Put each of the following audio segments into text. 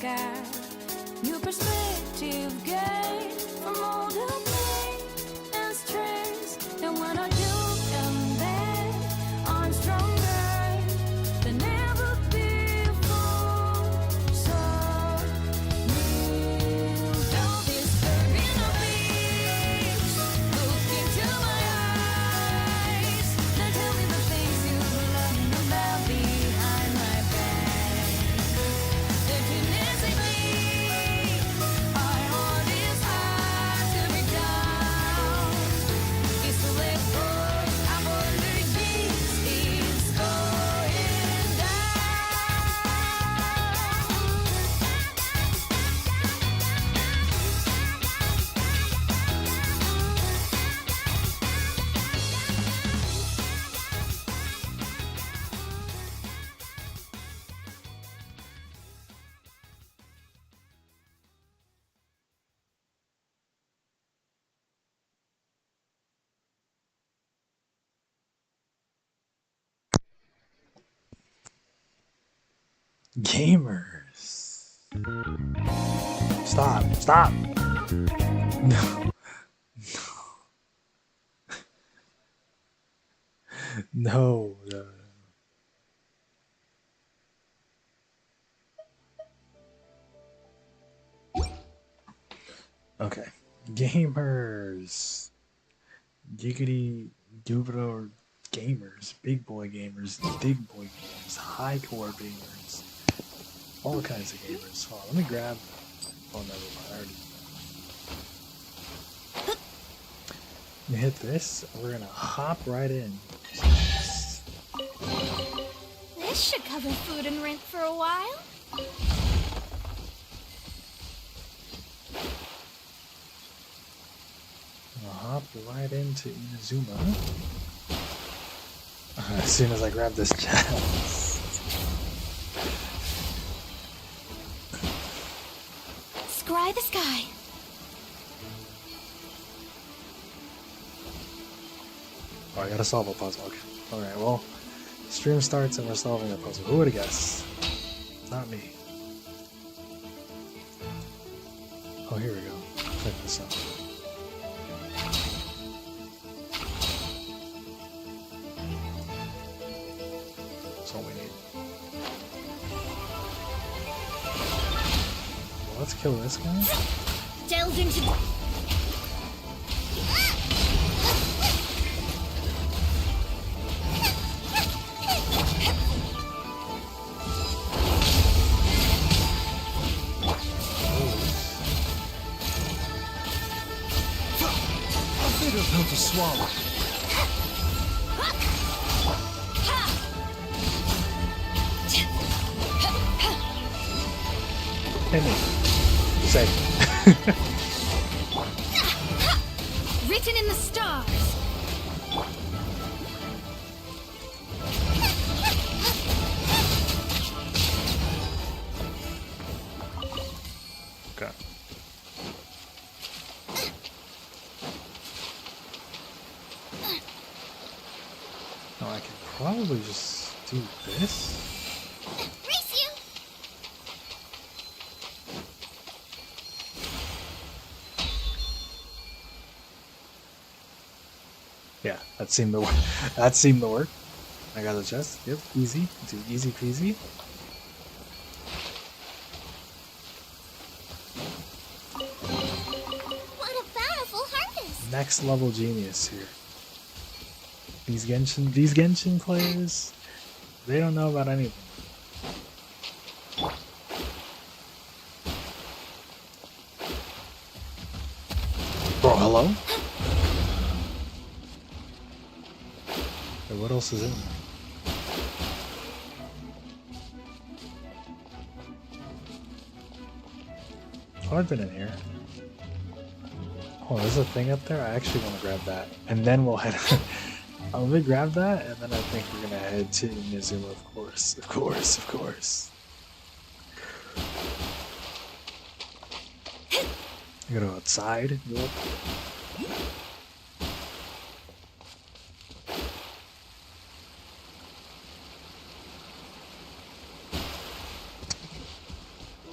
sky. New perspective gain from all the pain and stress. And when I do come back, I'm stronger than ever before. So kneel down, disturbing the peace. Look into my eyes. Now tell me the things you love about behind my back. Definitely, our heart is hard to break down. It's to let go. I wonder if this is going Gamers. Stop. Stop. No. No. No. Okay. Gamers. Giggity Dubro gamers. Big boy gamers. Big boy gamers. High core gamers. All kinds of gamers. Hold on, let me grab. Oh, never mind. I already. I'm gonna hit this, and we're gonna hop right in. This should cover food and rent for a while. I'll hop right into Inazuma. As soon as I grab this chest. Scry the sky. Oh, I gotta solve a puzzle. Okay. Alright, well, stream starts and we're solving a puzzle. Who would have guessed? Not me. Oh, here we go. Check this out. That's all we need. Well, let's kill this guy. Delve into... Pill to swallow. Hit me. Safe. Written in the stars. Okay. Now I can probably just do this. Race you. Yeah, that seemed to work. That seemed to work. I got the chest. Yep, easy. Do easy peasy. What a bountiful harvest. Next level genius here. These Genshin players, they don't know about anything. Bro, hello? Hey, what else is in there? Oh, I've been in here. Oh, there's a thing up there? I actually want to grab that. And then we'll head... Let me grab that, and then I think we're gonna head to Inazuma, of course. Of course, of course. You gotta go outside. Go up.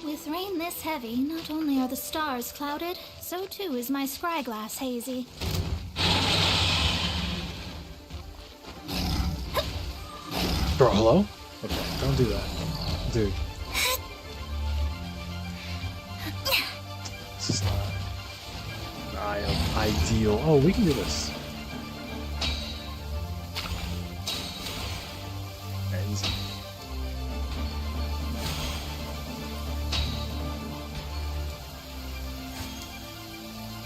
With With rain this heavy, not only are the stars clouded, so too is my scryglass hazy. Bro, hello? Okay, don't do that. Dude. This is not ideal. Oh, we can do this. Yeah, easy.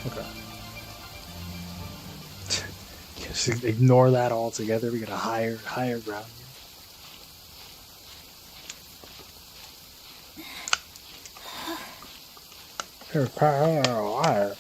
Okay. Just ignore that altogether. We got a higher ground here. Higher.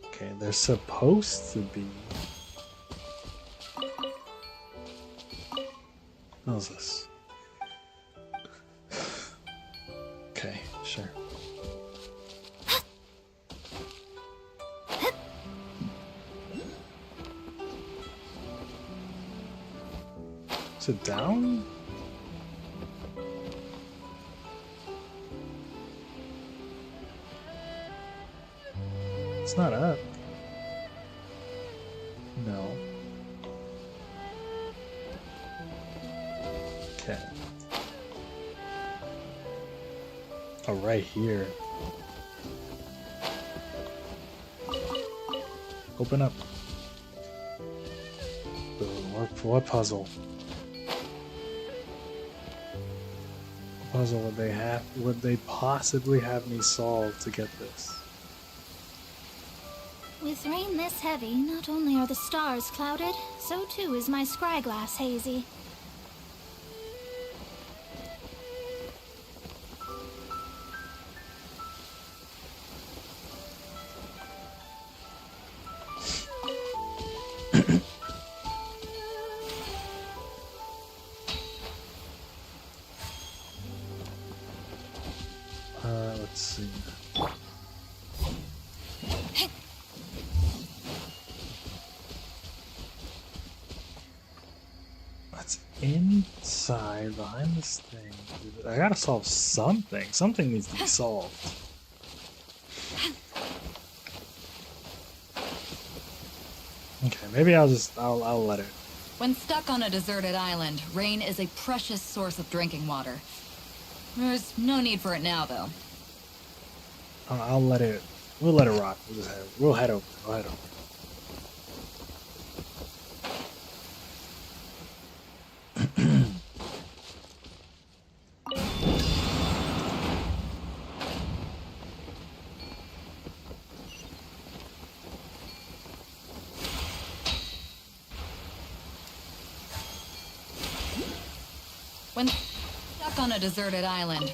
Okay, they're supposed to be. How's this? Okay, sure. Is it down? It's not up. No. Okay. Oh, right here. Open up. What puzzle? What puzzle would they possibly have me solve to get this? With rain this heavy, not only are the stars clouded, so too is my scryglass hazy. Let's see. That's inside, behind this thing. I gotta solve something. Something needs to be solved. Okay, maybe I'll let it. When stuck on a deserted island, rain is a precious source of drinking water. There's no need for it now, though. I'll let it. We'll let it rock. We'll head over. We'll head over. When stuck on a deserted island.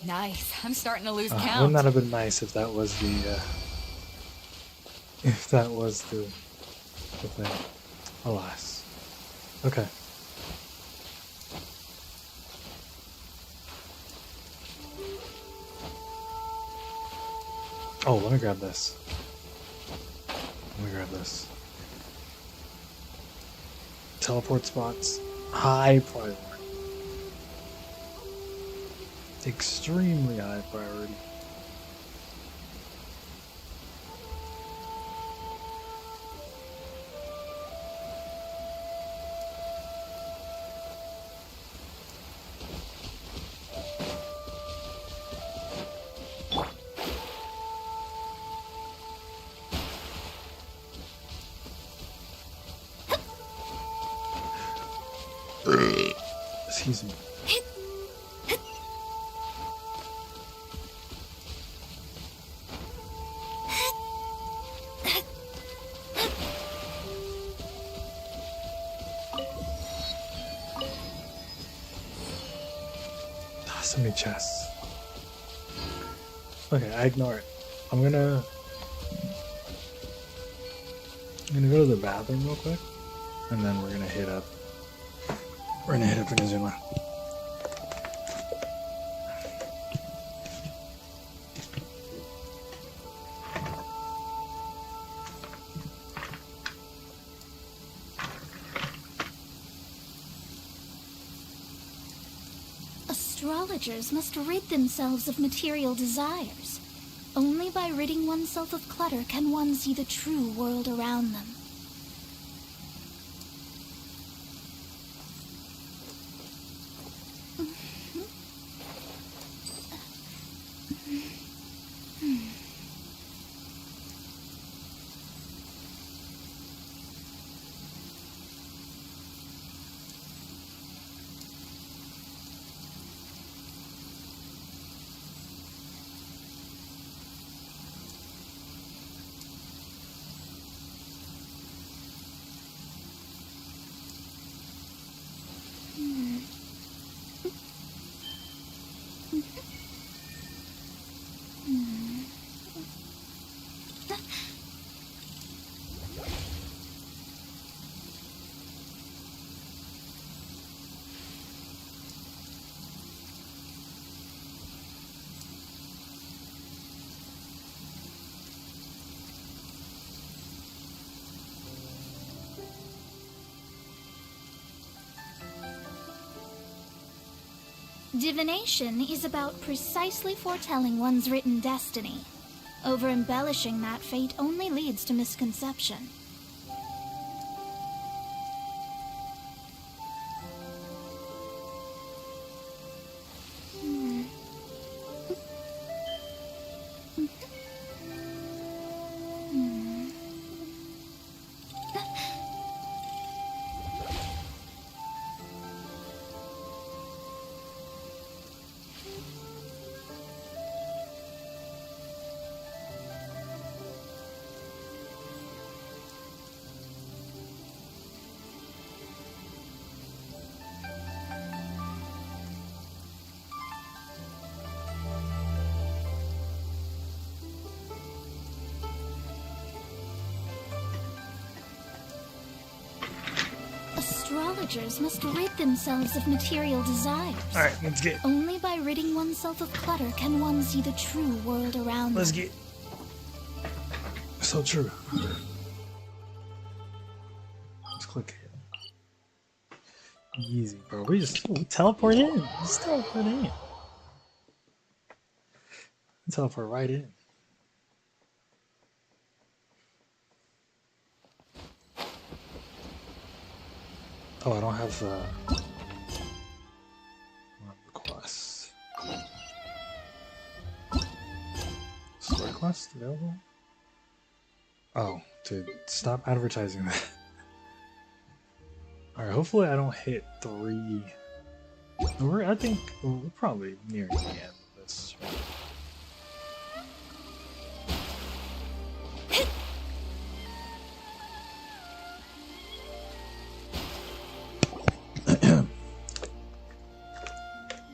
Nice. I'm starting to lose count. Wouldn't that have been nice if that was the thing? Alas. Okay. Oh, let me grab this. Teleport spots. High priority. Extremely high priority. Excuse me. So many chests. Okay, I ignore it. I'm gonna go to the bathroom real quick, and then we're gonna hit up Inazuma. Astrologers must rid themselves of material desires. Only by ridding oneself of clutter can one see the true world around them. Divination is about precisely foretelling one's written destiny. Over-embellishing that fate only leads to misconception. Astrologers must rid themselves of material desires. Alright, let's get. Only by ridding oneself of clutter can one see the true world around Let's them. get. So true. Let's click it. Easy, bro. We teleport in. Just teleport in. Teleport right in. Oh, I don't have quest. Story quest available? Oh, dude, stop advertising that. Alright, hopefully I don't hit 3. I think we're probably near the end of this.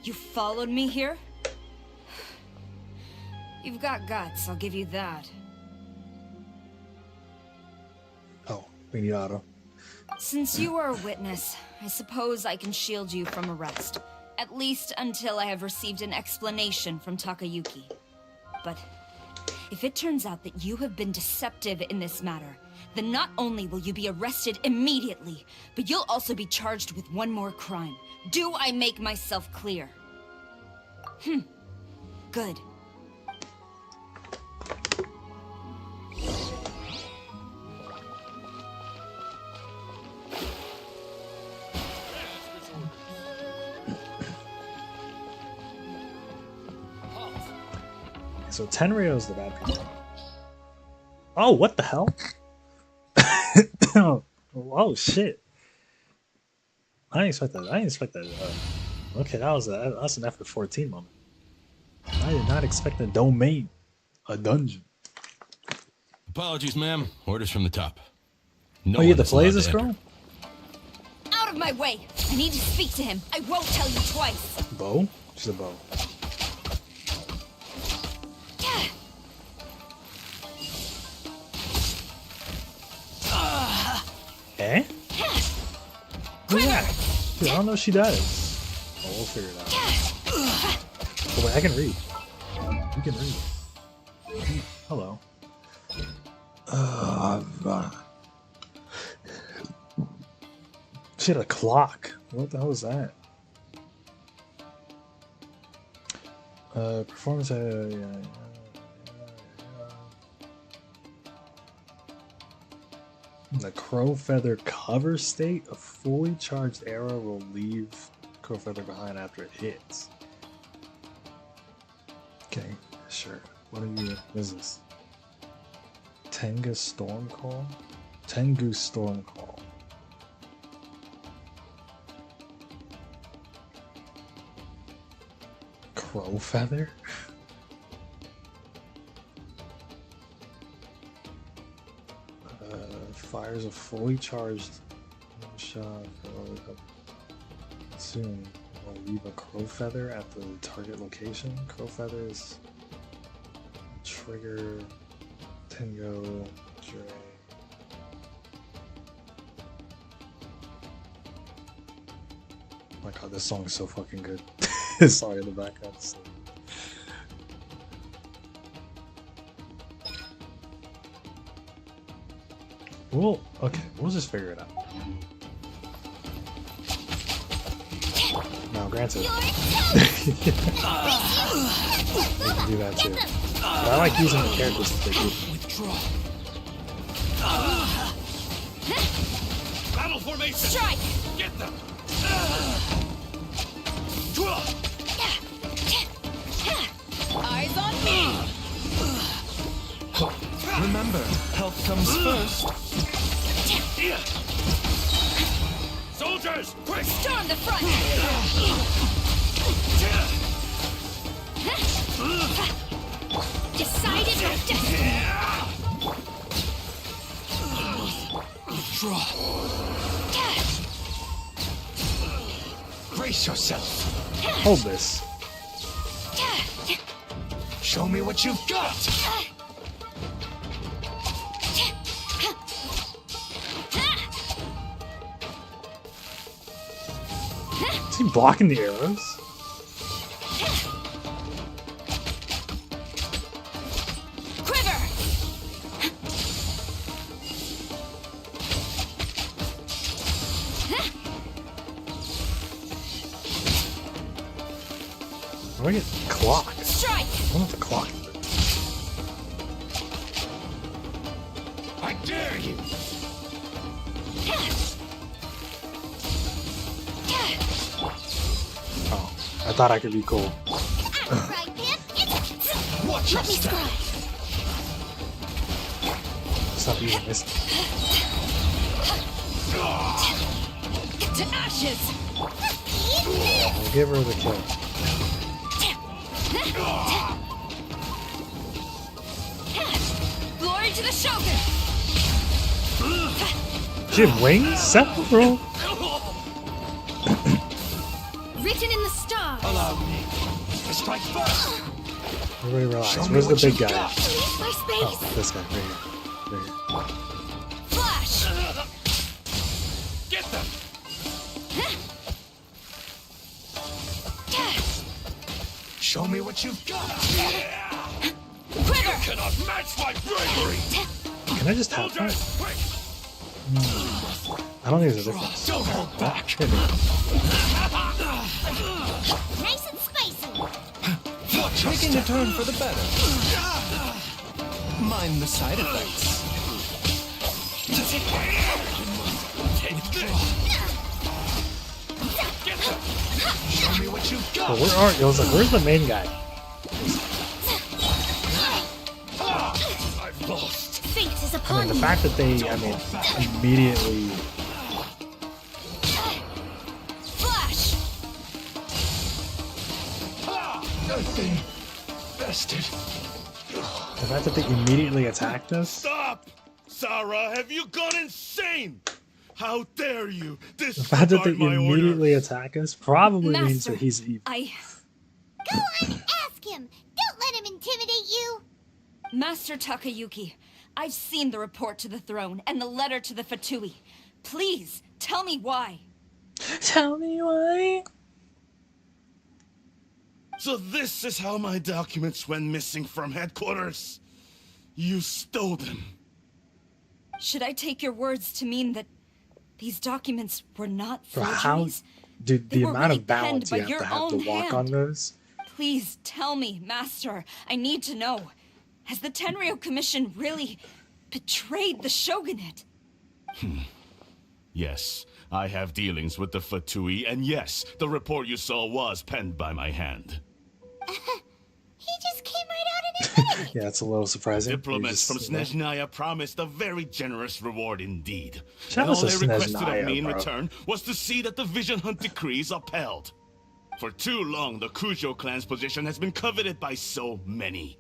You followed me here? You've got guts, I'll give you that. Oh, we need auto. Since you are a witness, I suppose I can shield you from arrest. At least until I have received an explanation from Takayuki. But if it turns out that you have been deceptive in this matter, then not only will you be arrested immediately, but you'll also be charged with one more crime. Do I make myself clear? Good. So Tenryo is the bad people. Oh, what the hell? Oh shit! I didn't expect that. I didn't expect that. Okay, that's an F14 moment. I did not expect a domain, a dungeon. Apologies, ma'am. Orders from the top. No Oh, you had one to is play allowed as this to enter. girl? Out of of my way! I need to speak to him. I won't tell you twice. Bow? She's a bow. Eh? Who's that? Dude, I don't know if she does. Oh, we'll figure it out. Oh, wait, I can read. You can read. Hello. She had a clock. What the hell was that? Performance. The Crow Feather cover state. A fully charged arrow will leave Crow Feather behind after it hits. Okay, sure. What is this? Tengu Storm Call? Tengu Storm Call. Crow Feather? Fires a fully charged shot soon. Will leave a Crow Feather at the target location. Crow Feathers trigger Tengu Dre. Oh my god, this song is so fucking good. Sorry in the background. Okay, we'll just figure it out. No, granted. You can do that too. But I like using the characters that they do. Withdraw. Battle formation. Strike! Get them. Eyes on me! Remember, health comes first. Soldiers, quick! Storm the front! Decided my destiny! Withdraw. Brace yourself. Hold this. Show me what you've got. Is he blocking the arrows? Quiver! Why do I get clock? Strike! I don't have the clock. I dare you. Oh, I thought I could be cool. Watch your Let me step. try. Stop using this. To ashes! I'll give her the kill. Glory to the Shogun! She have wings? Several? Written in the stars. Allow me. Strike first. Everybody relax. Show me Where's the what big you've guy? got. Please, my space. Oh, this guy. Right here. Right here. Flash! Get them! Show me what you've got. Quiver! Cannot match my bravery! Can I just have that? Soldiers, quick! I don't think there's a difference. Don't hold back. Here, dude. Nice and spicy. Watch your Taking a step. turn for the better. Mind the side effects. Show me what you've got. But where are you? I was like, where's the main guy? I've lost! Fate is I upon mean, the you. fact that they, immediately. Flash! Nothing. Bested. The fact that they immediately attacked us? Stop! Sarah, have you gone insane? How dare you The fact that they disregard my immediately order? attack us probably means Master, that he's evil. Go on, ask him. Don't let him intimidate you. Master Takayuki, I've seen the report to the throne and the letter to the Fatui. Please, tell me why. Tell me why. So this is how my documents went missing from headquarters. You stole them. Should I take your words to mean that these documents were not For how, forgeries? dude, They the were amount really of balance penned you by have to your walk own on hand. those. Please tell me, Master. I need to know. Has the Tenryo Commission really betrayed the shogunate? Yes, I have dealings with the Fatui, and yes, the report you saw was penned by my hand. He just came right out and admitted it. Yeah, it's a little surprising. You Diplomats just, from Snezhnaya promised a very generous reward indeed. Shout And out all to they requested Snezhnaya, of me in bro. return was to see that the Vision Hunt decrees upheld. For too long, the Kujo clan's position has been coveted by so many.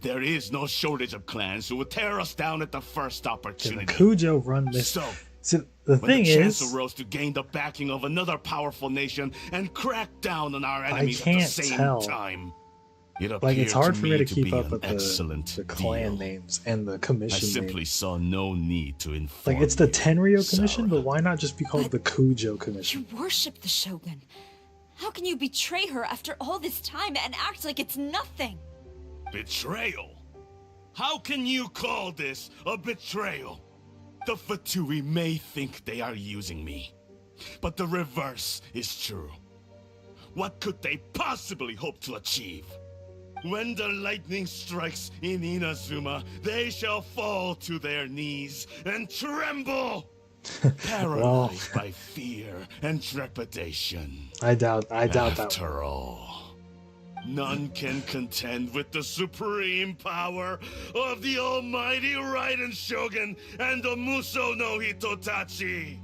There is no shortage of clans who would tear us down at the first Can opportunity. the Kujo run this? So, So the when thing the chance is, arose to gain the backing of another powerful nation and crack down on our enemies at can't the same tell. time, it like, it's appeared hard for me to to keep be up an with excellent the clan deal. names and the I commission simply names. saw no need to inform Like, it's the you, Tenryo Commission, Sarah. but why not just be called the Kujo Commission? You worship the Shogun. How can you betray her after all this time and act like it's nothing? Betrayal? How can you call this a betrayal? The Fatui may think they are using me, but the reverse is true. What could they possibly hope to achieve? When the lightning strikes in Inazuma, they shall fall to their knees and tremble, paralyzed by fear and trepidation. I doubt that. After all, none can contend with the supreme power of the almighty Raiden Shogun and the Muso no Hitotachi.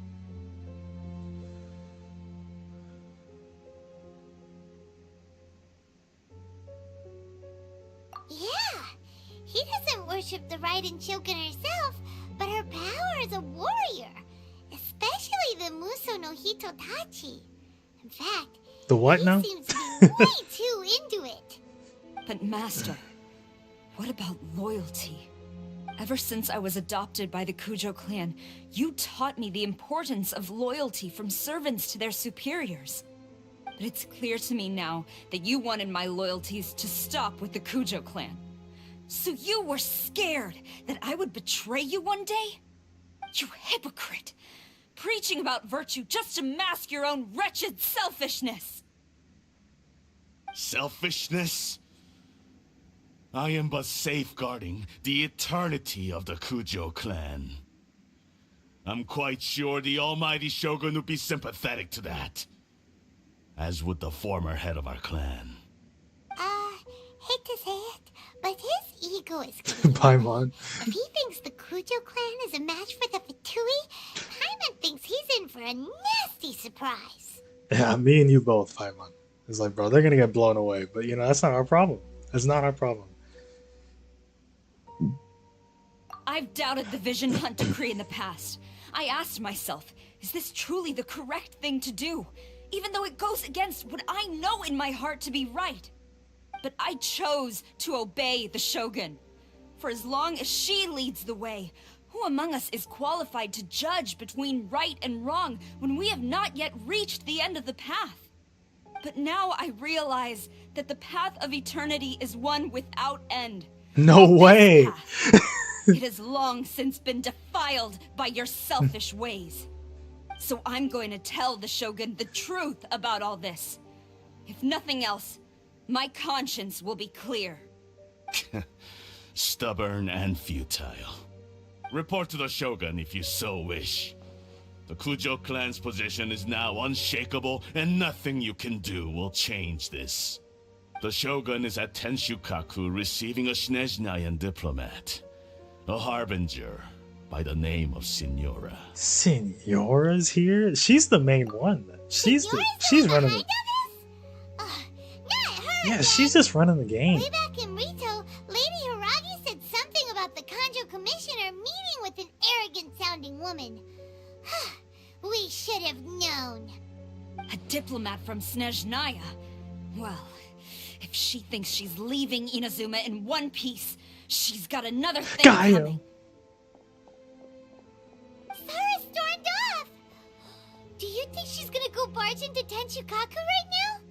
Yeah, he doesn't worship the Raiden Shogun herself, but her power as a warrior, especially the Muso no Hitotachi. In fact, The what he now? seems to be way too into it. But Master, what about loyalty? Ever since I was adopted by the Kujo clan, you taught me the importance of loyalty from servants to their superiors. But it's clear to me now that you wanted my loyalties to stop with the Kujo clan. So you were scared that I would betray you one day? You hypocrite! Preaching about virtue just to mask your own wretched selfishness! Selfishness? I am but safeguarding the eternity of the Kujo clan. I'm quite sure the almighty Shogun would be sympathetic to that. As would the former head of our clan. Hate to say it, but his ego is clean. Paimon. If he thinks the Kujo clan is a match for the Fatui, Paimon thinks he's in for a nasty surprise. Yeah, me and you both, Paimon. It's like, bro, they're gonna get blown away, but you know, that's not our problem. That's not our problem. I've doubted the Vision Hunt decree in the past. I asked myself, is this truly the correct thing to do? Even though it goes against what I know in my heart to be right. But I chose to obey the Shogun. For as long as she leads the way, who among us is qualified to judge between right and wrong when we have not yet reached the end of the path? But now I realize that the path of eternity is one without end. No way! Path, it has long since been defiled by your selfish ways. So I'm going to tell the Shogun the truth about all this. If nothing else, my conscience will be clear. Stubborn and futile. Report to the Shogun if you so wish. The Kujo clan's position is now unshakable, and nothing you can do will change this. The Shogun is at Tenshukaku receiving a Snezhnayan diplomat, a harbinger by the name of Signora. Signora's here? She's the main one. Then. She's running the. Not her Yeah, again. she's just running the game. Way back in Rito, Lady Hiragi said something about the Kanjo Commissioner meeting with an arrogant-sounding woman. should have known. A diplomat from Snezhnaya. Well, if she thinks she's leaving Inazuma in one piece, she's got another thing coming. Sarah stormed off! Do you think she's gonna go barge into Tenchukaku right now?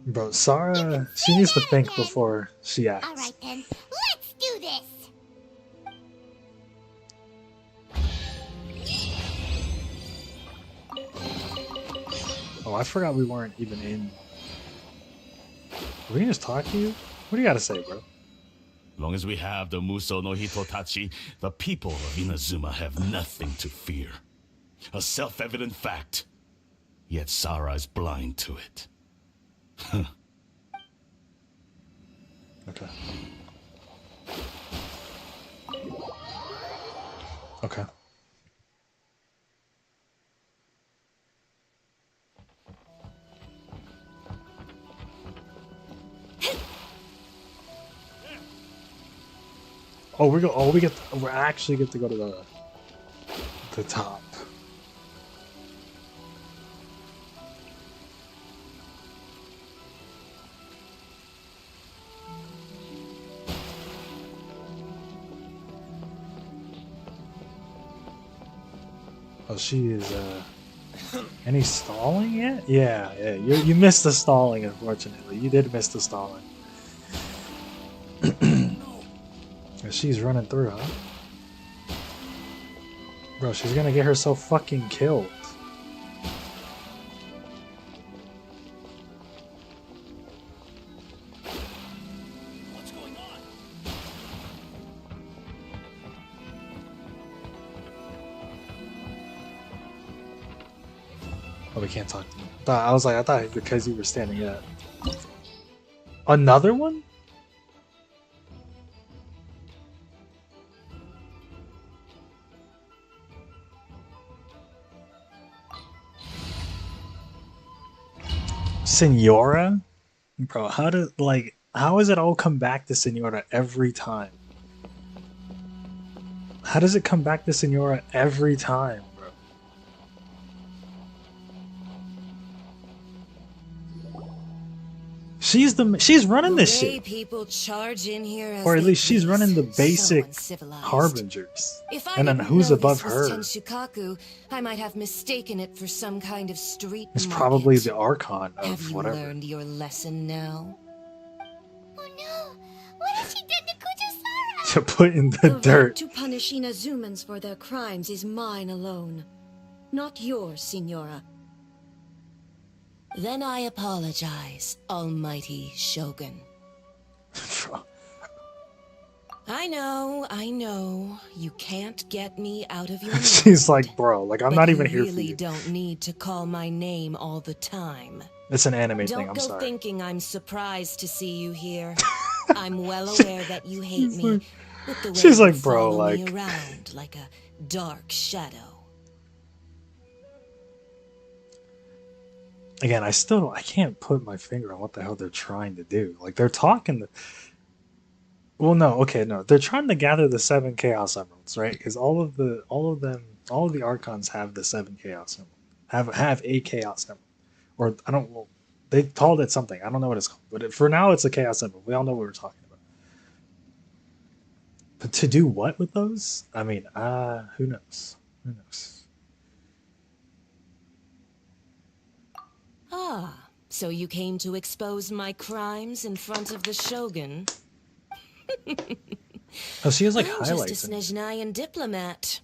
Bro, Sarah, she needs to think before she acts. Alright then, let's do this! Oh, I forgot we weren't even in. We can just talk to you? What do you gotta say, bro? Long as we have the Muso no Hitotachi, the people of Inazuma have nothing to fear. A self-evident fact. Yet Sarah is blind to it. Okay. Okay. Oh, we actually get to go to the top. Oh, she is, any stalling yet? Yeah, you missed the stalling, unfortunately. You did miss the stalling. She's running through, huh? Bro, she's gonna get herself fucking killed. What's going on? Oh, we can't talk to him. I thought because you were standing up. Another one? Senora? Bro, how does it all come back to Senora every time? How does it come back to Senora every time, bro? She's running this shit. People charge in here as Or at they least she's please. running the So basic uncivilized. harbingers. If I And then didn't who's know above this was her? Tenchukaku, I might have mistaken it for some kind of street It's market. probably the Archon Have of you whatever. learned your lesson now? Oh no! What has she done to Kujo-Sara? To put in the The right dirt. to punish Inazumans for their crimes is mine alone, not yours, Signora. Then I apologize, Almighty Shogun. I know, you can't get me out of your mind. She's like, bro, like I'm but not even you here for really you. don't need to call my name all the time. It's an anime thing, Don't I'm go sorry. thinking I'm surprised to see you here. I'm well aware that you hate me. With the way she's you like, bro, follow me like- around like a dark shadow. Again, I can't put my finger on what the hell they're trying to do. Like they're talking well, no, they're trying to gather the 7 Chaos Emeralds, right? Because all of the Archons have the 7 Chaos Emeralds, have a Chaos Emerald, or I don't. Well, they called it something. I don't know what it's called, but for now, it's a Chaos Emerald. We all know what we're talking about. But to do what with those? I mean, who knows? Who knows? Ah, so you came to expose my crimes in front of the Shogun? Oh, she has like I'm highlights. just a in it. Snezhnayan diplomat.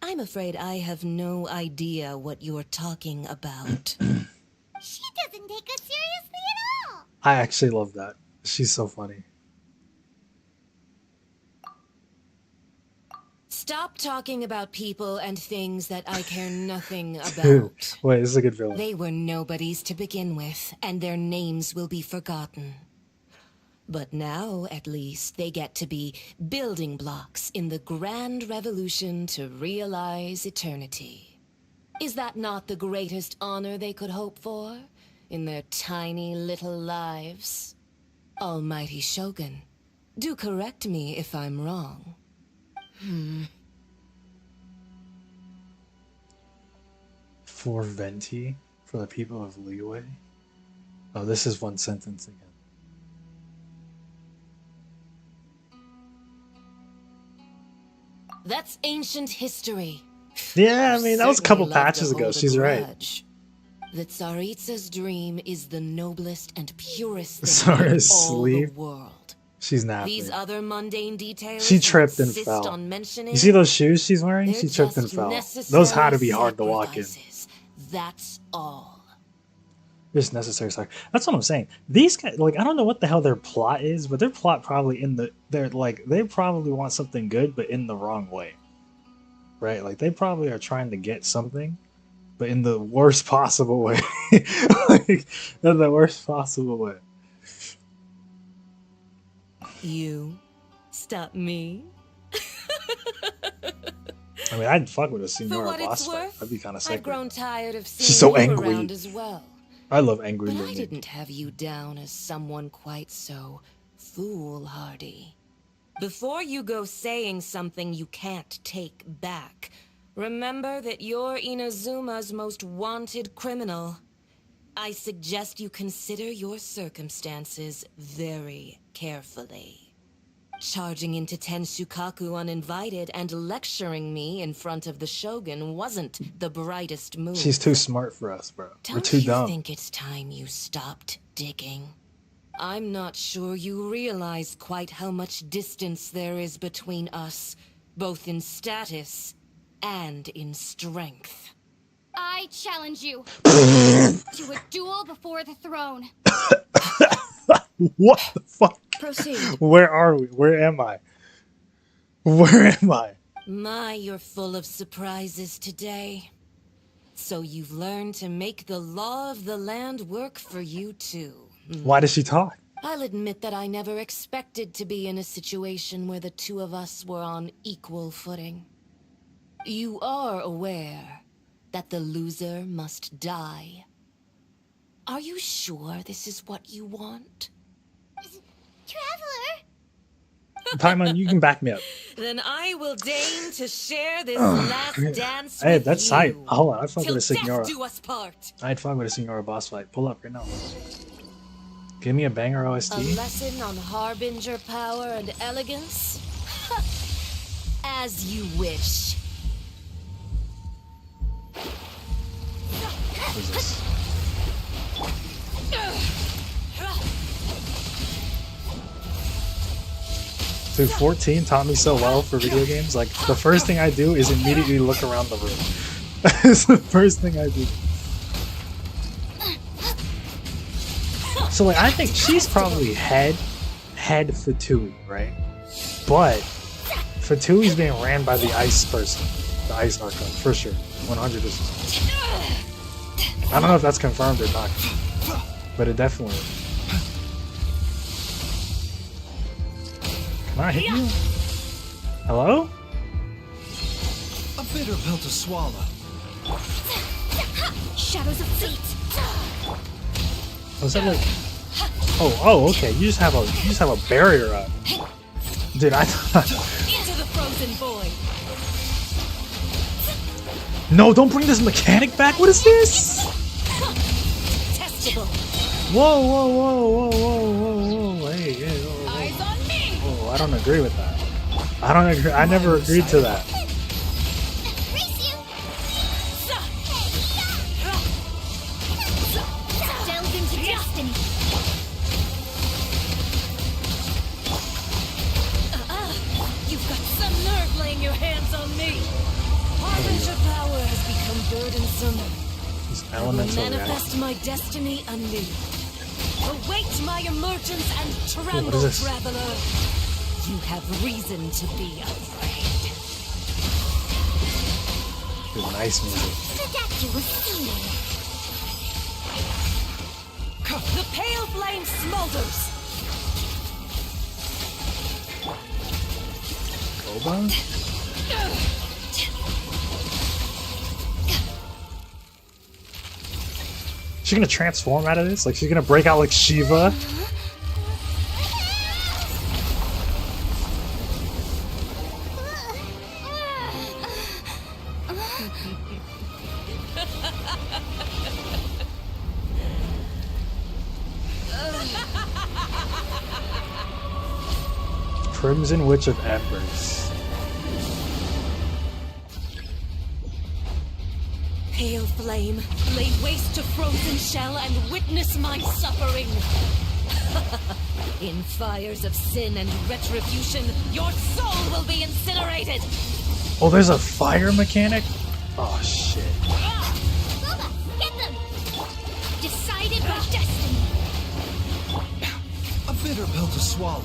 I'm afraid I have no idea what you're talking about. She doesn't take us seriously at all! I actually love that. She's so funny. Stop talking about people and things that I care nothing about. Wait, this is a good villain. They were nobodies to begin with, and their names will be forgotten. But now, at least, they get to be building blocks in the grand revolution to realize eternity. Is that not the greatest honor they could hope for in their tiny little lives? Almighty Shogun, do correct me if I'm wrong. For Venti, for the people of Leeway. Oh, this is one sentence again. That's ancient history. Yeah, I mean, that was a couple Certainly love to patches ago. hold a She's right. grudge. The Tsaritsa's dream is the noblest and purest thing Sorry, in all sleep. the world. She's napping. These other mundane details She you tripped and insist fell. on mentioning, You see those shoes she's wearing? they're She tripped and just fell. Those had to be necessary hard to walk in. sacrifices. That's all. Just necessary sacrifice. That's what I'm saying. These guys, like, I don't know what the hell their plot is, but their plot probably they're like, they probably want something good, but in the wrong way. Right? Like, they probably are trying to get something, but in the worst possible way. Like, in the worst possible way. You stop me. I mean, I'd fuck with a For Senora what boss it's fight. worth, That'd be kind of I've sick. grown tired of seeing She's so you angry. around as well. I love angry But I women. didn't have you down as someone quite so foolhardy. Before you go saying something you can't take back, remember that you're Inazuma's most wanted criminal. I suggest you consider your circumstances very carefully. Charging into Tenshukaku uninvited and lecturing me in front of the Shogun wasn't the brightest move. She's too smart for us, bro. We're Don't too you dumb. think it's time you stopped digging? I'm not sure you realize quite how much distance there is between us, both in status and in strength. I challenge you to a duel before the throne. What the fuck? Proceed. Where are we? Where am I? Where am I? My, you're full of surprises today. So you've learned to make the law of the land work for you too. Why does she talk? I'll admit that I never expected to be in a situation where the two of us were on equal footing. You are aware that the loser must die. Are you sure this is what you want? Traveler! Paimon, you can back me up. Then I will deign to share this last dance Hey, with that's you. tight. Hold on, I'd fuck Till with a Senora. death do us part. I'd fuck with a Senora boss fight. Pull up right now. Give me a banger OST. A lesson on harbinger power and elegance? As you wish. What is this? Dude, 14 taught me so well for video games. Like, the first thing I do is immediately look around the room. That's the first thing I do. So, like, I think she's probably head Fatui, right? But Fatui's being ran by the ice person. The ice Archon, for sure. 100%. I don't know if that's confirmed or not. But it definitely is. Can I hit you? Hello? A bitter pill to swallow. Shadows of fate! Was that like? Oh, okay. You just have a barrier up, dude. I thought. Into the frozen void. No, don't bring this mechanic back. What is this? Testable. Whoa! Hey, whoa. Eyes on me. Oh, I don't agree with that. I don't agree. I never agreed to that. Race you! Delve into destiny! You've got some nerve laying your hands on me. Harbinger power has become burdensome. These I will elemental manifest reaction. my destiny anew. Await my emergence and what tremble, is this? traveler. You have reason to be afraid. Dude, nice music. Seductive with feeling. The pale flame smolders. Koba? She's gonna transform out of this? Like she's gonna break out like Shiva? Crimson Witch of Embers. Pale flame, lay waste to frozen shell and witness my suffering. In fires of sin and retribution, your soul will be incinerated. Oh, there's a fire mechanic? Oh, shit. Luma, get them! Decided by destiny. A bitter pill to swallow.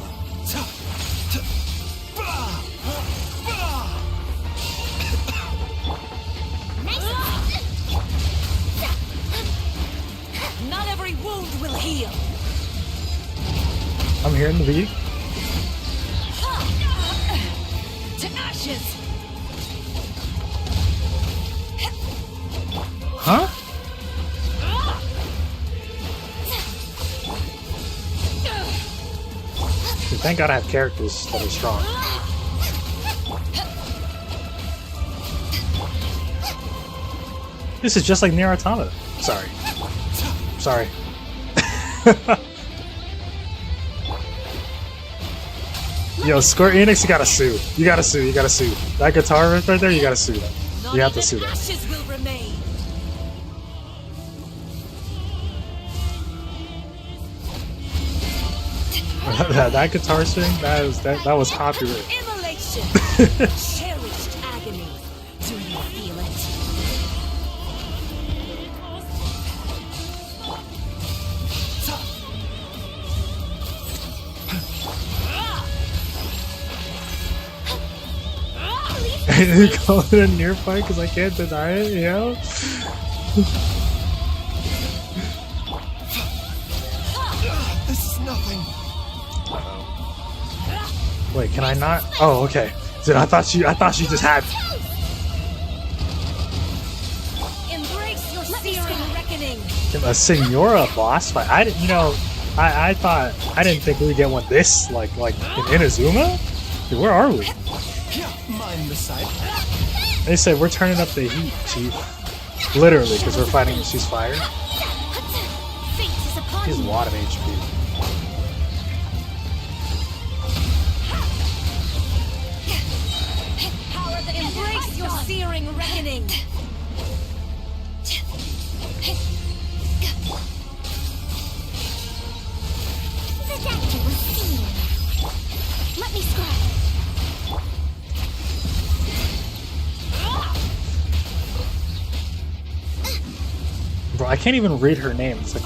Not every wound will heal. I'm hearing the beat. To ashes. Huh? Dude, thank God I have characters that are strong. This is just like Nier Automata. Sorry. Sorry. Yo, Square Enix, you gotta sue. You gotta sue. You gotta sue. That guitar riff right there, you gotta sue that. You have to sue that. Ashes will remain. that guitar string, that was copyright. Immolation. Cherished agony. Do you feel it? You call it a near fight because I can't deny it, you know? This is nothing. Wait, can I not? Oh, okay. Dude, I thought she just had. Embrace your searing reckoning. A Senora boss fight. I didn't, I thought I didn't think we'd get one this like in Inazuma. Dude, where are we? Yeah, mind the sight. They said we're turning up the heat, Chief. Literally, because we're fighting she's fire. He has a lot of HP. Embrace your searing reckoning. The doctor was seen. Let me scrub. Bro, I can't even read her name. It's like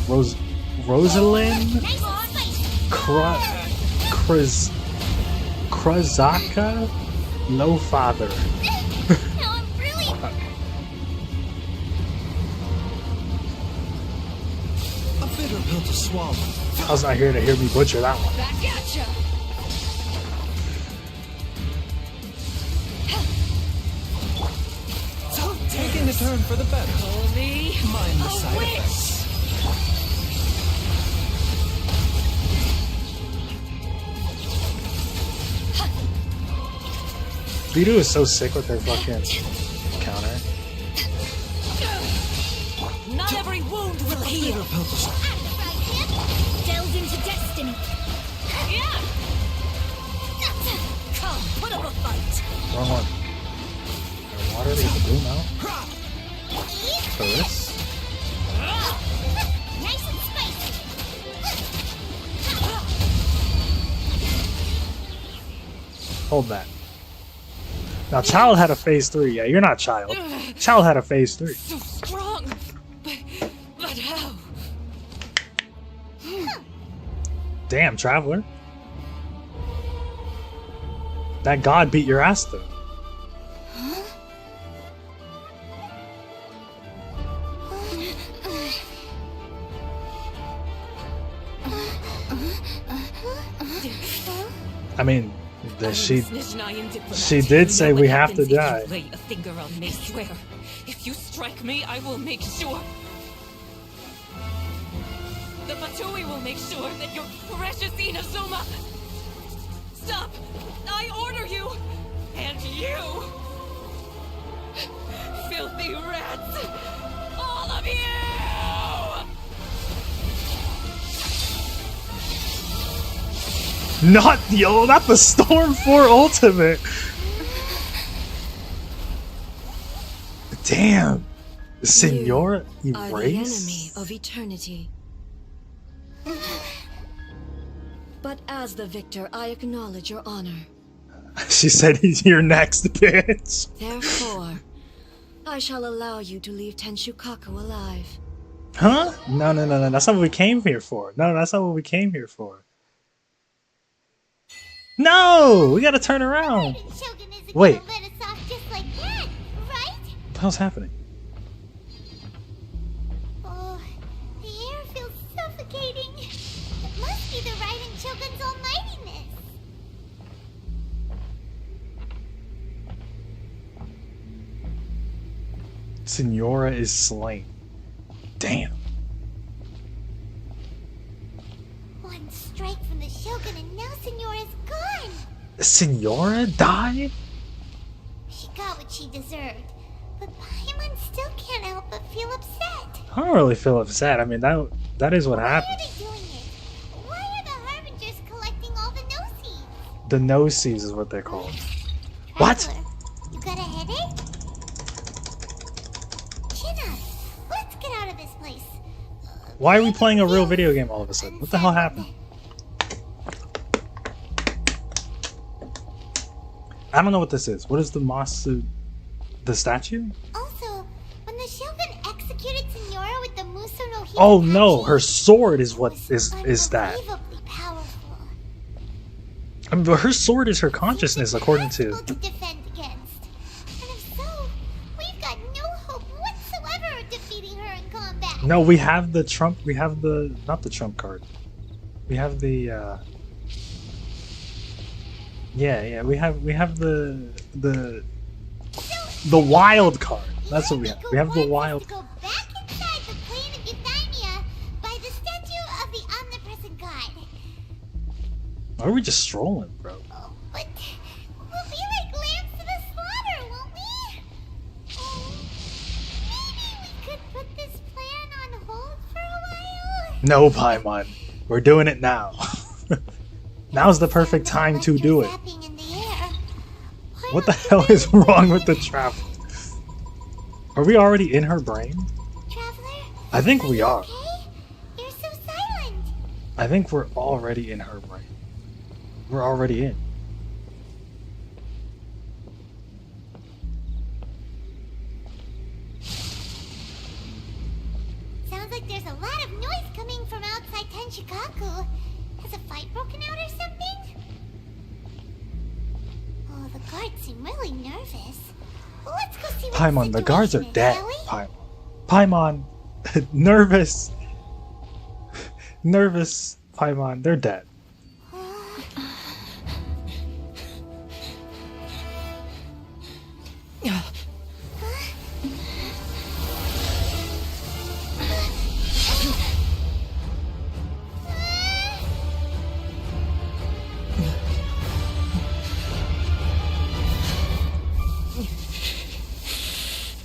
Rosalind Kruzaka Lowfather. Now I'm really... A bitter pill to swallow. I was not here to hear me butcher that one. Back at ya. Taking a turn for the better. Call me Mind the a side witch. effects. Bidu is so sick with her fucking counter. Not every wound will A heal. bitter pill to swallow. Delve into destiny. Come, put up a fight. Wrong one. Water to get the blue now. For this? Nice and spicy. Hold that. Now, Child had a phase 3. Yeah, you're not Child. Child had a phase 3. So strong. But how? Damn, Traveler. That god beat your ass, though. I mean, she did say we have to die. Lay a finger on me, swear. If you strike me, I will make sure. The Fatui will make sure that your precious Inazuma. Stop! I order you, and you, filthy rats, all of you. Not the Storm 4 Ultimate. Damn. Senora You are the enemy Erase? of eternity. But as the victor, I acknowledge your honor. She said he's your next bitch. Therefore, I shall allow you to leave Tenshukaku alive. Huh? No. That's not what we came here for. No, that's not what we came here for. No! We gotta turn around. Shogun isn't Wait. gonna let us off just like that, right? What the hell's happening? Oh, the air feels suffocating. It must be the Raiden Shogun's almightiness. Senora is slain. Damn. One strike from the Shogun and now Senora's gone. Senora died? She got what she deserved. But Paimon still can't help but feel upset. I don't really feel upset. I mean, that is what Why are happened. they doing it? Why are the Harbingers collecting all the no-seeds? The no-seas is what they're called. What? Traveler, you got a headache? Chin up. Let's get out of this place. Why are we playing a real video game all of a sudden? What the hell happened? I don't know what this is. What is the Masu... The statue? Also, when the Shogun executed Senora with the Muso no Hitachi, Oh no, her sword is what was is that. unbelievably powerful. I mean, but her sword is her consciousness, according to... Impossible to defend against. And if so, we've got no hope whatsoever of defeating her in combat. No, we have the trump... We have the... Not the trump card. We have the, Yeah, we have the wild card. That's what we have. We have the wild To go back inside the plane of Euthymia by the statue of the omnipresent god. Why are we just strolling, bro? Oh, but we'll be like lambs to the slaughter, won't we? Oh, maybe we could put this plan on hold for a while. No, Paimon. We're doing it now. Now's the perfect time to do it. Zapping in the air. What the hell is wrong with the traveler? Are we already in her brain? Traveler? I think we are. Okay? You're so silent. I think we're already in her brain. We're already in. Sounds like there's a lot of noise coming from outside Tenshikaku. Has a fight broken out or something? Oh, the guards seem really nervous. Well, let's go see what Paimon, the guards are situation is, dead. shall we? Paimon. Nervous. Nervous. Paimon, they're dead.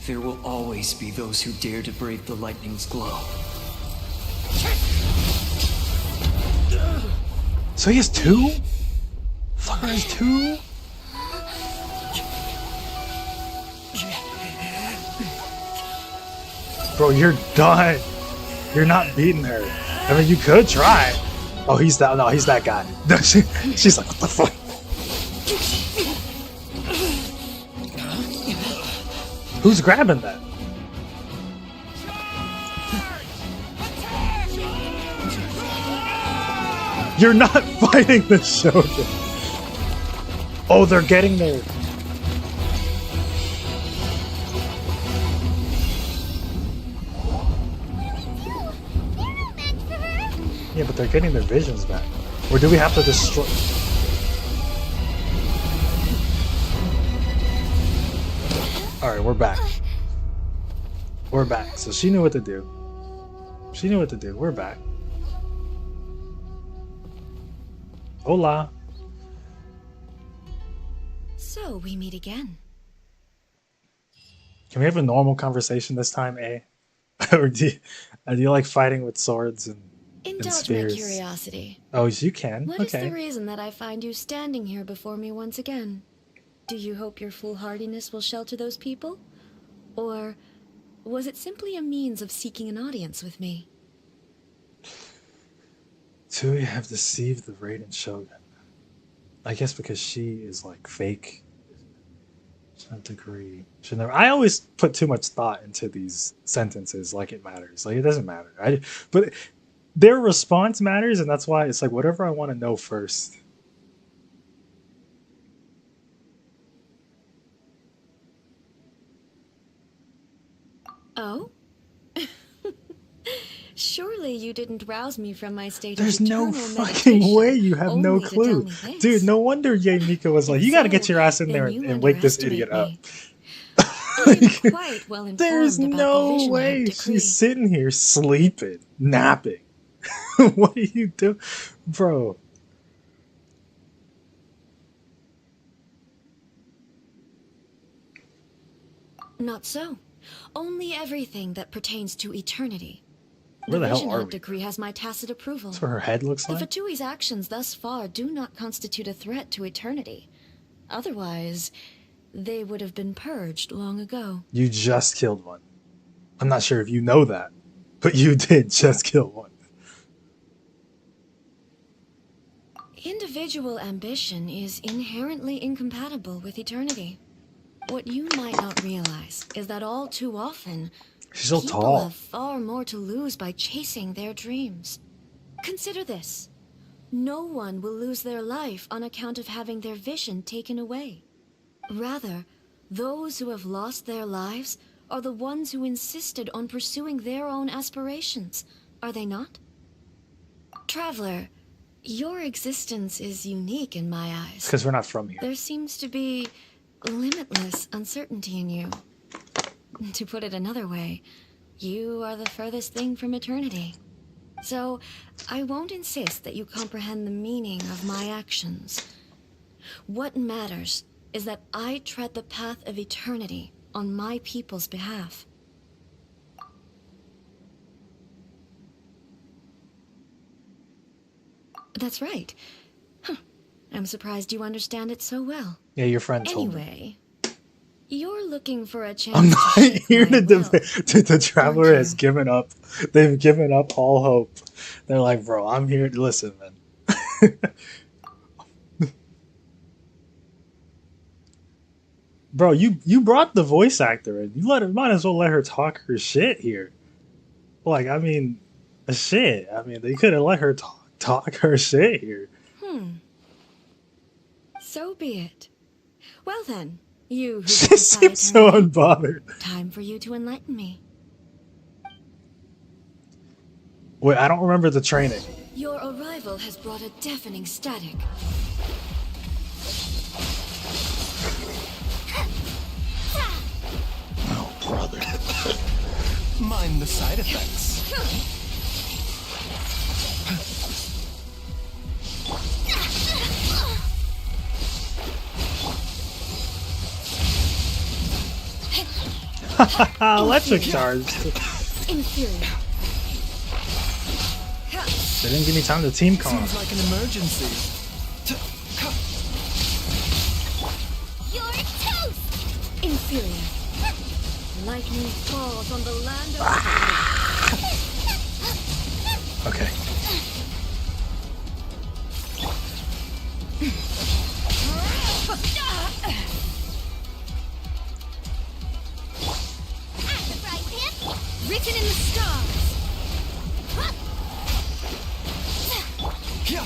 There will always be those who dare to brave the lightning's glow. So he has two? Fucker has two? Bro, you're done. You're not beating her. I mean, you could try. Oh, he's that. No, he's that guy. She's like, what the fuck? Who's grabbing that? You're not fighting the Shogun. Oh, they're getting there. Yeah, but they're getting their visions back. Or do we have to destroy... Alright, we're back. We're back. So she knew what to do. She knew what to do. We're back. Hola. So we meet again. Can we have a normal conversation this time, eh? Or do you like fighting with swords and Indulge my spheres. curiosity. Oh, you can. What is Okay. the reason that I find you standing here before me once again? Do you hope your foolhardiness will shelter those people? Or was it simply a means of seeking an audience with me? Tui have deceived the Raiden Shogun. I guess because she is like fake. Should degree. Should never. I always put too much thought into these sentences, like it matters. Like it doesn't matter. But their response matters, and that's why it's like whatever I want to know first. Oh? Surely you didn't rouse me from my state There's of no eternal fucking meditation way you have no only to tell clue. me this. Dude, no wonder Ye Mika was like, If you gotta so, get your ass in then there you and wake this underestimate idiot up. me. I am quite well informed There's about the no vision I way have decreed. she's sitting here sleeping, napping. What are you doing? Bro. Not so. Only everything that pertains to eternity. Where the hell vision are of we? decree has my tacit approval. That's what her head looks The like? Fatui's actions thus far do not constitute a threat to eternity. Otherwise, they would have been purged long ago. You just killed one. I'm not sure if you know that, but you did just kill one. Individual ambition is inherently incompatible with eternity. What you might not realize is that all too often, She's so people tall. have far more to lose by chasing their dreams. Consider this. No one will lose their life on account of having their vision taken away. Rather, those who have lost their lives are the ones who insisted on pursuing their own aspirations, are they not? Traveler, your existence is unique in my eyes. Because we're not from here. There seems to be limitless uncertainty in you. To put it another way, you are the furthest thing from eternity. So, I won't insist that you comprehend the meaning of my actions. What matters is that I tread the path of eternity on my people's behalf. That's right. Huh. I'm surprised you understand it so well. Yeah, your friend told me. Anyway, you're looking for a chance I'm to not shake here my to will, debate. The traveler aren't has you? given up. They've given up all hope. They're like, bro, I'm here to listen, man. Bro, you brought the voice actor in. You might as well let her talk her shit here. Like, I mean, shit. I mean, they could have let her talk her shit here. So be it. Well then, you who She defy seems so eternity, unbothered. time for you to enlighten me. Wait, I don't remember the training. Your arrival has brought a deafening static. Oh, brother. Mind the side effects. Electric charge. Inferior. They didn't give me time to team con. Seems like an emergency. You're toast! Inferior. Lightning falls on the land of... Okay. Surprise him! Written in the stars. Yeah.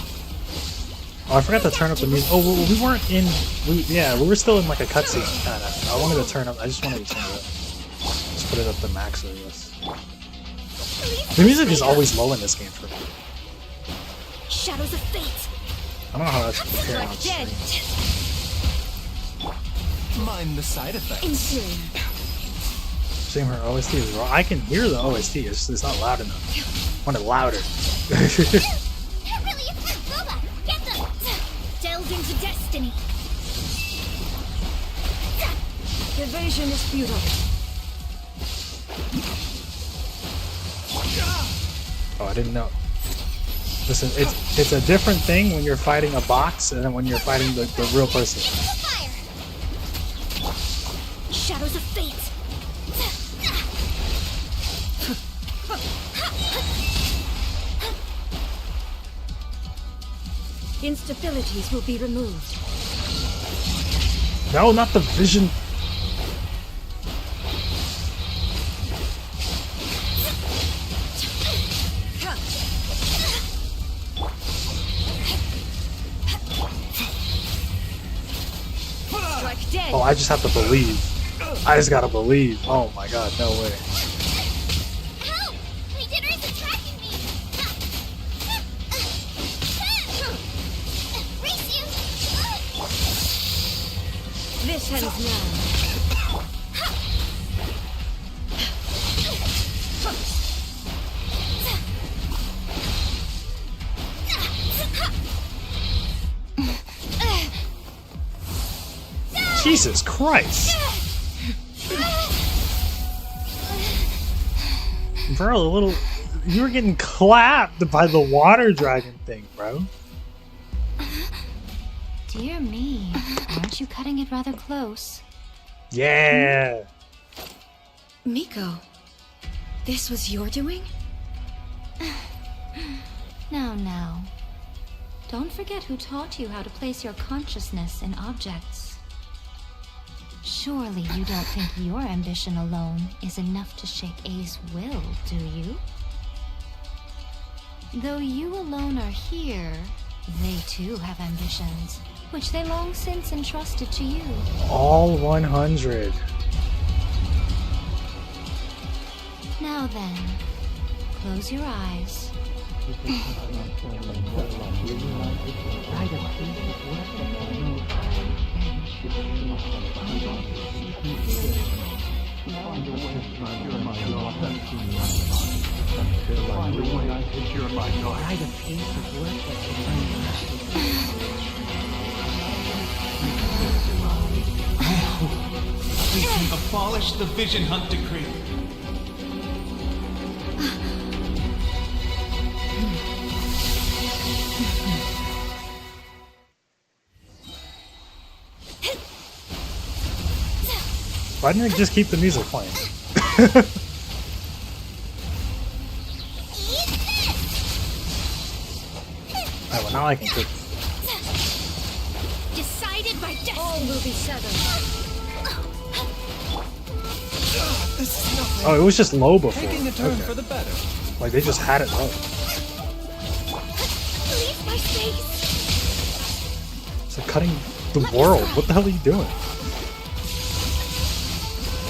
Oh, I forgot to turn up the music. Oh, well, we weren't in. We were still in like a cutscene kind of. I wanted to turn up. I just wanted to turn it up. Just put it up to max, I guess. The music is always low in this game for me. Shadows of fate. I don't know how that's comparing on Dead. stream. Mind the side effects. Inferior. Same her OST is wrong. I can hear the OST. It's not loud enough. I want it louder. That really is Boba! Get them! Delved into destiny. Evasion is futile. Oh, I didn't know. Listen, it's a different thing when you're fighting a box and then when you're fighting the real person. Fire! Shadows of fate! Instabilities will be removed. No, not the vision. Strike dead. Oh, I just have to believe. I just gotta believe. Oh my god, no way. Help! My dinner is attacking me! Race you! This ends now. Jesus Christ. Bro, little, you were getting clapped by the water dragon thing, bro. Dear me, aren't you cutting it rather close? Yeah. Miko, this was your doing? Now. Don't forget who taught you how to place your consciousness in objects. Surely you don't think your ambition alone is enough to shake A's will, do you? Though you alone are here, they too have ambitions, which they long since entrusted to you. All 100. Now then, close your eyes. We can abolish the Vision Hunt decree. Why didn't it just keep the music playing? Alright, well now I can cook. Decided by destiny! All will be severed. This is nothing. Oh, it was just low before. Taking a turn Okay. for the better. Like they just had it low. Leave my space! It's like cutting the world. What the hell are you doing?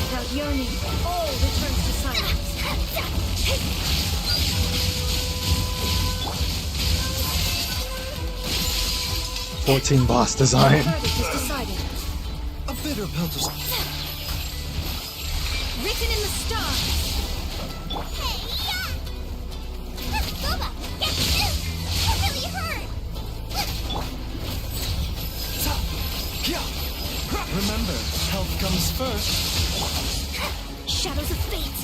Without yearning, all returns to silence. 14 boss design. Verdict is decided. A bitter pill to Written in the stars. Hey, yeah! Boba, get this! That really hurt! Remember, health comes first. Shadows of fate!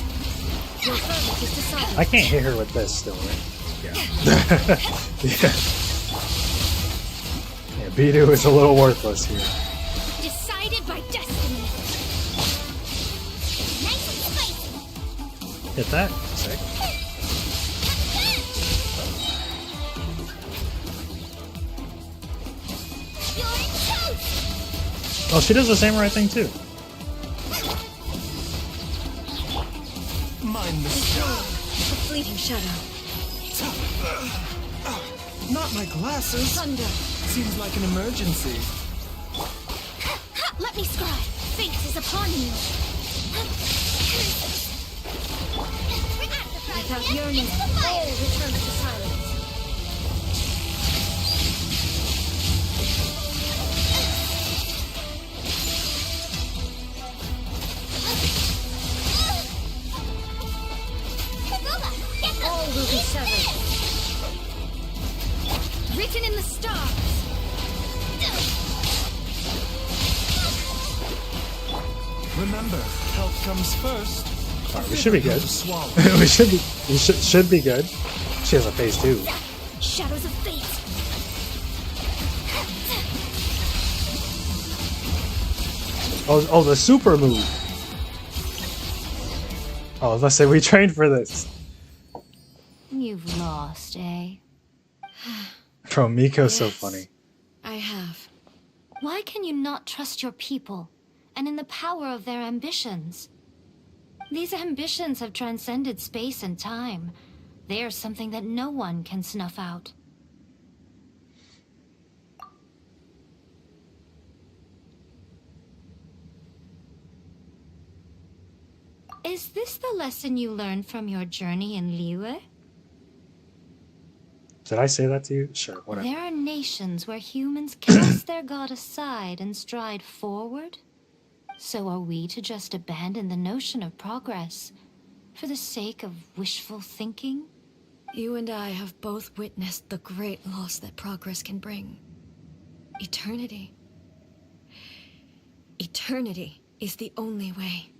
Your verdict is decided. I can't hit her with this still, right? Yeah. Yeah, Bidu is a little worthless here. Decided by destiny! Nice and spicy! Hit that? Sick. You're in toast! Oh, she does the samurai thing too. Mind the A fleeting shadow. Not my glasses. Thunder. Seems like an emergency. Let me scribe! Fate is upon you! Without yearning, all returns to silence. All will be severed. Written in the stars. Remember, health comes first. Alright, we should be good. To swallow. we should be good. She has a face too. Shadows of fate! Oh, the super move. Oh, let's say we trained for this. You've lost, eh? Bro, Miko's so Yes, funny. I have. Why can you not trust your people and in the power of their ambitions? These ambitions have transcended space and time. They are something that no one can snuff out. Is this the lesson you learned from your journey in Liyue? Did I say that to you? Sure, whatever. There are nations where humans cast their god aside and stride forward. So are we to just abandon the notion of progress for the sake of wishful thinking? You and I have both witnessed the great loss that progress can bring. Eternity. Eternity is the only way.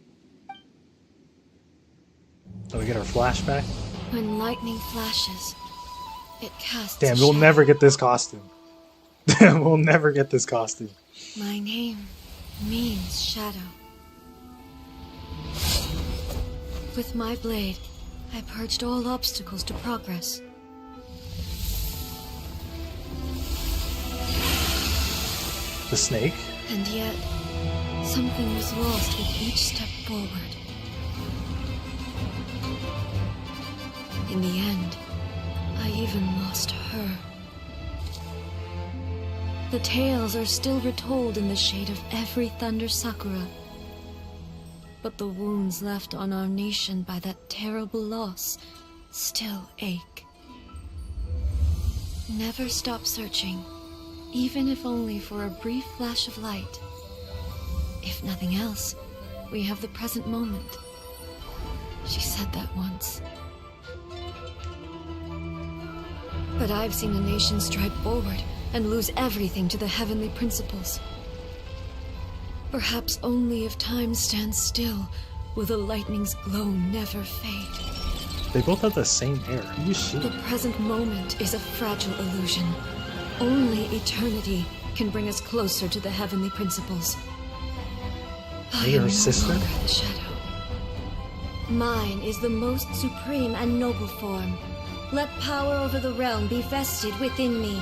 So we get our flashback. When lightning flashes, it casts Damn, a we'll shadow. never get this costume. We'll never get this costume. My name means shadow. With my blade, I purged all obstacles to progress. The snake? And yet, something was lost with each step forward. In the end, I even lost her. The tales are still retold in the shade of every Thunder Sakura. But the wounds left on our nation by that terrible loss still ache. Never stop searching, even if only for a brief flash of light. If nothing else, we have the present moment. She said that once. But I've seen a nation stride forward and lose everything to the heavenly principles. Perhaps only if time stands still will the lightning's glow never fade. They both have the same hair. Who is she? The present moment is a fragile illusion. Only eternity can bring us closer to the heavenly principles. I Maybe am her no sister? longer the shadow. Mine is the most supreme and noble form. Let power over the realm be vested within me.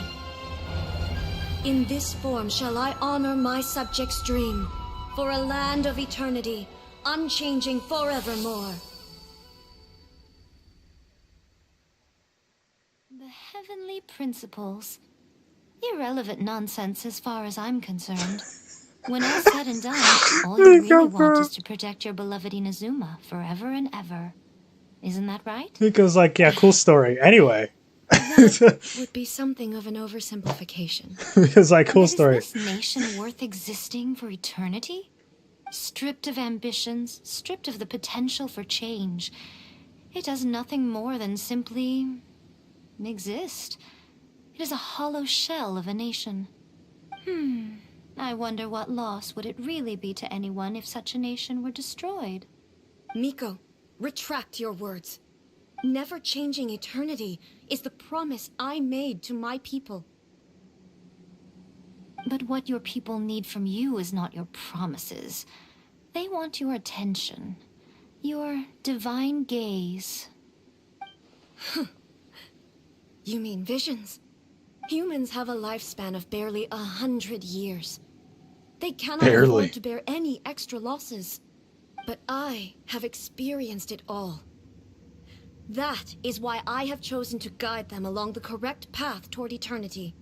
In this form shall I honor my subjects' dream, for a land of eternity, unchanging forevermore. The heavenly principles. Irrelevant nonsense as far as I'm concerned. When all's said and done, all you really want is to protect your beloved Inazuma forever and ever. Isn't that right? Miko's like, yeah, cool story. Anyway. That would be something of an oversimplification. Miko's like, cool But story. Is this nation worth existing for eternity? Stripped of ambitions, stripped of the potential for change. It does nothing more than simply exist. It is a hollow shell of a nation. I wonder what loss would it really be to anyone if such a nation were destroyed. Miko, retract your words. Never changing eternity is the promise I made to my people. But what your people need from you is not your promises. They want your attention. Your divine gaze. You mean visions? Humans have a lifespan of barely 100 years. They cannot Barely. afford to bear any extra losses. But I have experienced it all. That is why I have chosen to guide them along the correct path toward eternity.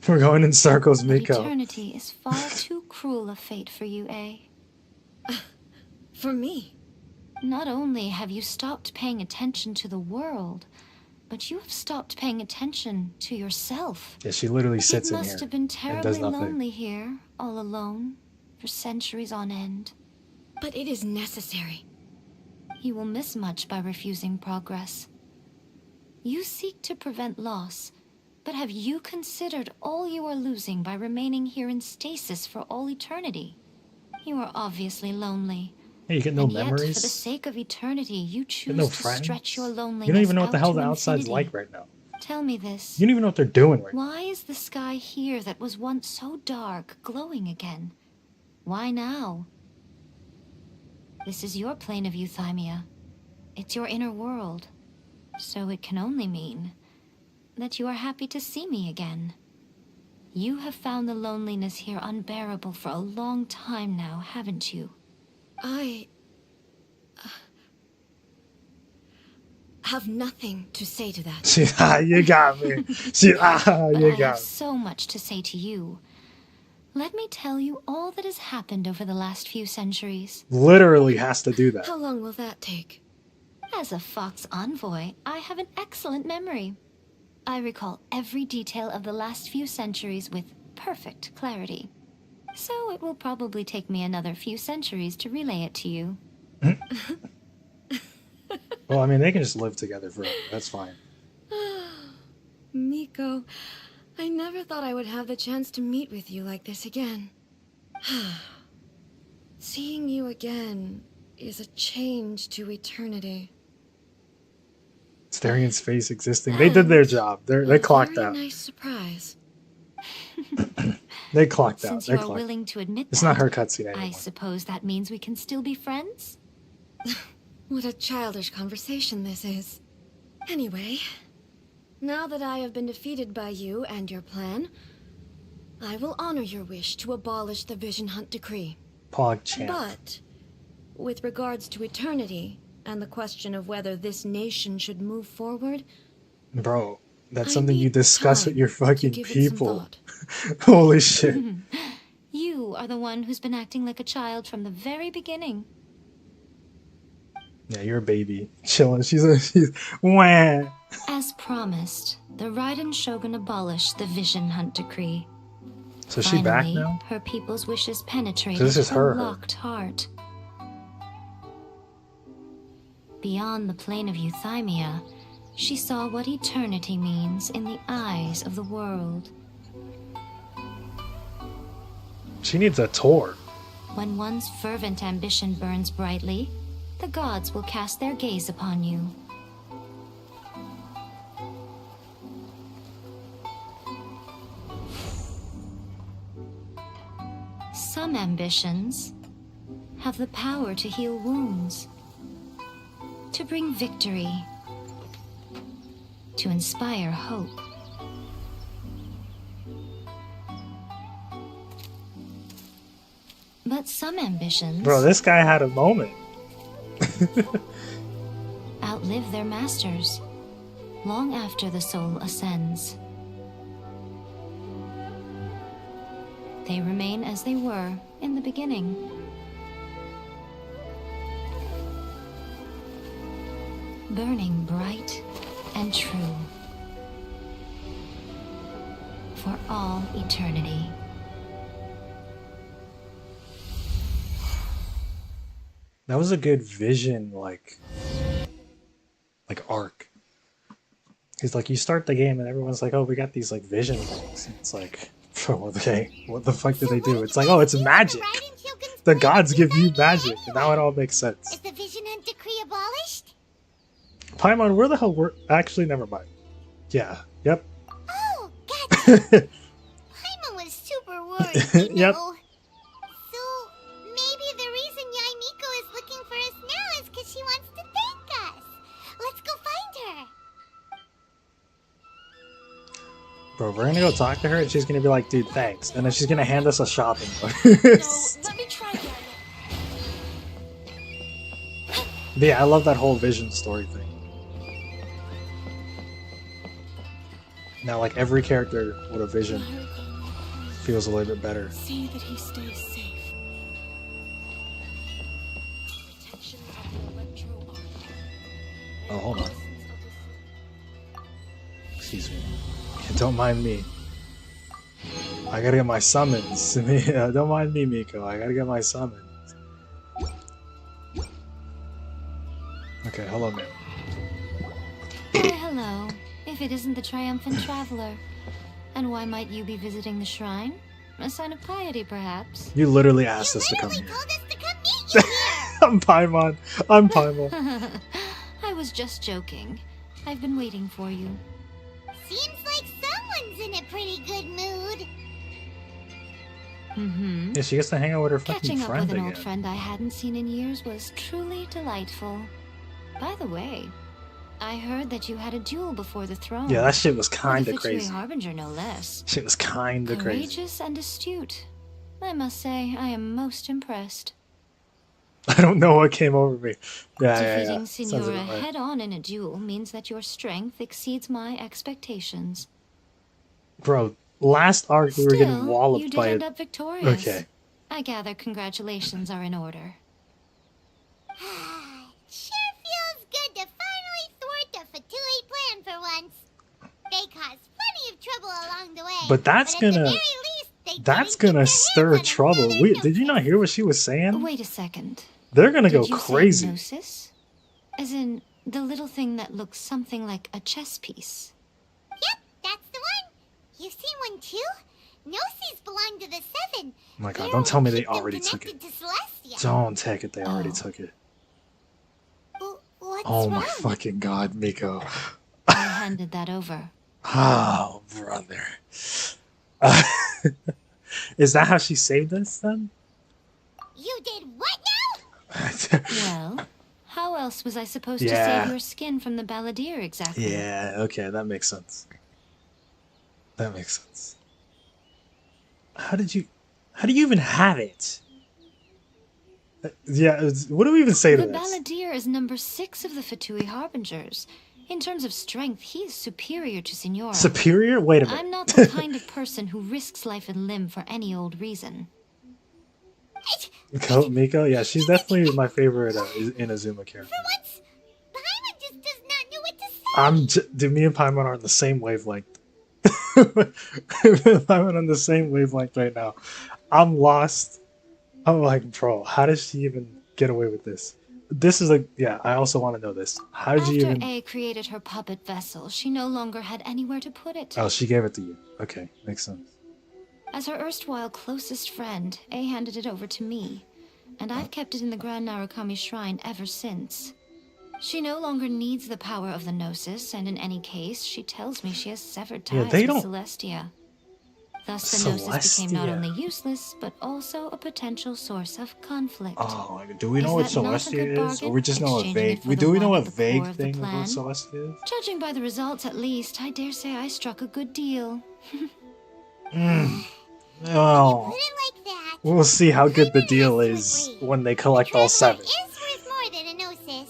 We're going in circles, But Miko. eternity is far too cruel a fate for you, eh? For me, Not only have you stopped paying attention to the world, but you have stopped paying attention to yourself. Yeah, she literally sits It in here must have been and does terribly nothing. lonely here, all alone, for centuries on end. but it is necessary. You will miss much by refusing progress. You seek to prevent loss, but have you considered all you are losing by remaining here in stasis for all eternity? You are obviously lonely. Hey, you get no and yet, memories. for the sake of eternity, you You choose get no to friends. stretch your loneliness You don't even know what the out hell to the outside's infinity. like right now. Tell me this. You don't even know what they're doing right now. Why is the sky here that was once so dark glowing again? Why now? This is your plane of euthymia. It's your inner world. So it can only mean that you are happy to see me again. You have found the loneliness here unbearable for a long time now, haven't you? I have nothing to say to that. You got me. But You I got have me. so much to say to you. Let me tell you all that has happened over the last few centuries. Literally has to do that. How long will that take? As a Fox envoy, I have an excellent memory. I recall every detail of the last few centuries with perfect clarity. So it will probably take me another few centuries to relay it to you. Well, I mean, they can just live together forever. That's fine. Miko, I never thought I would have the chance to meet with you like this again. Seeing you again is a change to eternity. Staring in space existing. They did their job. They clocked Very out. nice surprise. They clocked out. Since They you are clocked. willing to admit It's that, not her cutscene I anymore. suppose that means we can still be friends? What a childish conversation this is. Anyway, now that I have been defeated by you and your plan, I will honor your wish to abolish the Vision Hunt Decree. Pog champ. But, with regards to eternity, and the question of whether this nation should move forward, Bro, that's I something you need discuss with time your to fucking give it some people. thought. Holy shit. You are the one who's been acting like a child from the very beginning. Yeah, you're a baby. Chilling. She's wah. As promised, the Raiden Shogun abolished the Vision Hunt Decree. So is she back Finally, now? her people's wishes penetrated So this is her her. locked heart. Beyond the plane of euthymia, she saw what eternity means in the eyes of the world. She needs a tour. When one's fervent ambition burns brightly, the gods will cast their gaze upon you. Some ambitions have the power to heal wounds, to bring victory, to inspire hope. But some ambitions Bro, this guy had a moment. outlive their masters long after the soul ascends. They remain as they were in the beginning. Burning bright and true for all eternity. That was a good vision, like arc. Because like you start the game and everyone's like, oh, we got these like vision things. And it's like, okay, what the fuck did they do? It's like, oh, it's magic. The gods give you magic, and now it all makes Is sense. the Vision Hunt Decree abolished? Paimon, where the hell were? Actually, never mind. Yeah. Yep. Oh, gotcha. Paimon was super worried, you Yep. know. So, maybe the reason Yai Miko is looking for us now is because she wants to thank us. Let's go find her. Bro, we're gonna go talk to her, and she's gonna be like, dude, thanks. And then she's gonna hand us a shopping No, list. let me try that. Yeah, I love that whole vision story thing. Now, like, every character with a vision feels a little bit better. See that he stays safe. Protection of the Electro Army. Oh, hold on. Excuse me. Don't mind me. I gotta get my summons. Don't mind me, Miko. I gotta get my summons. Okay, hello, man. Why, hello, if it isn't the triumphant traveler. And why might you be visiting the shrine? A sign of piety, perhaps? You literally asked us to come Literally here. told us to come meet you here. I'm Paimon. I'm Paimon. I was just joking. I've been waiting for you. Mm-hmm. Yeah, she gets to hang out with her fucking Catching up friend with an again. old friend I hadn't seen in years was truly delightful. By the way, I heard that you had a duel before the throne. Yeah, that shit was With kinda a Fatui crazy. Harbinger, no less. Shit was kinda crazy. Courageous and astute. I must say, I am most impressed. I don't know what came over me. Yeah, Defeating Sounds Signora about right. head-on in a duel means that your strength exceeds my expectations. Bro, last arc we were getting Still, you walloped did by end it. up victorious. Okay. I gather congratulations are in order. Sure feels good to finally thwart the Fatui plan for once. They caused plenty of trouble along the way. But that's at the gonna- very least, they That's didn't get gonna their stir hands on trouble. another Did you not hear what she was saying? Wait a second. They're gonna Did go you crazy. say gnosis? As in, the little thing that looks something like a chess piece. Yep, that's the one. You've seen one too? Gnosis belong to the Seven. Oh my god, They're don't tell me what they keep them already took it. connected to Celestia. Don't take it, they already Oh. took it. What's Oh wrong? my fucking god, Miko. I handed that over. Oh, brother. Is that how she saved us then? You did what now? Well, how else was I supposed Yeah. to save your skin from the balladeer exactly? Yeah, okay, that makes sense. That makes sense. How do you even have it? Yeah, what do we even say to The this? balladeer is number 6 of the Fatui Harbingers. In terms of strength, he is superior to Signora. Superior? Wait a minute. I'm not the kind of person who risks life and limb for any old reason. Miko? Yeah, she's definitely my favorite Inazuma character. For once, Paimon just does not know what to say. Dude, me and Paimon are on the same wavelength. Paimon on the same wavelength right now. I'm lost. I'm like, bro, how does she even get away with this? This is yeah, I also want to know this. How did you After even... A created her puppet vessel, she no longer had anywhere to put it. Oh, she gave it to you. Okay, makes sense. As her erstwhile closest friend, A handed it over to me, and I've kept it in the Grand Narukami Shrine ever since. She no longer needs the power of the Gnosis, and in any case, she tells me she has severed Yeah, ties they with don't- Celestia. Thus, the Gnosis became not Celestia. only useless, but also a potential source of conflict. Oh, do we know Is what that not a good Celestia is? Or bargain, we just know a exchanging vague... it for the Do we know one a at the vague core of the thing of what plan? Celestia is? Judging by the results, at least, I dare say I struck a good deal. Oh, Put it like that. we'll see how good the Paimon deal has to is agree. when they collect all Because 7. what is worth more than a gnosis?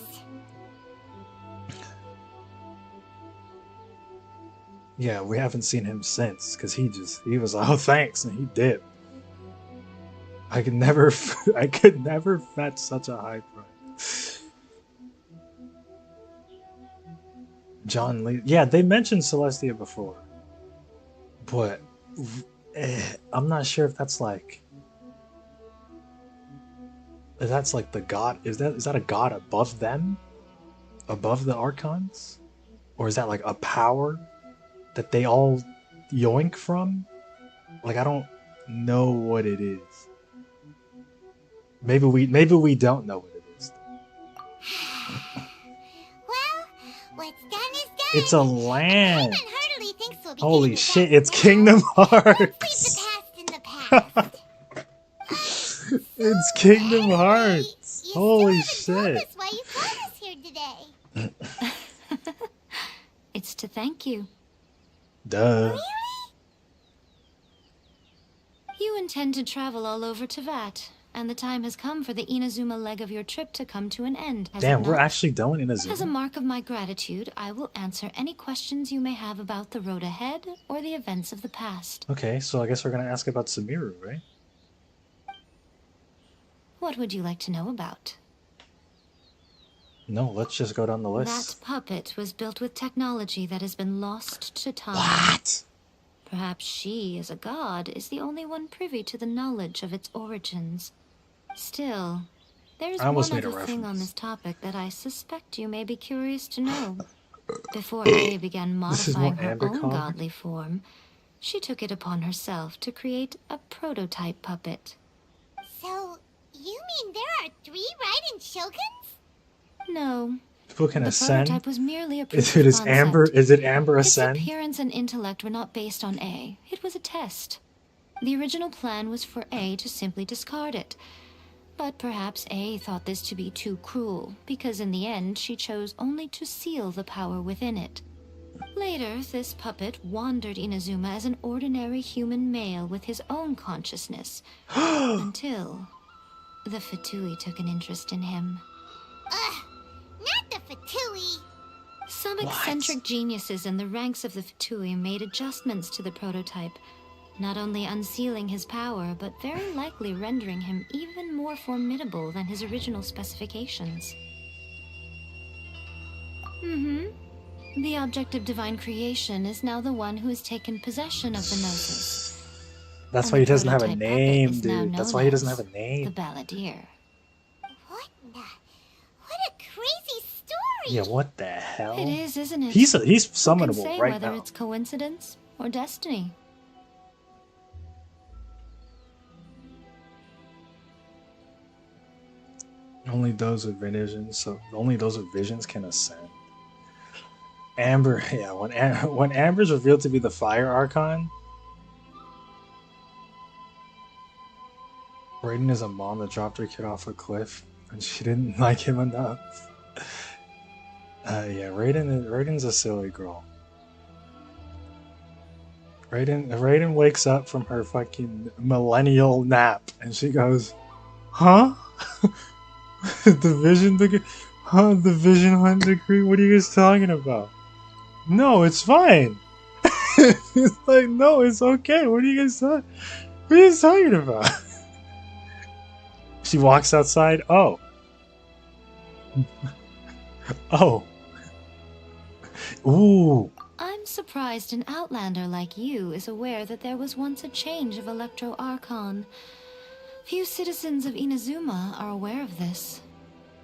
Yeah, we haven't seen him since, because he was like, oh, thanks, and he dipped. I could never fetch such a high price. John Lee, yeah, they mentioned Celestia before, but I'm not sure if that's like the god. Is that a god above them, above the Archons, or is that like a power that they all yoink from? Like, I don't know what it is. Maybe we don't know what it is. Well, what's done is done. It's a land. Paimon hardly thinks we'll be Holy getting it shit! back It's now. Kingdom Let's leave the Hearts. past in the past. It's Kingdom Anyway, Hearts. you Holy still haven't told shit! us why you called us here today. It's to thank you. Duh. You intend to travel all over Teyvat, and the time has come for the Inazuma leg of your trip to come to an end. has it Damn, we're not? actually done in As a Inazuma. mark of my gratitude, I will answer any questions you may have about the road ahead or the events of the past. Okay, so I guess we're gonna ask about Sumeru, right? What would you like to know about? No, let's just go down the That list. puppet was built with technology that has been lost to time. What? Perhaps she, as a god, is the only one privy to the knowledge of its origins. Still, there is I one almost made a other thing on reference. this topic that I suspect you may be curious to know. Before A began This is modifying more her Amber own Cog? godly form, she took it upon herself to create a prototype puppet. So, you mean there are 3 Raiden Shoguns? No, People can the ascend. prototype was merely a proof Is of Amber? concept. Is it Amber Its ascend? appearance and intellect were not based on A. It was a test. The original plan was for A to simply discard it. But perhaps A thought this to be too cruel, because in the end she chose only to seal the power within it. Later, this puppet wandered Inazuma as an ordinary human male with his own consciousness, until the Fatui took an interest in him. Ugh, not the Fatui. Some eccentric geniuses in the ranks of the Fatui made adjustments to the prototype, not only unsealing his power, but very likely rendering him even more formidable than his original specifications. The object of divine creation is now the one who has taken possession of the Gnosis. That's And why the he doesn't have a prototype puppet name, is now dude. That's known why he doesn't as have a name. The Balladeer. What a crazy story! Yeah, what the hell? It is, isn't it? He's Who can summonable say right whether now. it's coincidence or destiny? Only those with visions can ascend. Amber, yeah, when Amber's revealed to be the Fire Archon, Raiden is a mom that dropped her kid off a cliff, and she didn't like him enough. Yeah, Raiden's a silly girl. Raiden wakes up from her fucking millennial nap, and she goes, "Huh? The Vision Hunt decree? What are you guys talking about? No, it's fine." It's like, no, it's okay. What are you guys talking about? She walks outside. Oh. Oh. Ooh. I'm surprised an outlander like you is aware that there was once a change of Electro Archon. Few citizens of Inazuma are aware of this.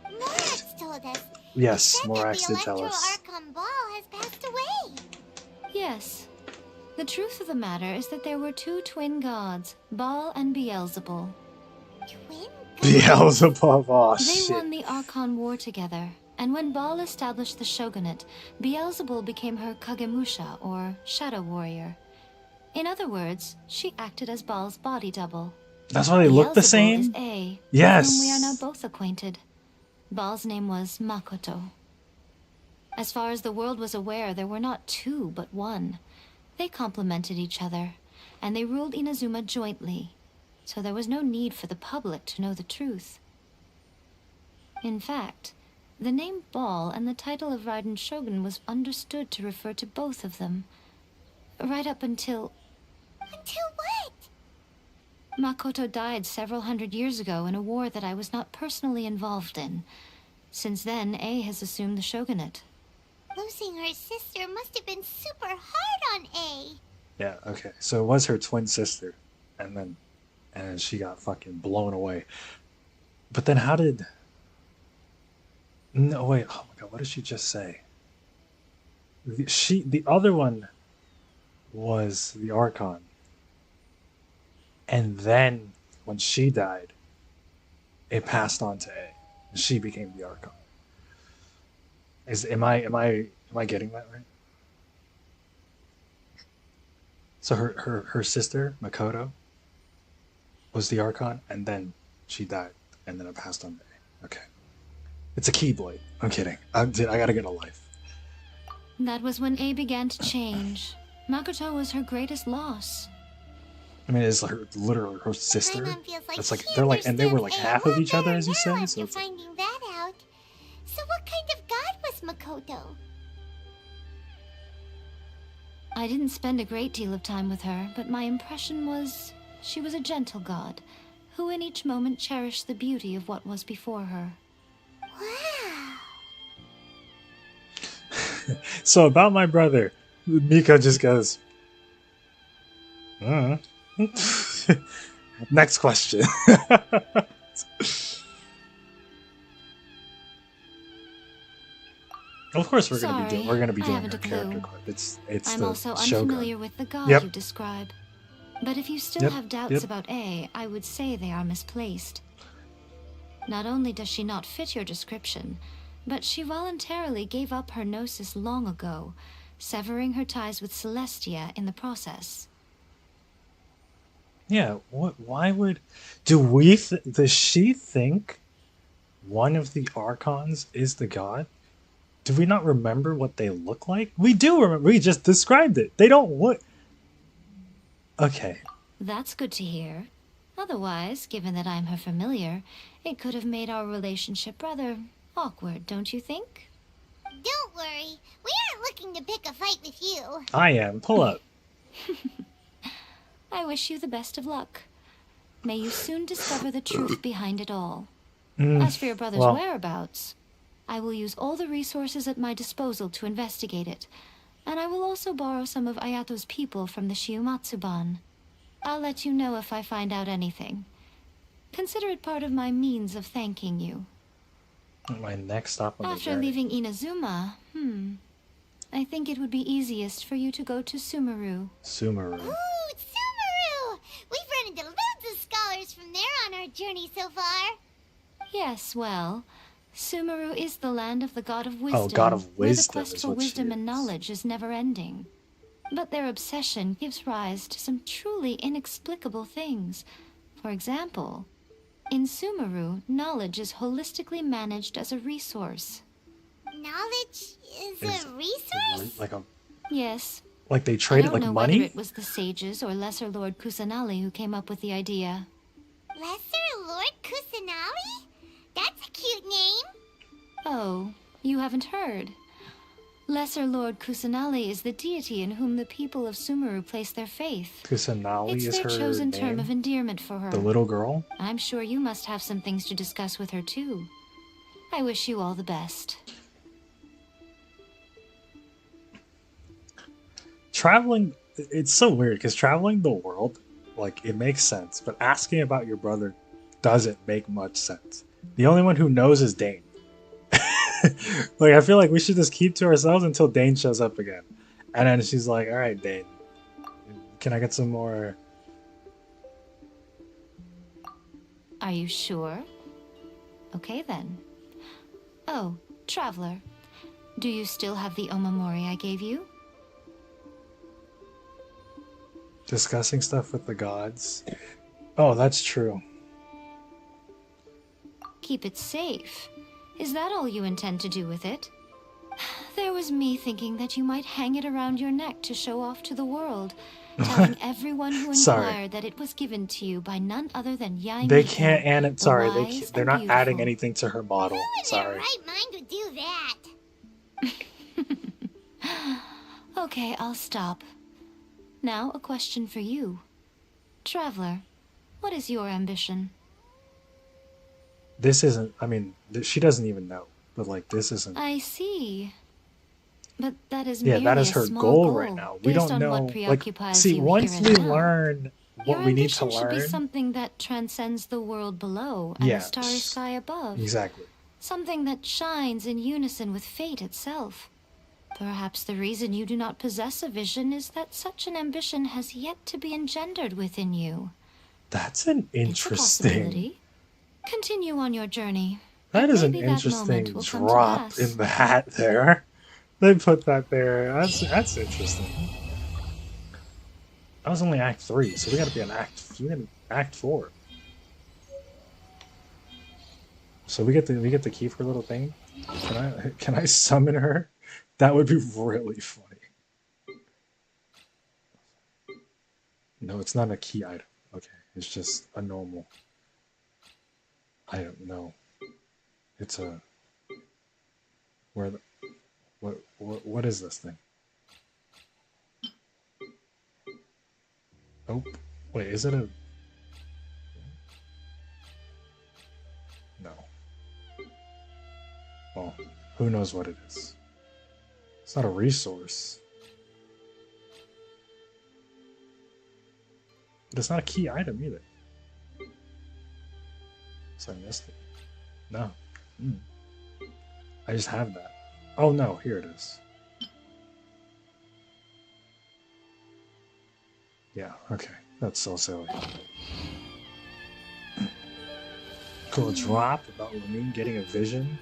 Morax told us. Yes, He said Morax that did the tell Electro us. Archon Ball has passed away. Yes. The truth of the matter is that there were two twin gods, Baal and Beelzebul. Twin gods? Beelzebub, oh They shit. won the Archon War together, and when Baal established the shogunate, Beelzebul became her Kagemusha, or shadow warrior. In other words, she acted as Baal's body double. That's why they look the Beelzebul same? is A, Yes. with whom we are now both acquainted. Baal's name was Makoto. As far as the world was aware, there were not two, but one. They complemented each other, and they ruled Inazuma jointly, so there was no need for the public to know the truth. In fact, the name Baal and the title of Raiden Shogun was understood to refer to both of them. Right up until... Until what? Makoto died several hundred years ago in a war that I was not personally involved in. Since then, A has assumed the shogunate. Losing her sister must have been super hard on A. Yeah, okay. So it was her twin sister, and then she got fucking blown away. But then how did... No, wait, oh my god, what did she just say? The other one was the Archon. And then, when she died, it passed on to A. And she became the Archon. Am I getting that right? So her sister, Makoto, was the Archon, and then she died, and then it passed on to A. Okay. It's a Keyblade. I'm kidding. I gotta get a life. That was when A began to change. Makoto was her greatest loss. I mean, it's literally her sister. Paimon feels like It's like she they were like understands A half a of lot each other, better as you now say. after So it's like, finding that out. So what kind of god was Makoto? I didn't spend a great deal of time with her, but my impression was she was a gentle god, who in each moment cherished the beauty of what was before her. Wow. so about my brother, Miko just goes, next question. Of course, we're gonna be I doing haven't her a clue. character clip. It's I'm the also Shogun. unfamiliar with the god Yep. you describe. But if you still Yep, have doubts yep. about A, I would say they are misplaced. Not only does she not fit your description, but she voluntarily gave up her gnosis long ago, severing her ties with Celestia in the process. Yeah, what? Why would? Does she think one of the archons is the god? Do we not remember what they look like? We do remember. We just described it. They don't look. Okay. That's good to hear. Otherwise, given that I'm her familiar, it could have made our relationship rather awkward, don't you think? Don't worry. We aren't looking to pick a fight with you. I am. Pull up. I wish you the best of luck. May you soon discover the truth behind it all. As for your brother's well. whereabouts, I will use all the resources at my disposal to investigate it, and I will also borrow some of Ayato's people from the Shiumatsuban. I'll let you know if I find out anything. Consider it part of my means of thanking you. My next stop on the After journey. leaving Inazuma, I think it would be easiest for you to go to Sumeru. Sumeru. Ooh, Sumeru! We've run into loads of scholars from there on our journey so far. Yes, well, Sumeru is the land of the God of Wisdom. Oh, God of where the Wisdom quest is for what she wisdom and is. knowledge is never ending. But their obsession gives rise to some truly inexplicable things. For example, in Sumeru, knowledge is holistically managed as a resource. Knowledge is a resource? Like a Yes. like they trade it I like don't know money? whether it was the sages or Lesser Lord Kusanali who came up with the idea. Lesser Lord Kusanali? That's a cute name. Oh, you haven't heard. Lesser Lord Kusanali is the deity in whom the people of Sumeru place their faith. Kusanali It's is their her chosen name? term of endearment for her. The little girl? I'm sure you must have some things to discuss with her too. I wish you all the best. Traveling, it's so weird because traveling the world, like, it makes sense, but asking about your brother doesn't make much sense. The only one who knows is Dane. Like, I feel like we should just keep to ourselves until Dane shows up again. And then she's like, alright, Dane, can I get some more? Are you sure? Okay then. Oh, Traveler. Do you still have the Omamori I gave you? Discussing stuff with the gods. Oh, that's true. Keep it safe. Is that all you intend to do with it? There was me thinking that you might hang it around your neck to show off to the world, telling everyone who Sorry. inquired that it was given to you by none other than Yaimiko. They can't add it. the Sorry, wise they're and not adding beautiful. anything to her model. Who in their Sorry. right mind would do that? Okay, I'll stop. Now, a question for you. Traveler, what is your ambition? This isn't. I mean, she doesn't even know. But like, this isn't. I see. But that is Yeah, merely that is a her small goal right now. We based don't on know. what Like, preoccupies see, you once here we and now. learn Your what we need to ambition should be learn, something that transcends the world below and Yeah, the starry sky above. exactly. Something that shines in unison with fate itself. Perhaps the reason you do not possess a vision is that such an ambition has yet to be engendered within you. That's an It's a interesting. possibility. Continue on your journey. That and is an maybe that interesting moment will come to drop pass. in the hat there. They put that there. That's interesting. That was only Act 3, so we gotta be in Act 4. So we get to keep her little thing. Can I summon her? That would be really funny. No, it's not a key item. Okay, it's just a normal item. No, it's a where the what is this thing? Oh, wait, is it a no? Well, who knows what it is? It's not a resource. But it's not a key item either. So I missed it. No. I just have that. Oh no, here it is. Yeah, okay. That's so silly. Cool drop about Lamine getting a vision.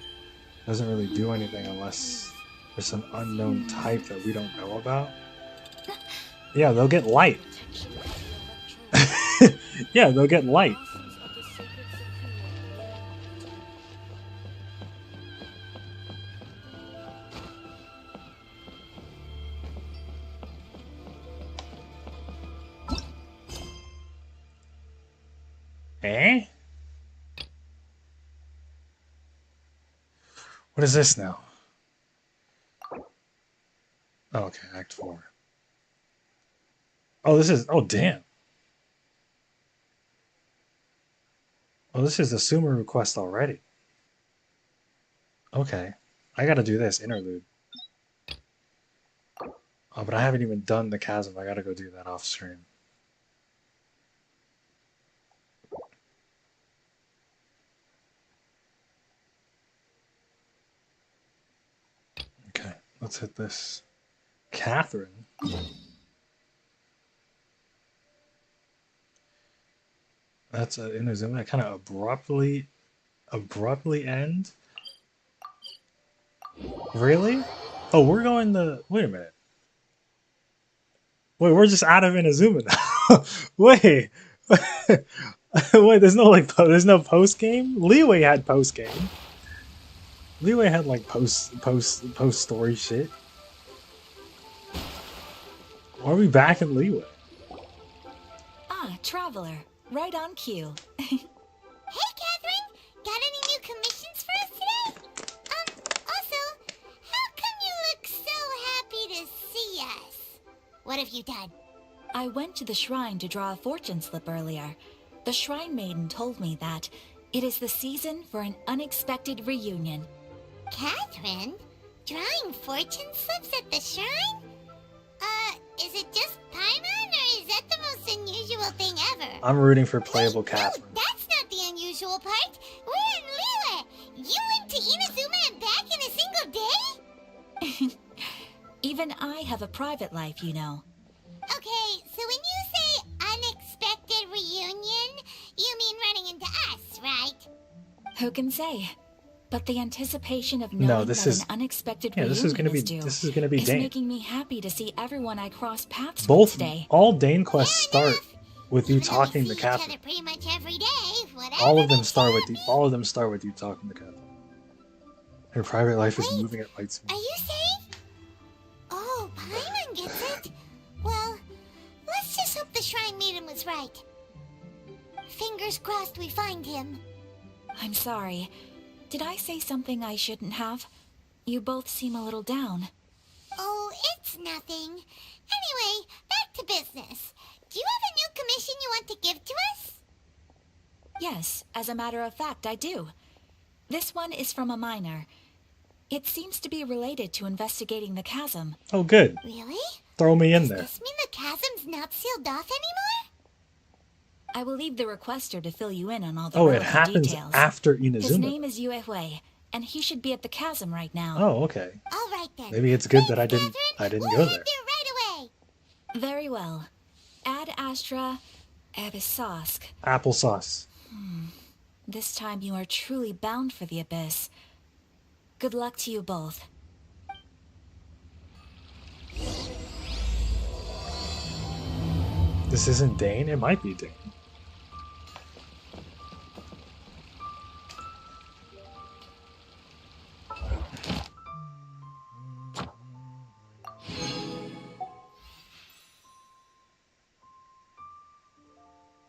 Doesn't really do anything unless there's some unknown type that we don't know about. Yeah, they'll get light. Yeah, they'll get light. Eh? What is this now? Oh, okay, Act 4. Oh, this is... Oh, damn. Oh, this is the Sumeru quest already. Okay. I gotta do this, interlude. Oh, but I haven't even done the chasm. I gotta go do that off stream. Okay, let's hit this. Catherine? That's an Inazuma. That kind of abruptly end? Really? Oh, we're going the... Wait a minute. Wait, we're just out of Inazuma now. Wait. Wait, there's no like there's no post game? Leeway had post game. Leeway had like post story shit. Why are we back in Leeway? Ah, Traveler. Right on cue. Hey, Catherine! Got any new commissions for us today? Also, how come you look so happy to see us? What have you done? I went to the shrine to draw a fortune slip earlier. The shrine maiden told me that it is the season for an unexpected reunion. Catherine? Drawing fortune slips at the shrine? Is it just Paimon, or is that the most unusual thing ever? I'm rooting for playable Catherine. No, that's not the unusual part. We're in Liyue. You went to Inazuma and back in a single day? Even I have a private life, you know. Okay, so when you say unexpected reunion, you mean running into us, right? Who can say? But the anticipation of knowing No, this that is... an unexpected Yeah, reunion this is gonna be... due This is gonna be is Dane. making me happy to see everyone I crossed paths with Both... today. All Dane quests Fair start enough. with you Even though talking we to see each other Catherine. pretty much every day, whatever All of them makes start you with you. happy. All of them start with you talking to Catherine. Her private life is Wait, moving at light speed. Are you saying? Oh, Paimon gets it. Well, let's just hope the Shrine Maiden was right. Fingers crossed we find him. I'm sorry. Did I say something I shouldn't have? You both seem a little down. Oh, it's nothing. Anyway, back to business. Do you have a new commission you want to give to us? Yes, as a matter of fact, I do. This one is from a miner. It seems to be related to investigating the chasm. Oh, good. Really? Throw me in Does there. this mean the chasm's not sealed off anymore? I will leave the requester to fill you in on all the Oh, it relevant happens details. after His Inazuma. name is Yue Hui, and he should be at the chasm right now. Oh, okay. All right then. Maybe it's good that I Thanks, didn't Catherine. go We'll there. head there right away. Very well. Ad Astra Abyssosque. Applesauce. This time you are truly bound for the abyss. Good luck to you both. This isn't Dane? It might be Dane.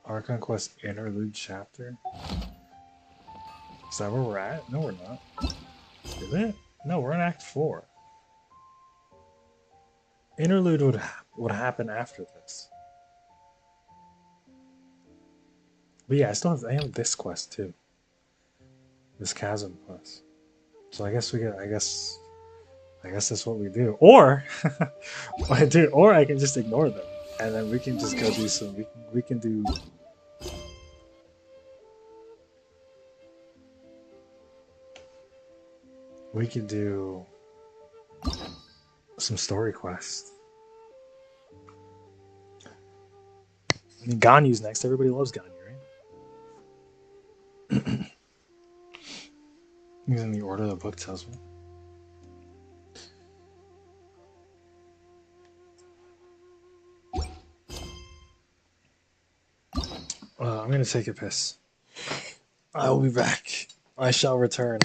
Archon Quest Interlude Chapter? Is that where we're at? No, we're not. Is it? No, we're in Act 4. Interlude would happen after this. But yeah, I have this quest too. This chasm quest. So I guess that's what we do. Or dude, or I can just ignore them. And then we can just go do some we can do some story quests. I mean, Ganyu's next. Everybody loves Ganyu, right? He's in the order the book tells me. I'm gonna take a piss. I will be back. I shall return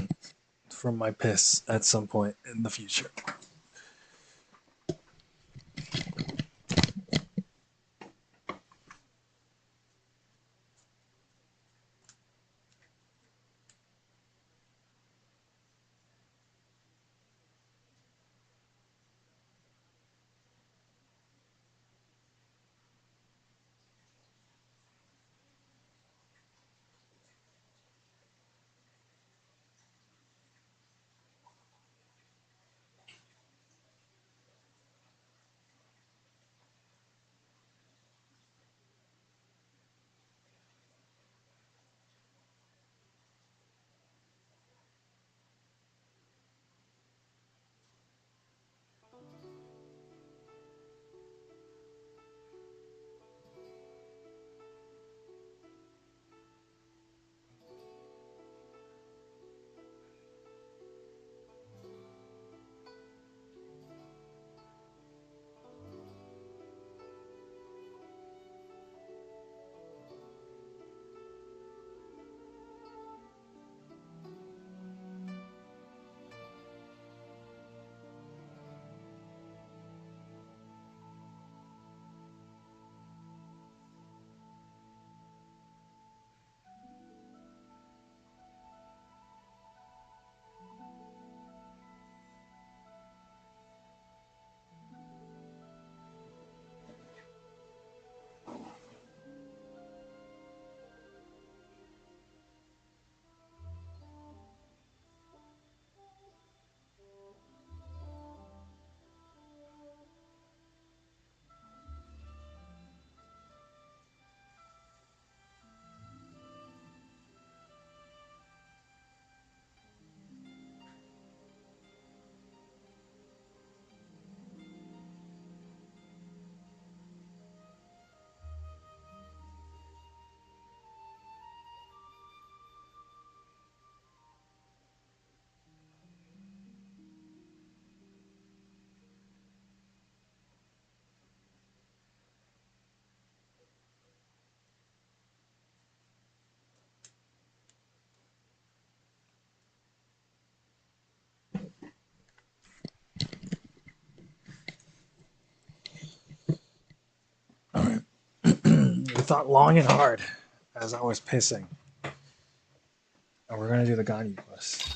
from my piss at some point in the future. Alright. We thought long and hard as I was pissing. And we're gonna do the Ganyu quest.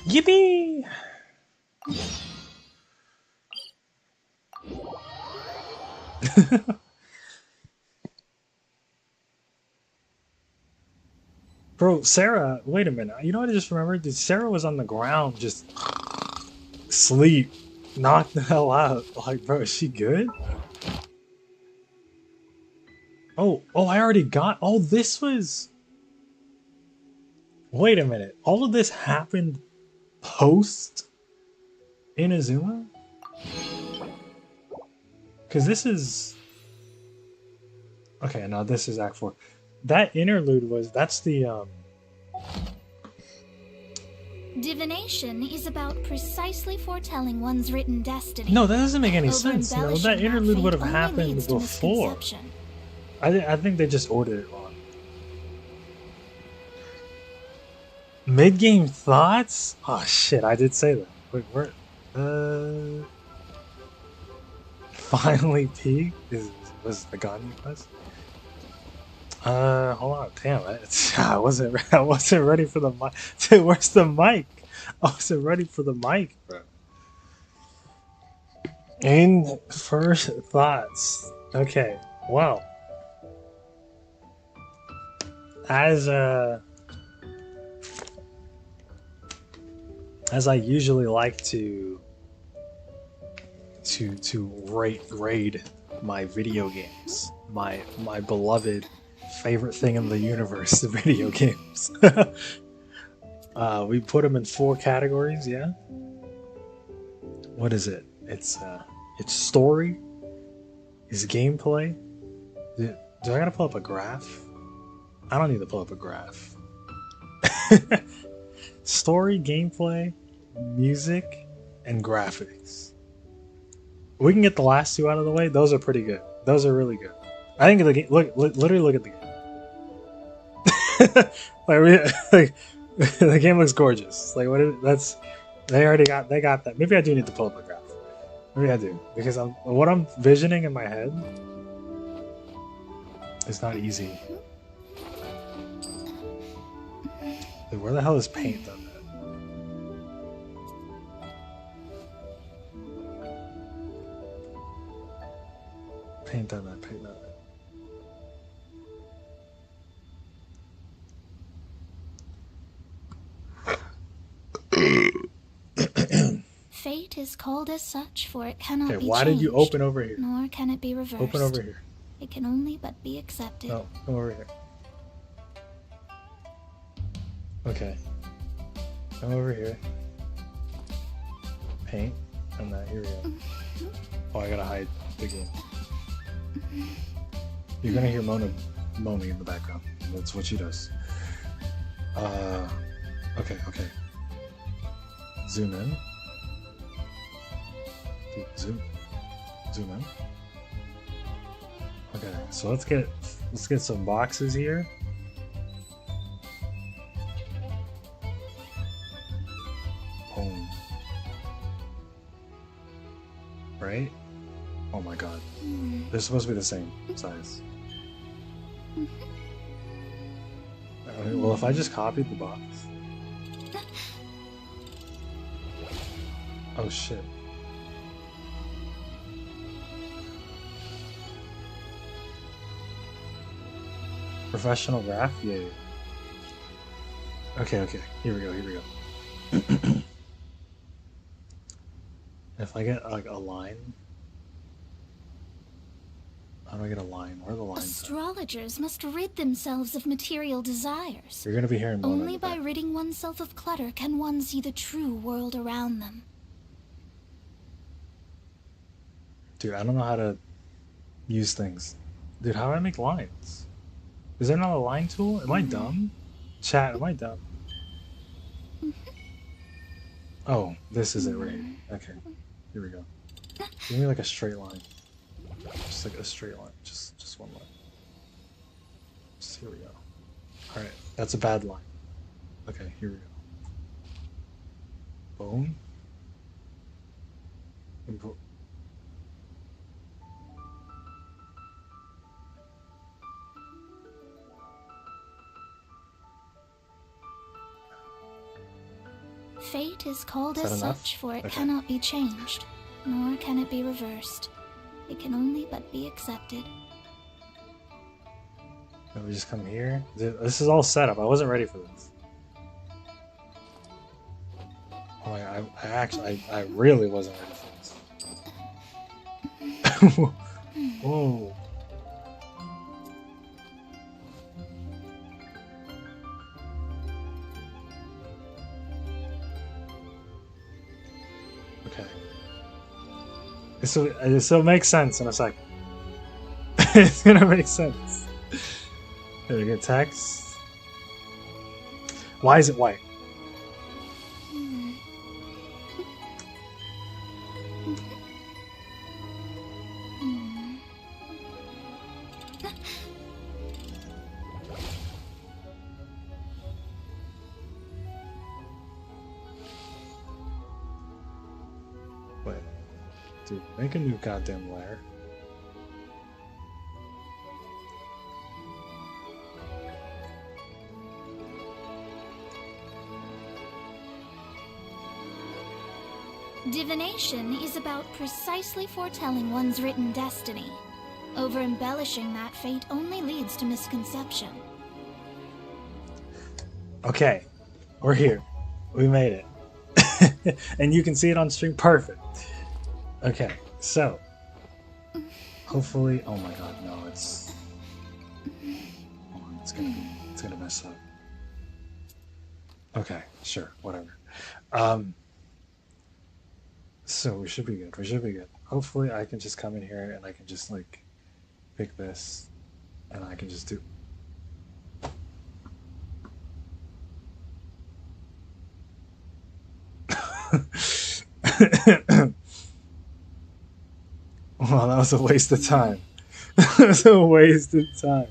Yippee! Bro, Sarah, wait a minute. You know what I just remembered? Sarah was on the ground just sleep, knocked the hell out. Like, bro, is she good? Oh, I already got. Oh, this was. Wait a minute. All of this happened post Inazuma? Because this is. Okay, now this is Act 4. That interlude was. That's the. Divination is about precisely foretelling one's written destiny. No, that doesn't make any sense. No, that interlude would have only happened leads to before. misconception. I think they just ordered it wrong. Mid-game thoughts? Oh shit, I did say that. Wait, where? Finally peaked? Was the Ganyu quest? Hold on, damn it. I wasn't ready for the mic. Dude, where's the mic? I wasn't ready for the mic, bro. In first thoughts. Okay, well. As I usually like to grade my video games, my beloved favorite thing in the universe, the video games. We put them in 4 categories. Yeah. What is it? It's story. Is gameplay. Do I gotta pull up a graph? I don't need to pull up a graph. Story, gameplay, music, and graphics. We can get the last 2 out of the way. Those are pretty good. Those are really good. I think the game. Literally look at the game. like the game looks gorgeous. Like what? That's they already got. They got that. Maybe I do need to pull up a graph. Maybe I do because what I'm visioning in my head is not easy. Dude, where the hell is paint on that? Paint on that. Paint on that. Fate is called as such, for it cannot Okay, be why did you changed, open over here? nor can it be reversed. Open over here. It can only but be accepted. No, come over here. Okay. Come over here. Paint. And that. Here we go. Oh, I gotta hide the game. You're gonna hear Mona moaning in the background. That's what she does. Okay. Zoom in. Zoom in. Okay, so let's get some boxes here. Boom. Right? Oh my god. They're supposed to be the same size. Okay, well, if I just copied the box. Oh shit. Professional graph? Yeah. Okay. Here we go. If I get like a line. How do I get a line? Where are the lines? Astrologers must rid themselves of material desires. You're gonna be hearing Mona Only by ridding oneself of clutter can one see the true world around them. Dude, I don't know how to use things. Dude, how do I make lines? Is there not a line tool? Am I dumb? Chat, am I dumb? Oh, this is it right here. Okay, here we go. Give me like a straight line. Just like a straight line. Just one line. Just here we go. Alright, that's a bad line. Okay, here we go. Boom. Fate is called Is that as enough? such, for it Okay. cannot be changed, nor can it be reversed. It can only but be accepted. Let me just come here. This is all set up. I wasn't ready for this. Oh my, I really wasn't ready for this. Whoa. Okay. This will make sense in a second. It's gonna make sense. Here we get text. Why is it white? Wait. Dude, make a new goddamn layer. Divination is about precisely foretelling one's written destiny. Over-embellishing that fate only leads to misconception. Okay, we're here. We made it. And you can see it on stream. Perfect. Okay, so hopefully, oh my god, no, it's gonna mess up. Okay, sure, whatever. So we should be good. We should be good. Hopefully I can just come in here and I can just like pick this and I can just do. Well, that was a waste of time. It's a waste of time.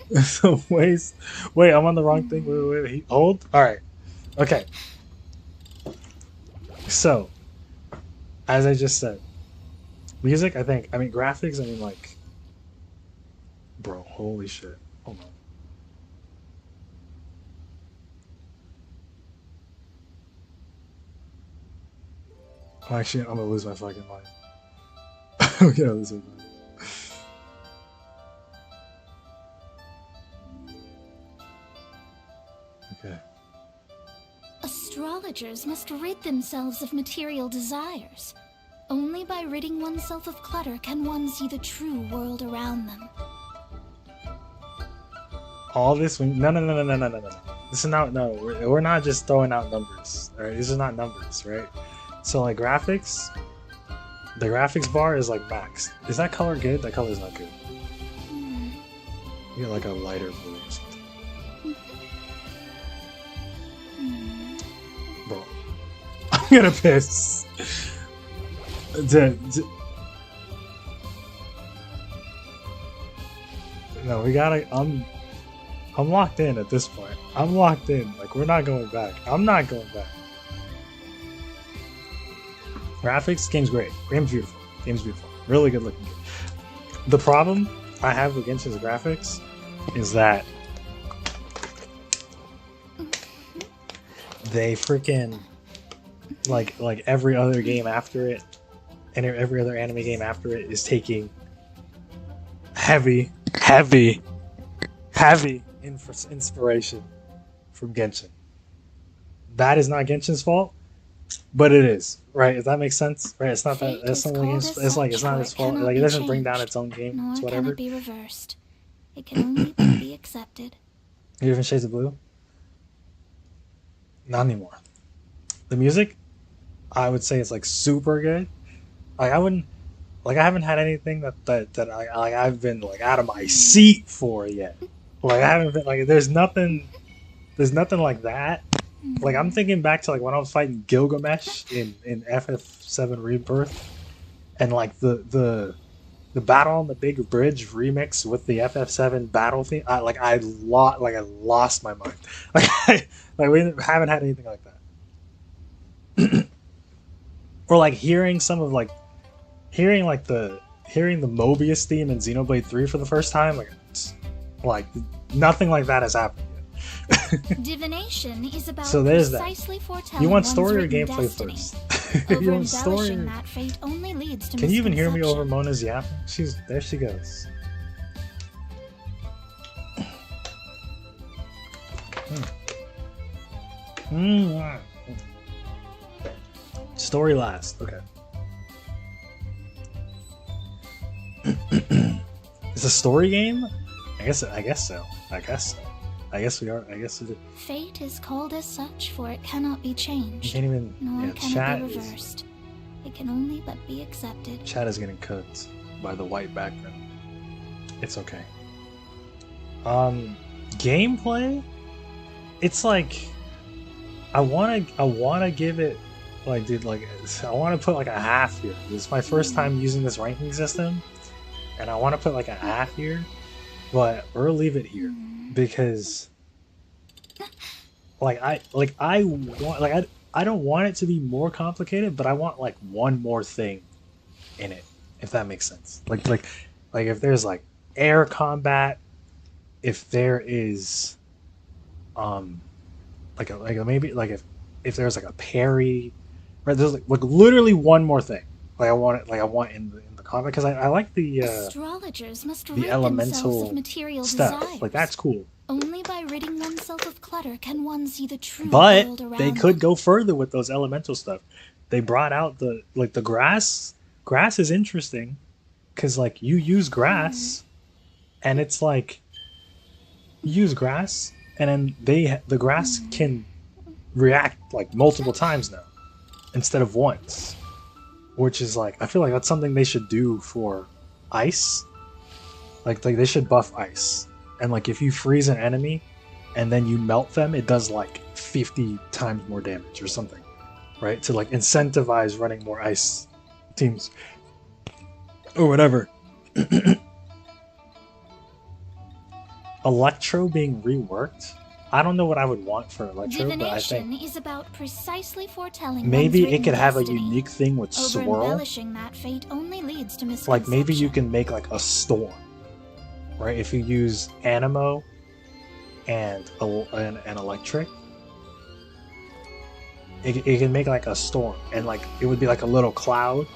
It's a waste. Wait, I'm on the wrong thing. Wait. Hold. All right. Okay. So, as I just said, music. I mean, graphics. I mean, like, bro, holy shit. Hold on. Actually, I'm gonna lose my fucking mind. I'm gonna lose my mind. Okay. Astrologers must rid themselves of material desires. Only by ridding oneself of clutter can one see the true world around them. All this no. This is not we're not just throwing out numbers. All right, these are not numbers, right? So like graphics, the graphics bar is like max. Is that color good? That color's not good. You get like a lighter blue or something. Bro, I'm gonna piss. No, we gotta. I'm locked in at this point. I'm locked in. Like, we're not going back. I'm not going back. Graphics, game's great. Game's beautiful. Game's beautiful. Really good looking game. The problem I have with Genshin's graphics is that they freaking like every other game after it and every other anime game after it is taking heavy inspiration from Genshin. That is not Genshin's fault, but it is, right? If that makes sense, right? It's not that. It's not like it's like it's not his fault. Like it doesn't bring down its own game. It's whatever. Nor can it be reversed. It can only be accepted. Different shades of blue. Not anymore. The music, I would say it's like super good. Like I wouldn't, like I haven't had anything that I've been like out of my seat for yet. Like I haven't been like there's nothing like that. Like I'm thinking back to like when I was fighting Gilgamesh in FF7 Rebirth, and like the battle on the big bridge remix with the FF7 battle theme. I lost my mind. Like we haven't had anything like that. Or like hearing the Mobius theme in Xenoblade 3 for the first time. Like nothing like that has happened yet. Divination is about so there's that. Foretelling You want one's story or written gameplay destiny. first? You want story? Over-embellishing that fate only leads to Can you even hear me over misconception. Mona's yapping? There she goes. Story last. Okay. It's a story game? I guess so. I guess we are. I guess it is. Fate is called as such, for it cannot be changed. You can't even. Nor Yeah, can chat it be is, reversed. It can only but be accepted. chat is getting cooked by the white background. It's okay. Gameplay. It's like I wanna give it like dude like I want to put like a half here. This is my first time using this ranking system, and I want to put like a half here, but we'll leave it here because I don't want it to be more complicated, but I want like one more thing in it, if that makes sense. Like if there's like air combat, if there is maybe like if there's like a parry, right? There's like literally one more thing. I want in the combat because I like the Astrologers must rid the themselves elemental of material stuff. desires. Like that's cool. Only by ridding oneself of clutter can one see the true But world around they could them. go further with those elemental stuff. They brought out the grass. Grass is interesting because like you use grass, and it's like you use grass, and then the grass can react like multiple times now instead of once, which is like I feel like that's something they should do for ice. Like they should buff ice, and like if you freeze an enemy and then you melt them, it does like 50 times more damage or something, right? To like incentivize running more ice teams or whatever. Electro being reworked. I don't know what I would want for Electro, but I think Divination is about precisely foretelling maybe one's it could written have a destiny. unique thing with Over swirl. embellishing that fate only leads to misconception. Like maybe you can make like a storm, right? If you use Animo and an electric, it can make like a storm, and like it would be like a little cloud,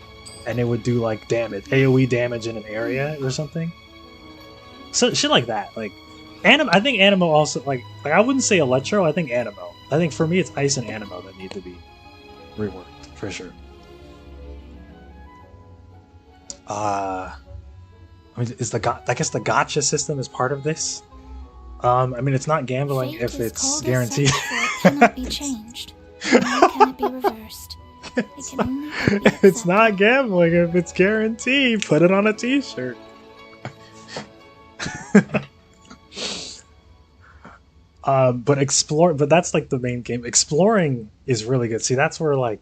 and it would do like damage, AOE damage in an area or something. So shit like that. Like I think Animo also like I wouldn't say Electro. I think Animo. I think for me it's Ice and Animo that need to be reworked for sure. I mean, I guess the gotcha system is part of this. I mean, it's not gambling Fate if is it's called as guaranteed. such, for it cannot be changed. Nor can it be reversed. It can only be It's accepted. not gambling if it's guaranteed. Put it on a t-shirt. But that's like the main game. Exploring is really good. See, that's where I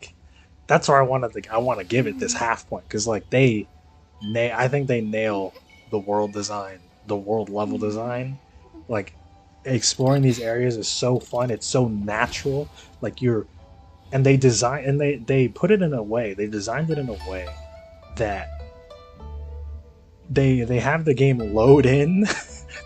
want to give it this half point, because like I think they nail the world design, the world level design. Like exploring these areas is so fun. It's so natural. Like they put it in a way. They designed it in a way that they have the game load in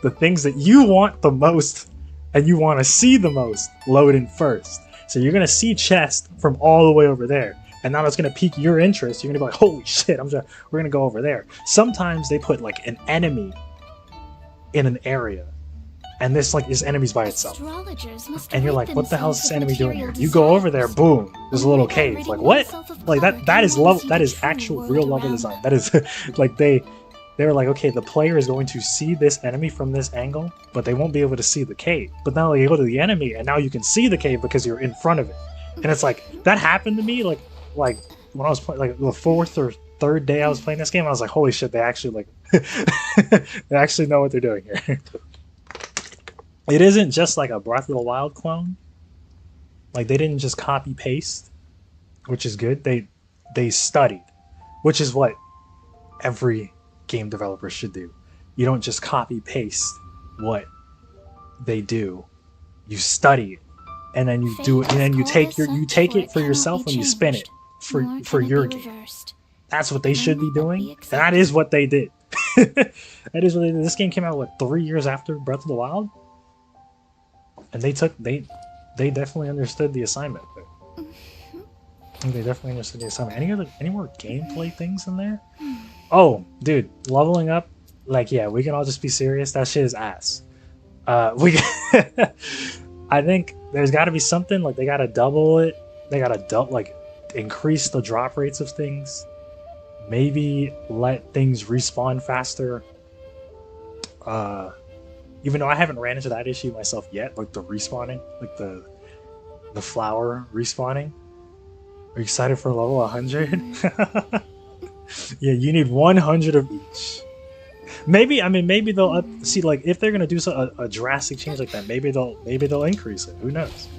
the things that you want the most and you want to see the most load in first. So you're gonna see chest from all the way over there, and now it's gonna pique your interest. You're gonna be like, "Holy shit! We're gonna go over there." Sometimes they put like an enemy in an area, and this like is enemies by itself, Astrologers must and you're rid like, "What the hell is this themselves of enemy doing here?" material You go over there, desires. boom! There's a little Only by cave. ridding Like what? oneself of Like clutter that can is one level. see That the is true actual world real level around design. them. That is like they were like, okay, the player is going to see this enemy from this angle, but they won't be able to see the cave. But now you go to the enemy, and now you can see the cave because you're in front of it. And it's like that happened to me, like when I was playing, like the fourth or third day I was playing this game. I was like, holy shit, they actually they actually know what they're doing here. It isn't just like a Breath of the Wild clone. Like they didn't just copy paste, which is good. They studied, which is what every game developer should do. You don't just copy paste what they do. You study it, and then you do it, and then you take it for yourself and you spin it for your game. That's what they should be doing, and that is what they did. That is what they did. This game came out 3 years after Breath of the Wild, and they definitely understood the assignment. They definitely understood the assignment. Any more gameplay things in there? Oh, dude, leveling up. Like, yeah, we can all just be serious. That shit is ass. I think there's got to be something, like they got to double it. They got to increase the drop rates of things. Maybe let things respawn faster. Even though I haven't ran into that issue myself yet, like the respawning, like the flower respawning. Are you excited for level 100? Yeah, you need 100 of each. Maybe they'll see, like, if they're gonna do a drastic change like that, maybe they'll increase it. Who knows?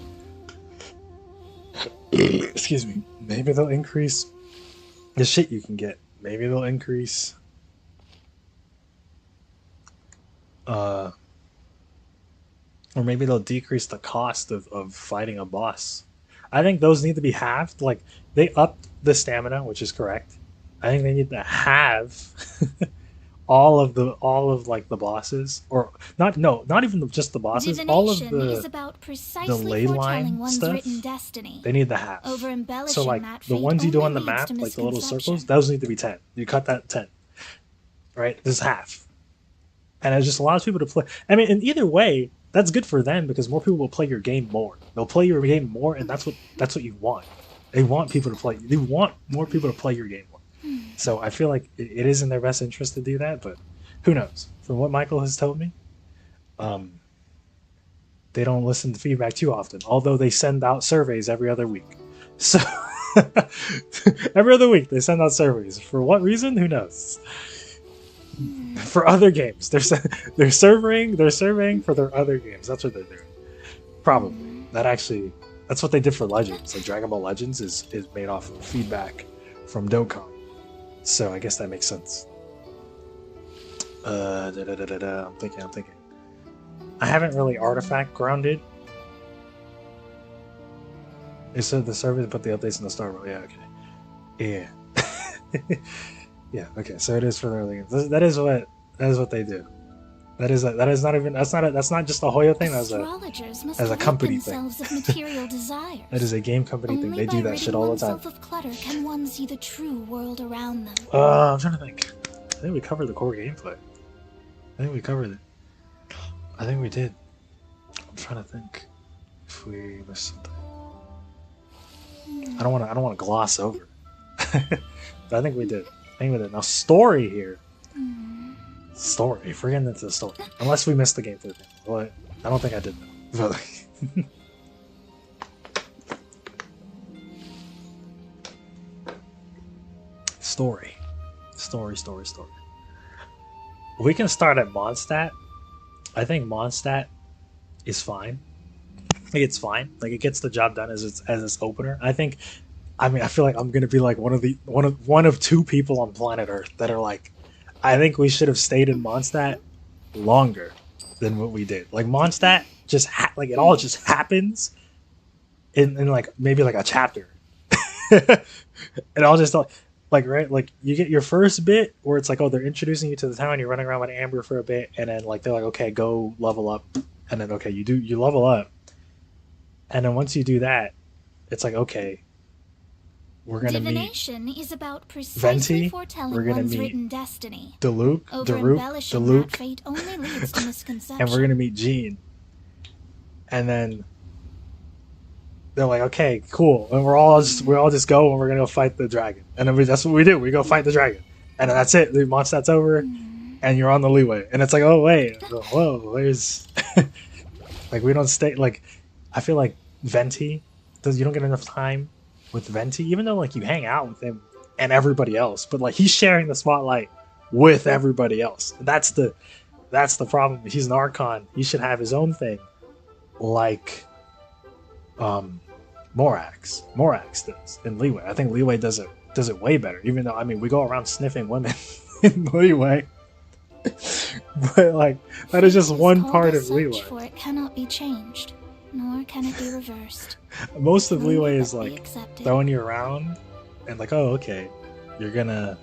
Excuse me. Maybe they'll increase the shit you can get. Maybe they'll increase or maybe they'll decrease the cost of fighting a boss. I think those need to be halved. Like, they upped the stamina, which is correct. I think they need to have all of the bosses, or not even just the bosses, all of the ley line stuff. They need to have. So like the ones you do on the map, like the little circles, those need to be 10. You cut that 10. Right? This is half. And it just allows people to play. I mean, in either way, that's good for them because more people will play your game more. They'll play your game more, and that's what you want. They want people to play. They want more people to play your game more. So I feel like it is in their best interest to do that, but who knows? From what Michael has told me, they don't listen to feedback too often, although they send out surveys every other week. So every other week they send out surveys. For what reason? Who knows? For other games, they're surveying for their other games. That's what they're doing. Probably. That's what they did for Legends. Like Dragon Ball Legends is made off of feedback from Dokkan. So I guess that makes sense. I'm thinking. I haven't really artifact grounded. It said the service, but the updates in the start. Yeah, okay. Yeah. Yeah, okay. So it is for the early games. That is what they do. That is not even that's not just a Hoyo thing. Astrologers must That's a rid company thing. themselves of material desires. That is a game company thing. Only They do by that shit ridding all the time. oneself of clutter can one see the true world around them. I'm trying to think. I think we covered the core gameplay. I think we covered it. I think we did. I'm trying to think if we missed something. I don't want to gloss over. But I think we did. I think we did. Now story here. Story. If we're getting into the story, unless we missed the gameplay thing, but I don't think I did that. Story. We can start at Mondstadt. I think Mondstadt is fine. Like it's fine. Like it gets the job done as its opener. I feel like I'm gonna be like one of two people on planet Earth that are like, I think we should have stayed in Mondstadt longer than what we did. Like Mondstadt just like it all just happens in like maybe like a chapter. It all just like right, like you get your first bit where it's like, oh, they're introducing you to the town, you're running around with Amber for a bit, and then like they're like, okay, go level up, and then okay, you level up, and then once you do that, it's like, okay, we're gonna Divination meet is about precisely Venti, foretelling we're gonna one's meet written destiny. Diluc, Over-embellishing that fate only leads to misconception. and we're gonna meet Jean, and then they're like, okay, cool, and we all just go and we're gonna go fight the dragon, and then that's what we do. We go fight the dragon, and then that's it. The Mondstadt's over, and you're on the leeway, and it's like, oh wait, whoa, there's like we don't stay. Like I feel like Venti you don't get enough time with Venti, even though like you hang out with him and everybody else, but like he's sharing the spotlight with everybody else. That's the problem. He's an Archon. He should have his own thing, like Morax does in Leeway. I think Leeway does it way better, even though I mean we go around sniffing women in Leeway. But like that is just one part of Leeway. For it cannot be changed, nor can it be reversed. Most of Only Leeway but is be like accepted. throwing you around and like, oh okay, you're gonna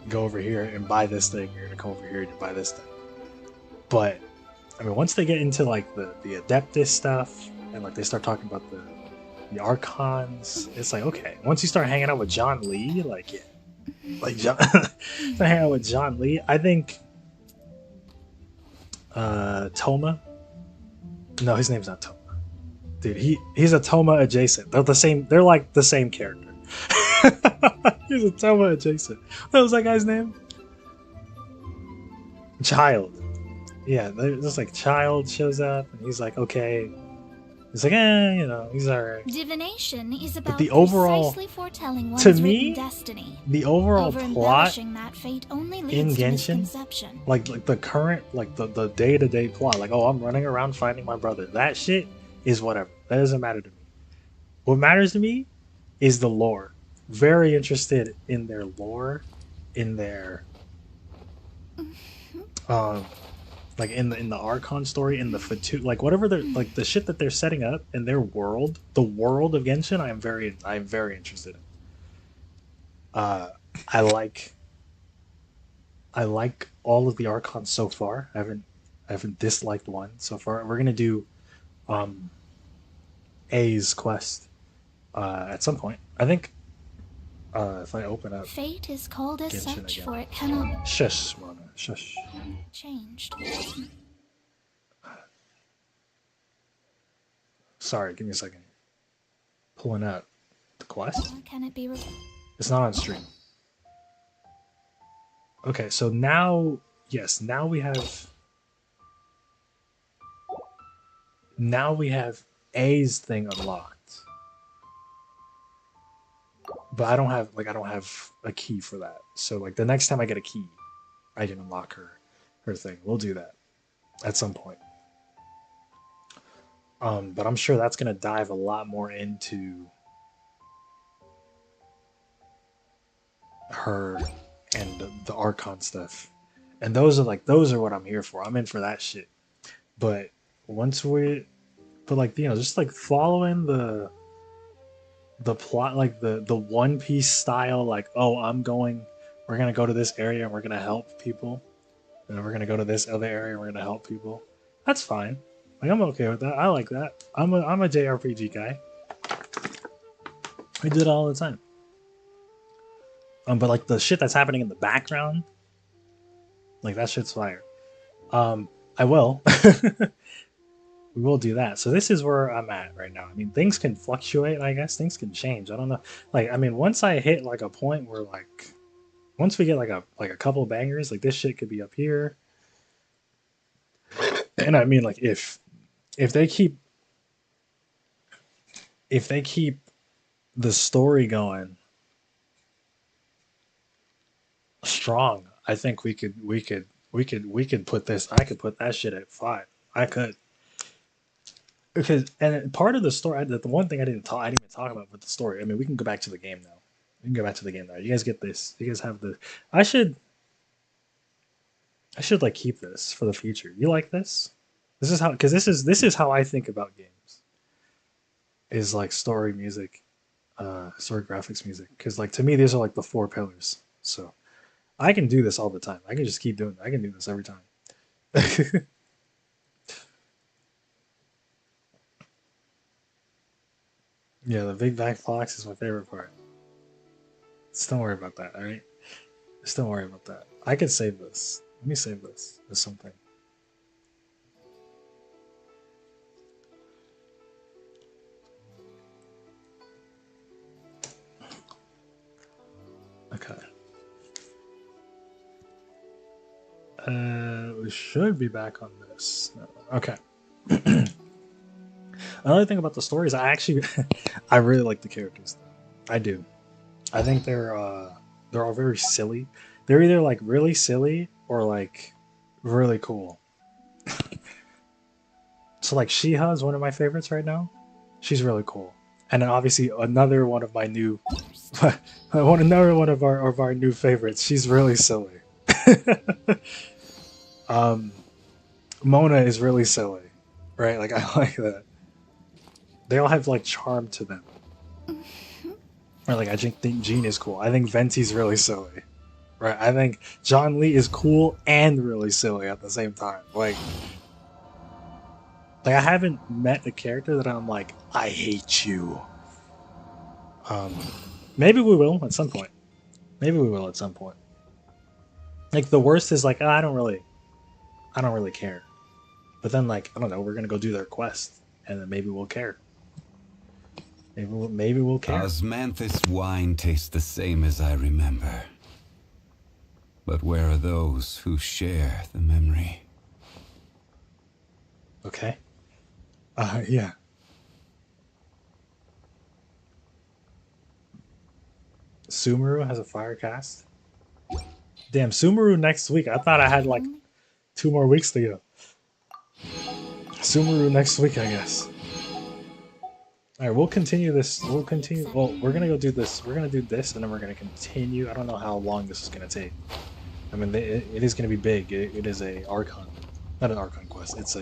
go over here and buy this thing, you're gonna come over here and buy this thing. But I mean, once they get into like the Adeptus stuff and like they start talking about the Archons, it's like, okay, once you start hanging out with John Lee, like yeah, like John start hanging out with John Lee, I think Toma, no, his name's not Toma, dude, he's a Toma adjacent. They're like the same character. He's a Toma adjacent. What was that guy's name? Child. Yeah, there's like Child shows up and he's like, okay, he's like, he's alright. Divination is about the overall, precisely foretelling one's to written me, destiny. the overall plot That fate only leads in to Genshin, misconception. like the current, like the day-to-day plot, like, oh, I'm running around finding my brother. That shit is whatever. That doesn't matter to me. What matters to me is the lore. Very interested in their lore, in their like in the Archon story, in the Fatu, like whatever they're like the shit that they're setting up in their world, the world of Genshin. I'm very interested in. I like all of the Archons so far. I haven't disliked one so far. We're gonna do A's quest at some point. I think if I open up Fate is called as Genshin such, again. for it cannot be Shush, Mona. Shush. changed. Sorry, give me a second. Pulling up the quest. Nor can it be It's not on stream. Okay, so now, yes, now we have A's thing unlocked. But I don't have a key for that. So like the next time I get a key, I can unlock her thing. We'll do that at some point. But I'm sure that's gonna dive a lot more into her and the Archon stuff And those are what I'm here for. I'm in for that shit. But once we, but like just like following the plot, like the One Piece style, like oh we're gonna go to this area and we're gonna help people, and we're gonna go to this other area and we're gonna help people. That's fine. Like I'm okay with that. I like that. I'm a JRPG guy. I do it all the time. But like the shit that's happening in the background, like that shit's fire. I will. We will do that. So this is where I'm at right now. I mean, things can fluctuate. I guess things can change. I don't know. Like, I mean, once I hit like a point where like, once we get like a couple bangers, like this shit could be up here. And I mean, like if they keep the story going strong, I think we could put this. I could put that shit at 5. I could. Because and part of the story, the one thing I didn't even talk about with the story. I mean, we can go back to the game now. We can go back to the game now. You guys get this. You guys have the. I should like keep this for the future. You like this? This is how, because this is how I think about games. Is like story, music, story, graphics, music. Because like to me, these are like the 4 pillars. So I can do this all the time. I can just keep doing it. I can do this every time. Yeah, the big back box is my favorite part. Just don't worry about that, alright? Just don't worry about that. I can save this. Let me save this as something. Okay. We should be back on this. Okay. Another thing about the story is I actually, I really like the characters. I do. I think they're all very silly. They're either like really silly or like really cool. So like Shiha is one of my favorites right now. She's really cool. And then obviously another one of my new, another one of our new favorites. She's really silly. Mona is really silly, right? Like I like that. They all have like charm to them. Or like I think Jean is cool. I think Venti's really silly. Right? I think John Lee is cool and really silly at the same time. Like I haven't met a character that I'm like, I hate you. Maybe we will at some point. Maybe we will at some point. Like the worst is like, oh, I don't really care. But then like, I don't know, we're gonna go do their quest and then maybe we'll care. Maybe we'll care. Osmanthus wine tastes the same as I remember. But where are those who share the memory? Okay. Yeah. Sumeru has a fire cast. Damn, Sumeru next week. I thought I had like 2 more weeks to go. Sumeru next week, I guess. Alright, we'll continue this. We'll continue. Well, we're gonna go do this. We're gonna do this, and then we're gonna continue. I don't know how long this is gonna take. I mean, it is gonna be big. It is a Archon, not an Archon quest. It's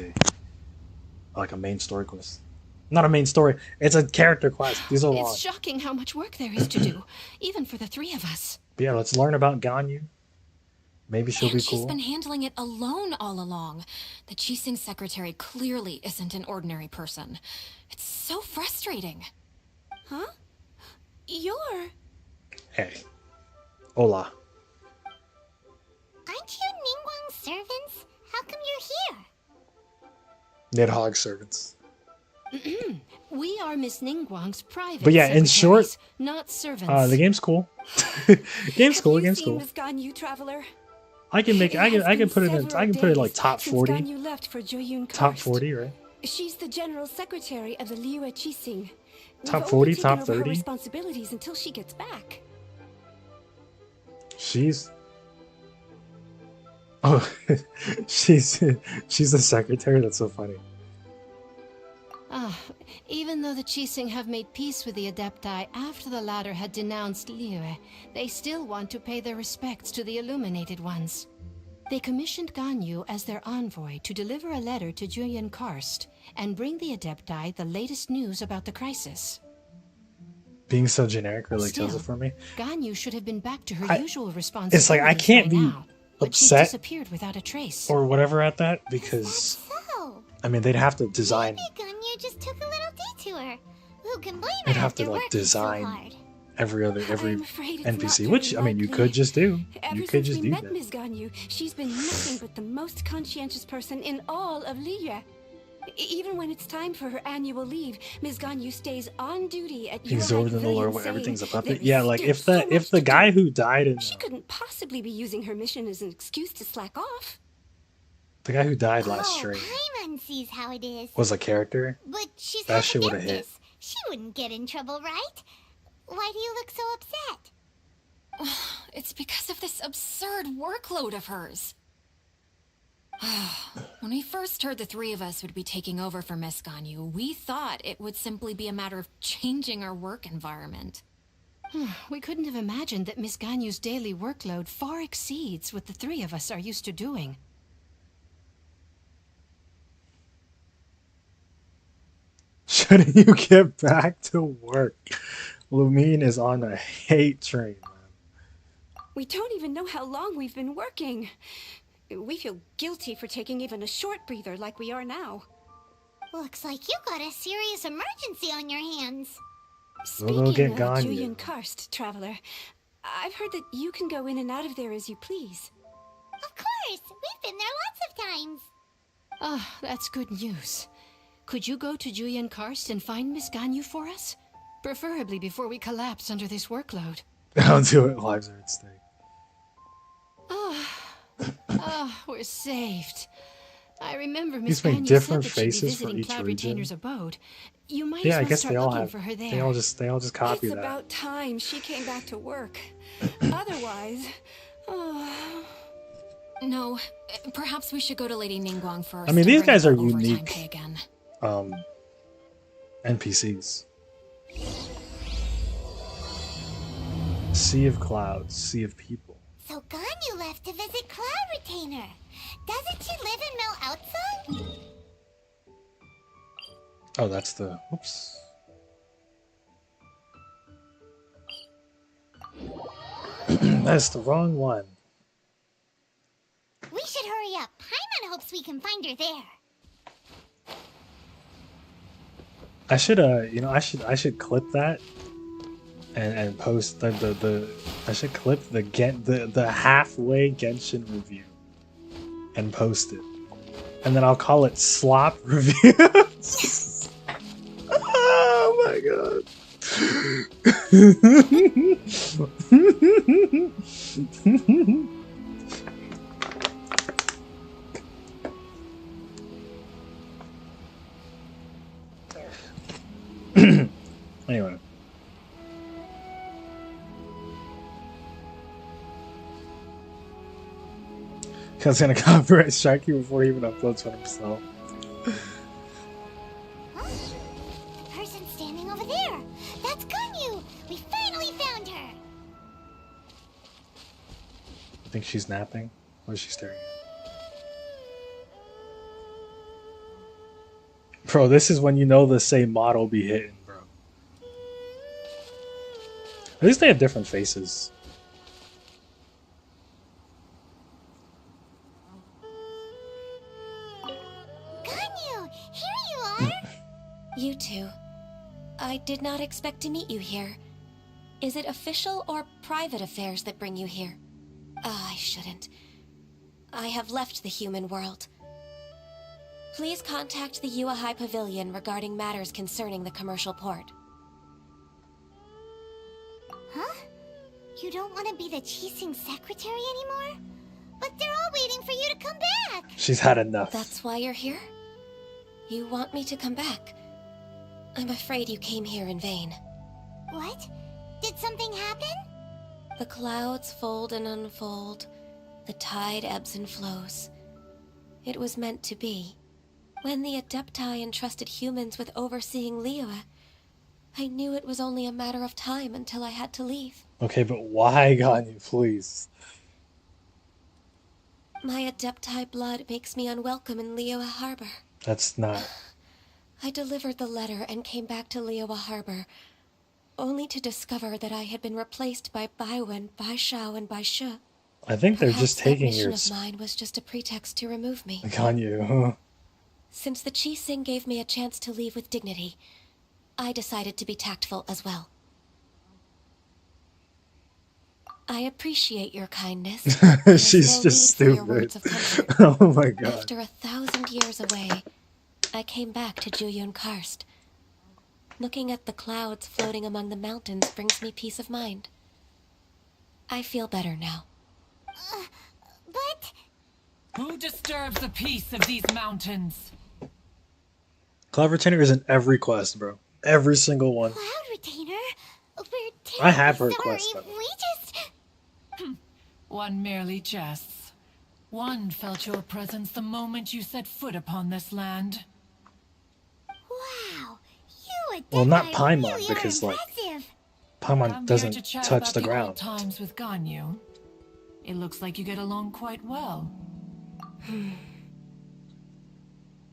like a main story quest. Not a main story. It's a character quest. These are long. It's shocking how much work there is to do, even for the 3 of us. But yeah, let's learn about Ganyu. Maybe she'll be cool. She's been handling it alone all along. The Qixing secretary clearly isn't an ordinary person. It's so frustrating. Huh? You're... Hey. Hola. Aren't you Ningguang's servants? How come you're here? Nidhogg servants. We are Miss Ningguang's private. But yeah, in short, not servants. The game's cool. Game's cool. Game's cool. Miss Ganyu, traveler? I can put it in. I can put it like top 40. Left for top 40, right? She's the general secretary of the Liyue Qixing. Top 40, top 30. Responsibilities until she gets back. She's the secretary. That's so funny. Even though the Qixing have made peace with the Adepti after the latter had denounced Liyue, they still want to pay their respects to the Illuminated Ones. They commissioned Ganyu as their envoy to deliver a letter to Julian Karst and bring the Adepti the latest news about the crisis. Being so generic really kills Still, it for me. Ganyu should have been back to her usual responsibilities It's like I can't by be now, but she's upset disappeared without a trace. or whatever at that because So, I mean they'd have to design. maybe Ganyu just took a little detour. Who can blame her They'd have after to like working design so hard? every I'm afraid it's NPC, not which very I mean you likely. could just do. Ever You could since just we do met that. Ms. Ganyu, she's been nothing but the most conscientious person in all of Liyue. Even when it's time for her annual leave, Ms. Ganyu stays on duty at Yuehai Absorbed in the Pavilion lore where saying, everything's about "There it. is Yeah, like still if so the much if the to guy do." who died in She couldn't possibly be using her mission as an excuse to slack off. the guy who died last Oh, stream Paimon sees how it is. was a character. But she's That half shit would've hit. Adeptus. She wouldn't get in trouble, right? Why do you look so upset? It's because of this absurd workload of hers. When we first heard the three of us would be taking over for Miss Ganyu, we thought it would simply be a matter of changing our work environment. We couldn't have imagined that Miss Ganyu's daily workload far exceeds what the three of us are used to doing. Shouldn't you get back to work? Lumine is on a hate train, man. We don't even know how long we've been working. We feel guilty for taking even a short breather like we are now. Looks like you got a serious emergency on your hands. We'll go get Speaking of Ganyu. Julian Karst, Traveler, I've heard that you can go in and out of there as you please. Of course, we've been there lots of times. Ah, that's good news. Could you go to Julian Karst and find Miss Ganyu for us? Preferably before we collapse under this workload. Don't do it, lives are at stake. We're saved. I remember These Miss make Ganyu different said that she'd be faces for visiting each Cloud region. Retainer's abode. You might Yeah, as I well guess start they all looking have. for her there. They all just copy It's that. about time she came back to work. Otherwise, No, perhaps we should go to Lady Ningguang first. I mean, and these bring guys up are our overtime unique. pay again. NPCs. Sea of clouds, sea of people. So Ganyu left to visit Cloud Retainer. Doesn't she live in Mel Outside? Oh, that's the. Oops. That's the wrong one. We should hurry up. Paimon hopes we can find her there. I should I should clip that and post the I should clip the halfway Genshin review and post it. And then I'll call it Slop Review. Oh my god. Anyway. Cause gonna copyright strike you before he even uploads one himself. Huh? The person standing over there. That's Ganyu. We finally found her. I think she's napping. What is she staring at? Bro, this is when you know the same model be hitting, bro. At least they have different faces. Ganyu, here you are. You two. I did not expect to meet you here. Is it official or private affairs that bring you here? I shouldn't. I have left the human world. Please contact the Yuehai Pavilion regarding matters concerning the commercial port. Huh? You don't want to be the Qixing secretary anymore? But they're all waiting for you to come back. She's had enough. That's why you're here? You want me to come back? I'm afraid you came here in vain. What? Did something happen? The clouds fold and unfold. The tide ebbs and flows. It was meant to be. When the Adepti entrusted humans with overseeing Liyue, I knew it was only a matter of time until I had to leave. Okay, but why, Ganyu, please? My Adepti blood makes me unwelcome in Liyue Harbor. That's not. I delivered the letter and came back to Liyue Harbor, only to discover that I had been replaced by Baiwen, Baishao, and Baishu. I think they're just taking that your mission of mine was just a pretext to remove me. Ganyu. Since the Chi Sing gave me a chance to leave with dignity, I decided to be tactful as well. I appreciate your kindness. She's just stupid. Oh my god. After 1,000 years away, I came back to Juyun Karst. Looking at the clouds floating among the mountains brings me peace of mind. I feel better now. But... Who disturbs the peace of these mountains? Cloud Retainer is in every quest, bro. Every single one. Cloud Retainer? I have her quest, though. We just... One merely jests. One felt your presence the moment you set foot upon this land. Wow, you Well, not really Paimon, are because, like, impressive. Paimon doesn't touch about the old ground. times with Ganyu. It looks like you get along quite well.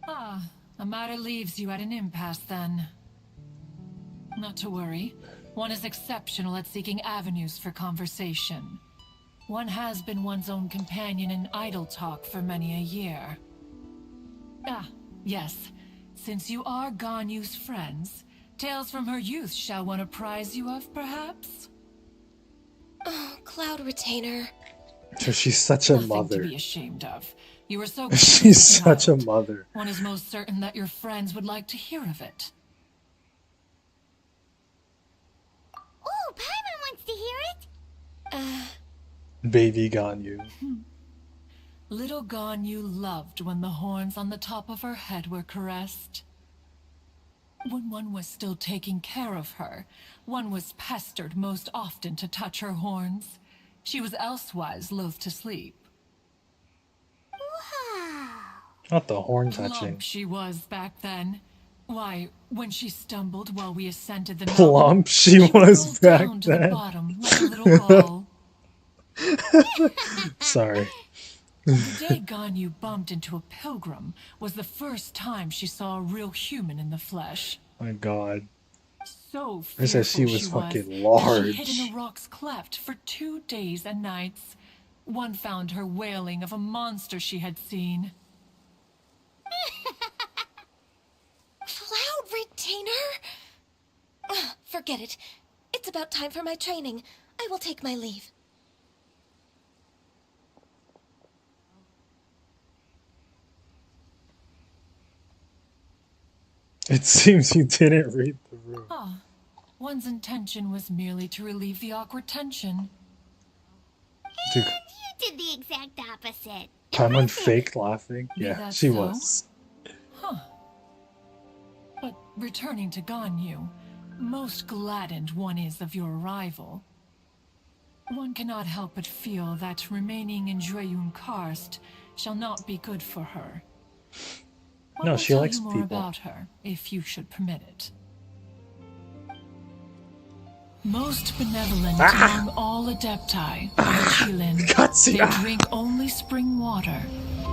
A matter leaves you at an impasse then. Not to worry. One is exceptional at seeking avenues for conversation. One has been one's own companion in idle talk for many a year. Ah, yes. Since you are Ganyu's friends, tales from her youth shall one apprise you of, perhaps? Oh, Cloud Retainer. So she's such a Nothing mother. to be ashamed of. You were so She's such a mother. One is most certain that your friends would like to hear of it. Oh, Paimon wants to hear it. Baby Ganyu. Little Ganyu loved when the horns on the top of her head were caressed. When one was still taking care of her, one was pestered most often to touch her horns. She was elsewise loath to sleep. Not the horn touching. Plump she was back then. Why, when she stumbled while we ascended the Plump mountain, she would was roll back down to the then. bottom like a little ball. Sorry. The day Ganyu bumped into a pilgrim was the first time she saw a real human in the flesh. My god. So They said she fearful was fucking that she large. hid in a rock's cleft for 2 days and nights. One found her wailing of a monster she had seen. Cloud Retainer? Ugh, forget it. It's about time for my training. I will take my leave. It seems you didn't read the room. Ah, one's intention was merely to relieve the awkward tension. Dude, You did the exact opposite. Paimon faked laughing. Yeah, that she so? was. Huh. But returning to Ganyu, most gladdened one is of your arrival. One cannot help but feel that remaining in Juyun Karst shall not be good for her. No, One she will likes tell you more people. about her, if you should permit it. Most benevolent among all Adepti are the Qilin. Gutsy. They drink only spring water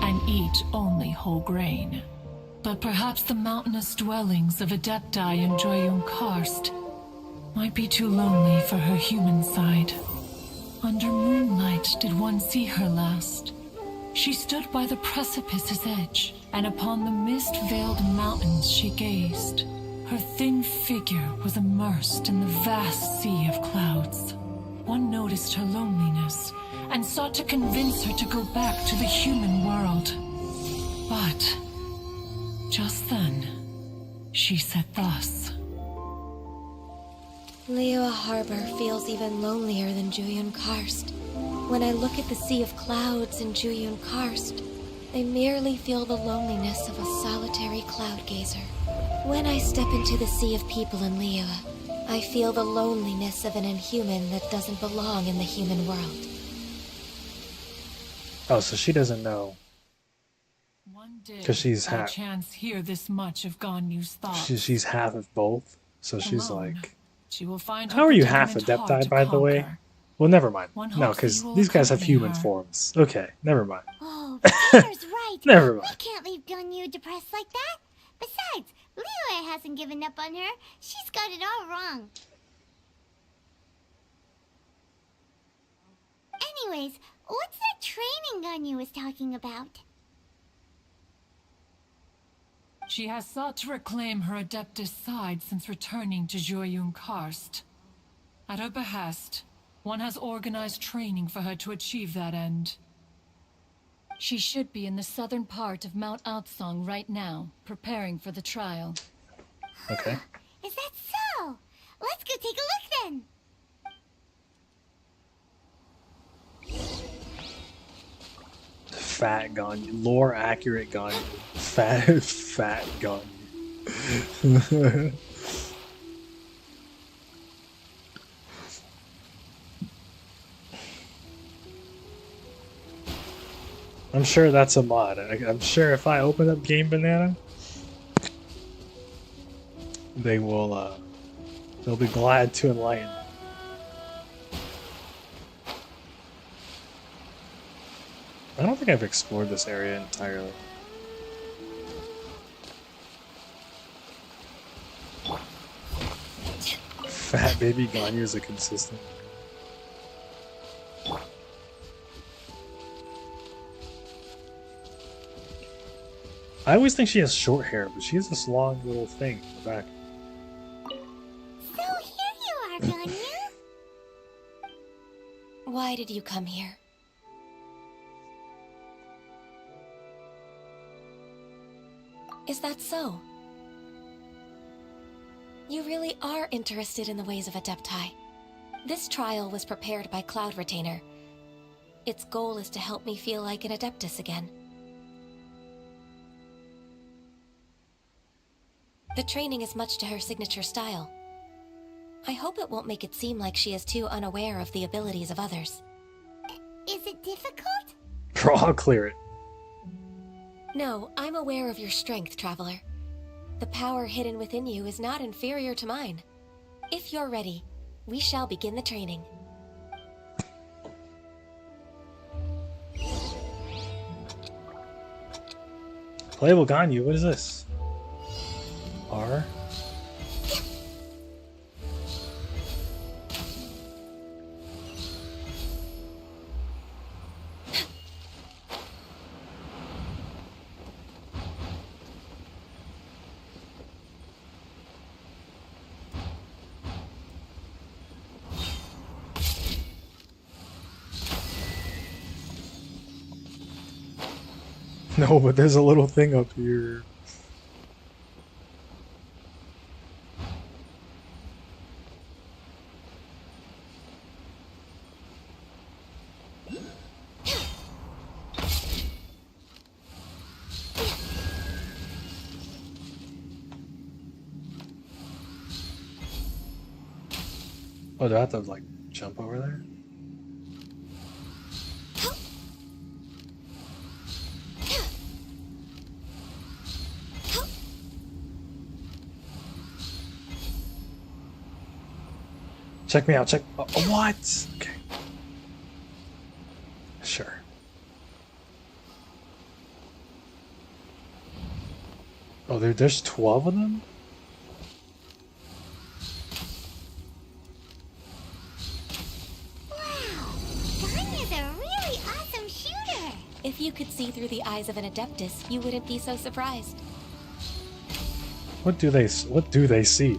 and eat only whole grain. But perhaps the mountainous dwellings of Adepti in Juyun Karst might be too lonely for her human side. Under moonlight did one see her last. She stood by the precipice's edge, and upon the mist-veiled mountains she gazed. Her thin figure was immersed in the vast sea of clouds. One noticed her loneliness, and sought to convince her to go back to the human world. But, just then, she said thus. Liyue Harbor feels even lonelier than Juyun Karst. When I look at the sea of clouds in Juyun Karst, I merely feel the loneliness of a solitary cloud gazer. When I step into the sea of people in Liyue, I feel the loneliness of an inhuman that doesn't belong in the human world. Oh, so she doesn't know. One day, Because she's by half. chance hear this much of Ganyu's thoughts. She's half of both. So she's Alone, like. she will find How her are you half predicament hard Adepti, to by the way? conquer. Well, never mind. One No, hopes that because you will these guys have accompany human her. forms. Okay, never mind. Oh, Peter's right. Never We mind. can't leave Ganyu depressed like that. Besides, Liyue hasn't given up on her. She's got it all wrong. Anyways, what's that training Ganyu was talking about? She has sought to reclaim her Adeptus side since returning to Joyun Karst. At her behest, one has organized training for her to achieve that end. She should be in the southern part of Mount Aotsong right now, preparing for the trial. Okay. Is that so? Let's go take a look then. Fat Ganyu. Lore accurate Ganyu. Fat Ganyu. I'm sure that's a mod. I'm sure if I open up Game Banana, they will, they'll be glad to enlighten. I don't think I've explored this area entirely. Fat baby Ganyu is a consistent. I always think she has short hair, but she has this long little thing in the back. So here you are, Ganyu. Why did you come here? Is that so? You really are interested in the ways of Adepti. This trial was prepared by Cloud Retainer. Its goal is to help me feel like an Adeptus again. The training is much to her signature style. I hope it won't make it seem like she is too unaware of the abilities of others. Is it difficult? I'll clear it. No, I'm aware of your strength, Traveler. The power hidden within you is not inferior to mine. If you're ready, we shall begin the training. Playable Ganyu, what is this? R? No, but there's a little thing up here. Oh, do I have to, like, jump over there? Check me out, check. What? Okay. Sure. Oh, there's 12 of them? Ganyu's a really awesome shooter. If you could see through the eyes of an Adeptus, you wouldn't be so surprised. What do they see?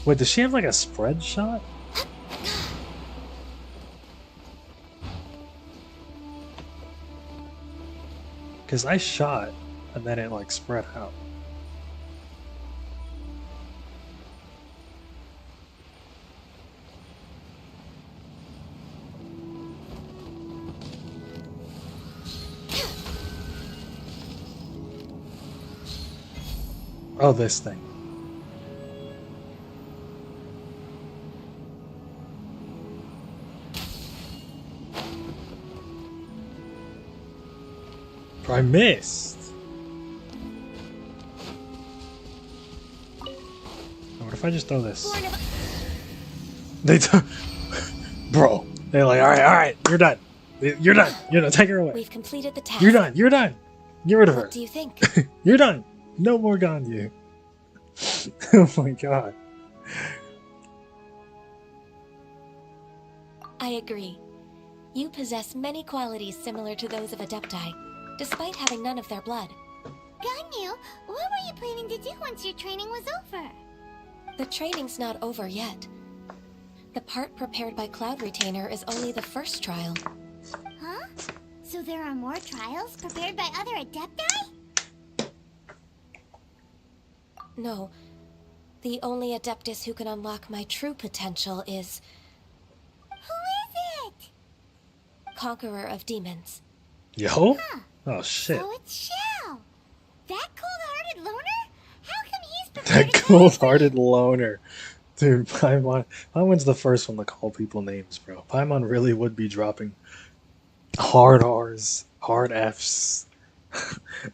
Wait, does she have like a spread shot? Because I shot and then it like spread out. Oh, this thing. I missed. What if if I just throw this? They bro. They're like, all right, you're done. You're done. Take her away. We've completed the task. You're done. You're done. Get rid of her. What do you think? You're done. No more Ganyu. Oh my god. I agree. You possess many qualities similar to those of Adepti, despite having none of their blood. Ganyu, what were you planning to do once your training was over? The training's not over yet. The part prepared by Cloud Retainer is only the first trial. Huh? So there are more trials prepared by other Adepti? No. The only Adeptus who can unlock my true potential is... Who is it? Conqueror of Demons. Yo? Oh shit. So it's Shao. That cold-hearted loner? How come he's prepared That cold-hearted loner. Dude, Paimon's the first one to call people names, bro. Paimon really would be dropping hard R's, hard F's.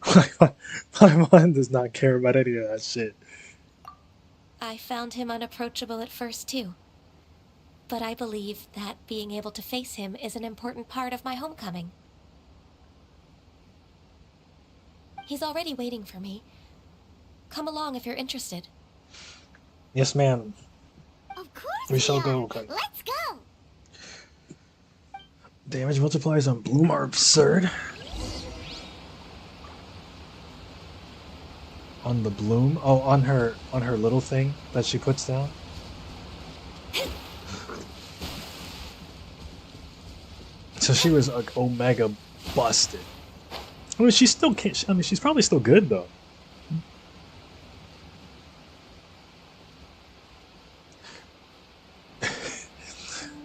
Paimon does not care about any of that shit. I found him unapproachable at first, too. But I believe that being able to face him is an important part of my homecoming. He's already waiting for me. Come along if you're interested. Yes, ma'am. Of course We shall go. Let's go. Damage multipliers on Bloom are absurd. On the Bloom? Oh, on her little thing that she puts down. So she was like Omega busted. I mean, she still can't. I mean, she's probably still good though.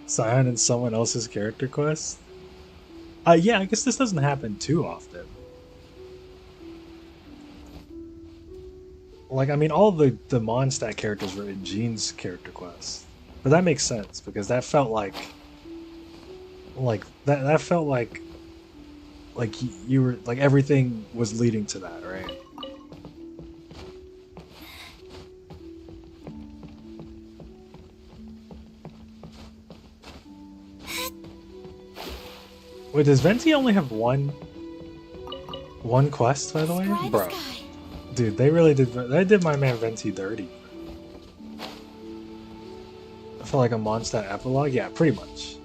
Scion in someone else's character quest? Yeah, I guess this doesn't happen too often. Like, I mean, all the Mondstadt characters were in Jean's character quest. But that makes sense, because that felt like that felt like you were, like, everything was leading to that, right? Wait, does Venti only have one quest, by the way? Bro. Dude, they really did. They did my man Venti dirty. I feel like a Mondstadt epilogue? Yeah, pretty much.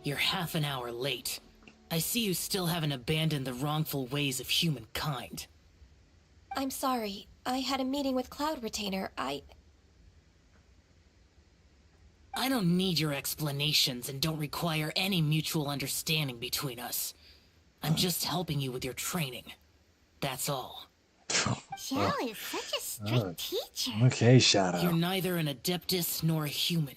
You're half an hour late. I see you still haven't abandoned the wrongful ways of humankind. I'm sorry. I had a meeting with Cloud Retainer. I don't need your explanations and don't require any mutual understanding between us. I'm just helping you with your training. That's all. Shao is such a strict teacher. Okay, Shadow. You're neither an Adeptus nor a human.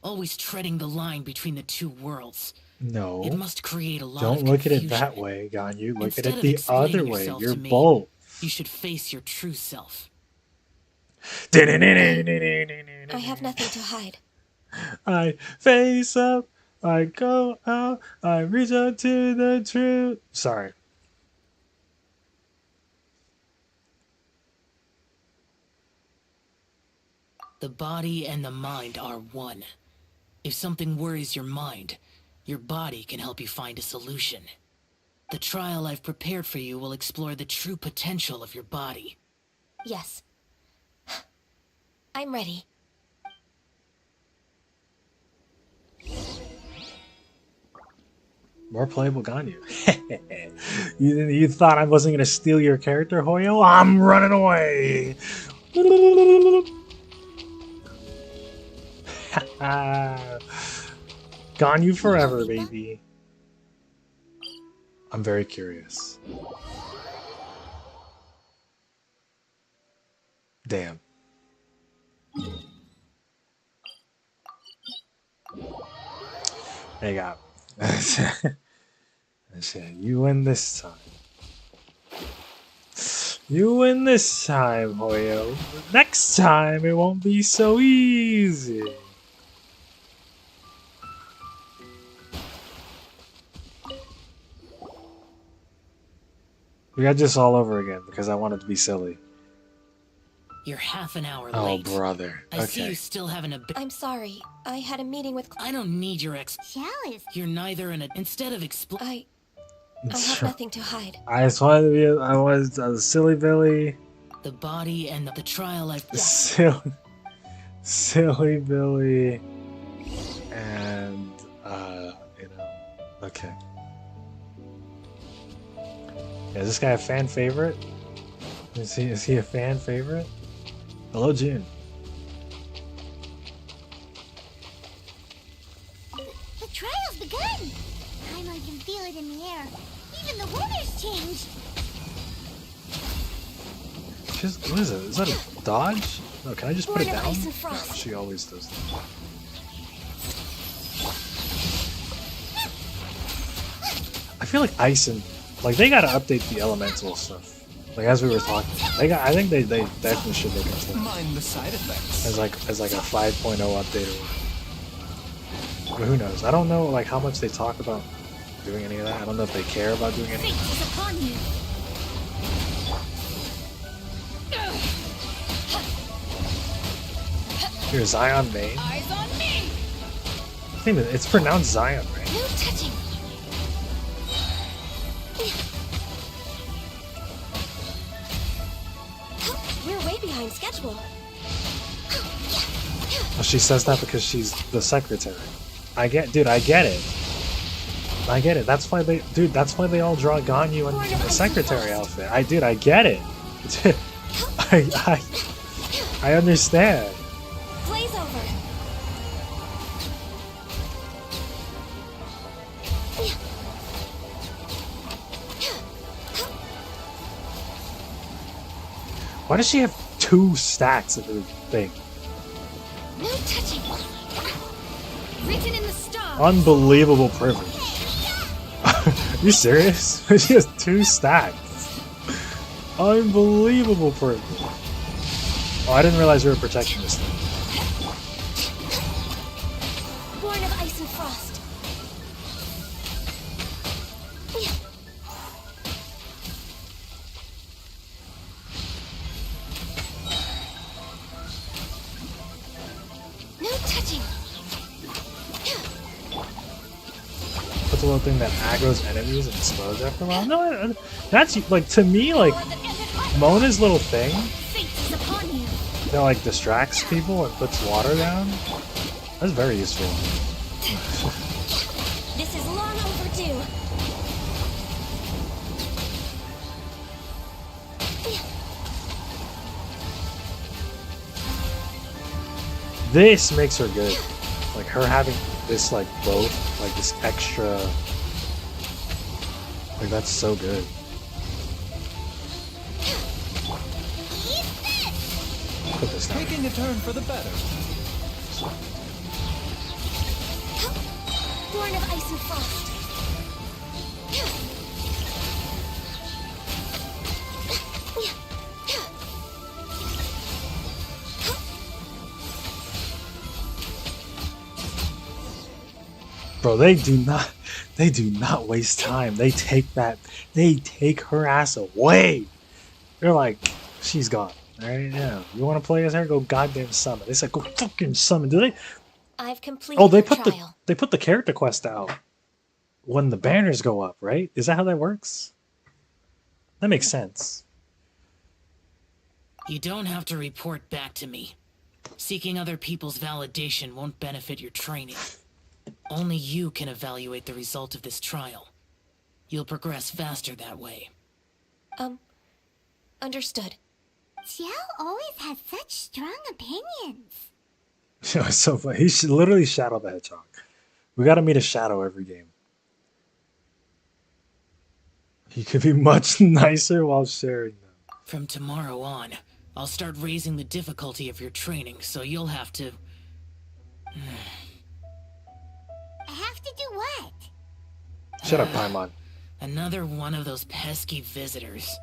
Always treading the line between the two worlds. No. It must create a lot Don't of look at confusion. it that way, Ganyu. Look Instead at it of the explaining other way. yourself You're to me, both. You should face your true self. I have nothing to hide. I face up, I go out, I reach out to the truth. Sorry. The body and the mind are one. If something worries your mind, your body can help you find a solution. The trial I've prepared for you will explore the true potential of your body. Yes. I'm ready. More playable Ganyu. You thought I wasn't gonna steal your character, Hoyo? I'm running away. Ganyu forever, baby. I'm very curious. Damn. There you go. You win this time. You win this time, Hoyo. Next time it won't be so easy. We got this all over again because I wanted to be silly. You're half an hour Oh, late. brother. I see Okay. you still haven't a. I'm sorry. I had a meeting with. I don't need your Xiao is. You're neither in a. Instead of I have nothing to hide. I just wanted to be. I was a silly Billy. the body and the trial I've. Silly Billy. And okay. Yeah, is this guy a fan favorite? Is he a fan favorite? Hello, June. The trial's begun! I can feel it in the air. Even the weather's changed. What is it? Is that a dodge? No, can I just put it down? Ice and No, frost. she always does that. I feel like ice and they gotta update the elemental stuff. Like as we were talking, I think they definitely should look into it. Mind the side effects. As like a 5.0 update or whatever. But who knows? I don't know like how much they talk about doing any of that. I don't know if they care about doing any. Fate is upon you. Here, Zion main. Eyes on me. I think it's pronounced Zion, right? No touching. We're way behind schedule. Well, she says that because she's the secretary. I get it. I get it. That's why they all draw Ganyu in the secretary outfit. I get it. I understand. Blaze over. Why does she have 2 stacks of her thing? No touching. Written in the stars. Unbelievable privilege. You serious? She has 2 stacks. Unbelievable privilege. Oh, I didn't realize we were protecting this thing. Born of ice and frost. No touching. Put the little thing that aggro's enemies and explodes after a while. No, that's like to me like Mona's little thing Fate is upon you. that like distracts people and puts water down. That's very useful. This is long overdue. This makes her good. Like her having this like both, like this extra, like that's so good. Put this down. Taking a turn for the better. Born of ice and frost. Bro, they do not waste time. They take her ass away. They're like, she's gone. Alright, yeah. You wanna play as her? Go goddamn summon. They said go fucking summon. Do they? I've completed Oh, they the put trial. the character quest out when the banners go up, right? Is that how that works? That makes sense. You don't have to report back to me. Seeking other people's validation won't benefit your training. Only you can evaluate the result of this trial. You'll progress faster that way. Understood. Xiao always has such strong opinions. It's so funny. He should literally Shadow the Hedgehog. We gotta meet a Shadow every game. He could be much nicer while sharing them. From tomorrow on, I'll start raising the difficulty of your training, so you'll have to... I have to do what? Shut up, Paimon. Another one of those pesky visitors.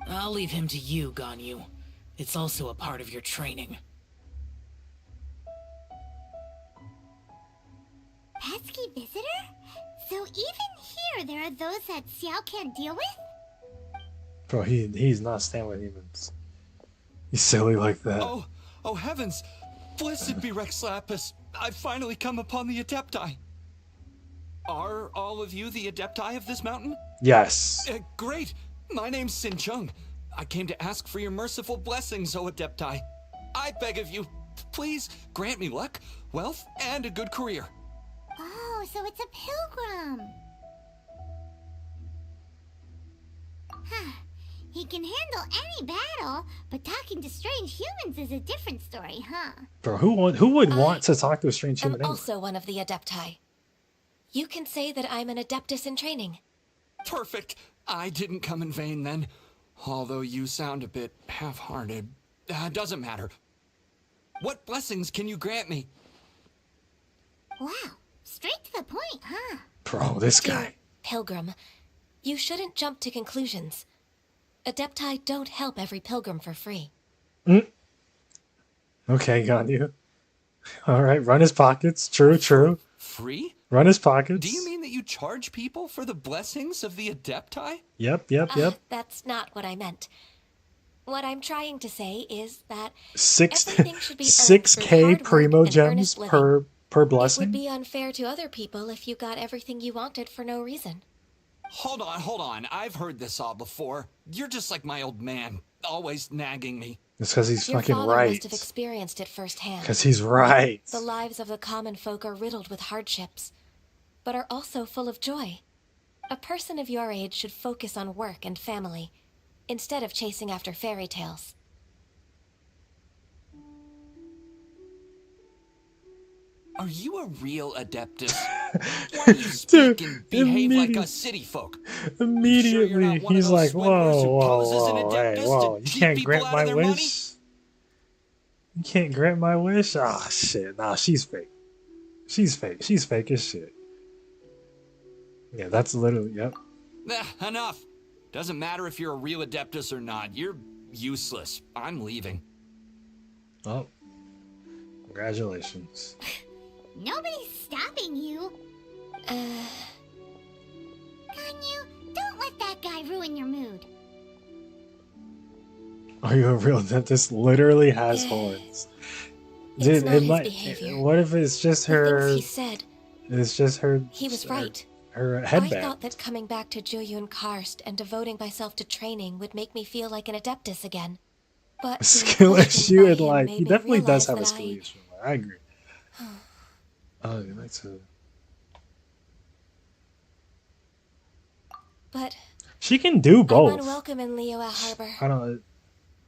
I'll leave him to you, Ganyu. It's also a part of your training. Pesky visitor? So even here there are those that Xiao can't deal with? Bro, he's not staying with humans. He's silly like that. Oh heavens! Blessed be Rex Lapis. I've finally come upon the Adepti. Are all of you the Adepti of this mountain? Yes. Great! My name's Sin Chung. I came to ask for your merciful blessings, O Adepti. I beg of you, please grant me luck, wealth, and a good career. Oh, so it's a pilgrim. Huh. He can handle any battle, but talking to strange humans is a different story, huh? Bro, who would want to talk to a strange human I'm anyway? also one of the Adepti. You can say that I'm an Adeptus in training. Perfect. I didn't come in vain then. Although you sound a bit half-hearted. Doesn't matter. What blessings can you grant me? Wow, straight to the point, huh? Bro, this guy. Pilgrim, you shouldn't jump to conclusions. Adepti don't help every pilgrim for free. Okay, got you. Alright, run his pockets. True. Free? Run his pockets. Do you mean that you charge people for the blessings of the Adepti? Yep. That's not what I meant. What I'm trying to say is that 6K primo gems per blessing? It would be unfair to other people if you got everything you wanted for no reason. Hold on. I've heard this all before. You're just like my old man, always nagging me. It's because he's Your fucking father right. must have experienced it firsthand. Because he's right. The lives of the common folk are riddled with hardships, but are also full of joy. A person of your age should focus on work and family, instead of chasing after fairy tales. Are you a real Adeptus? Why do you speak and behave like us city folk? Immediately, he's like, whoa, you can't grant my wish? You can't grant my wish? Ah, shit, nah, she's fake. She's fake as shit. Yeah, that's literally, yep. Enough. Doesn't matter if you're a real Adeptus or not. You're useless. I'm leaving. Oh, congratulations. Nobody's stopping you. Ganyu, don't let that guy ruin your mood. Are you a real Adeptus? This literally has horns. Dude, it might. What if it's just her? The things he said. It's just her. He was right. Her headband. I thought that coming back to Jueyun Karst and devoting myself to training would make me feel like an Adeptus again. But skill issue and like he definitely does have a skill issue. I agree. Oh, you like to. But she can do both. I'm unwelcome in Liyue Harbor. I don't.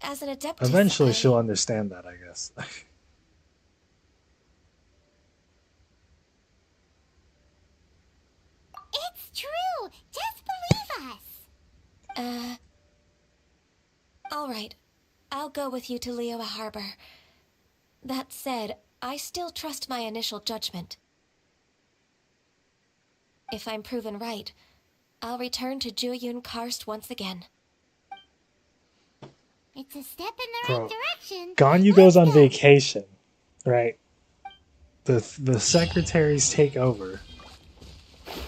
As an Adeptus, eventually, she'll understand that, I guess. It's true. Just believe us. All right. I'll go with you to Liyue Harbor. That said, I still trust my initial judgment. If I'm proven right, I'll return to Jueyun Karst once again. It's a step in the right direction. Ganyu goes on vacation, right? The secretaries take over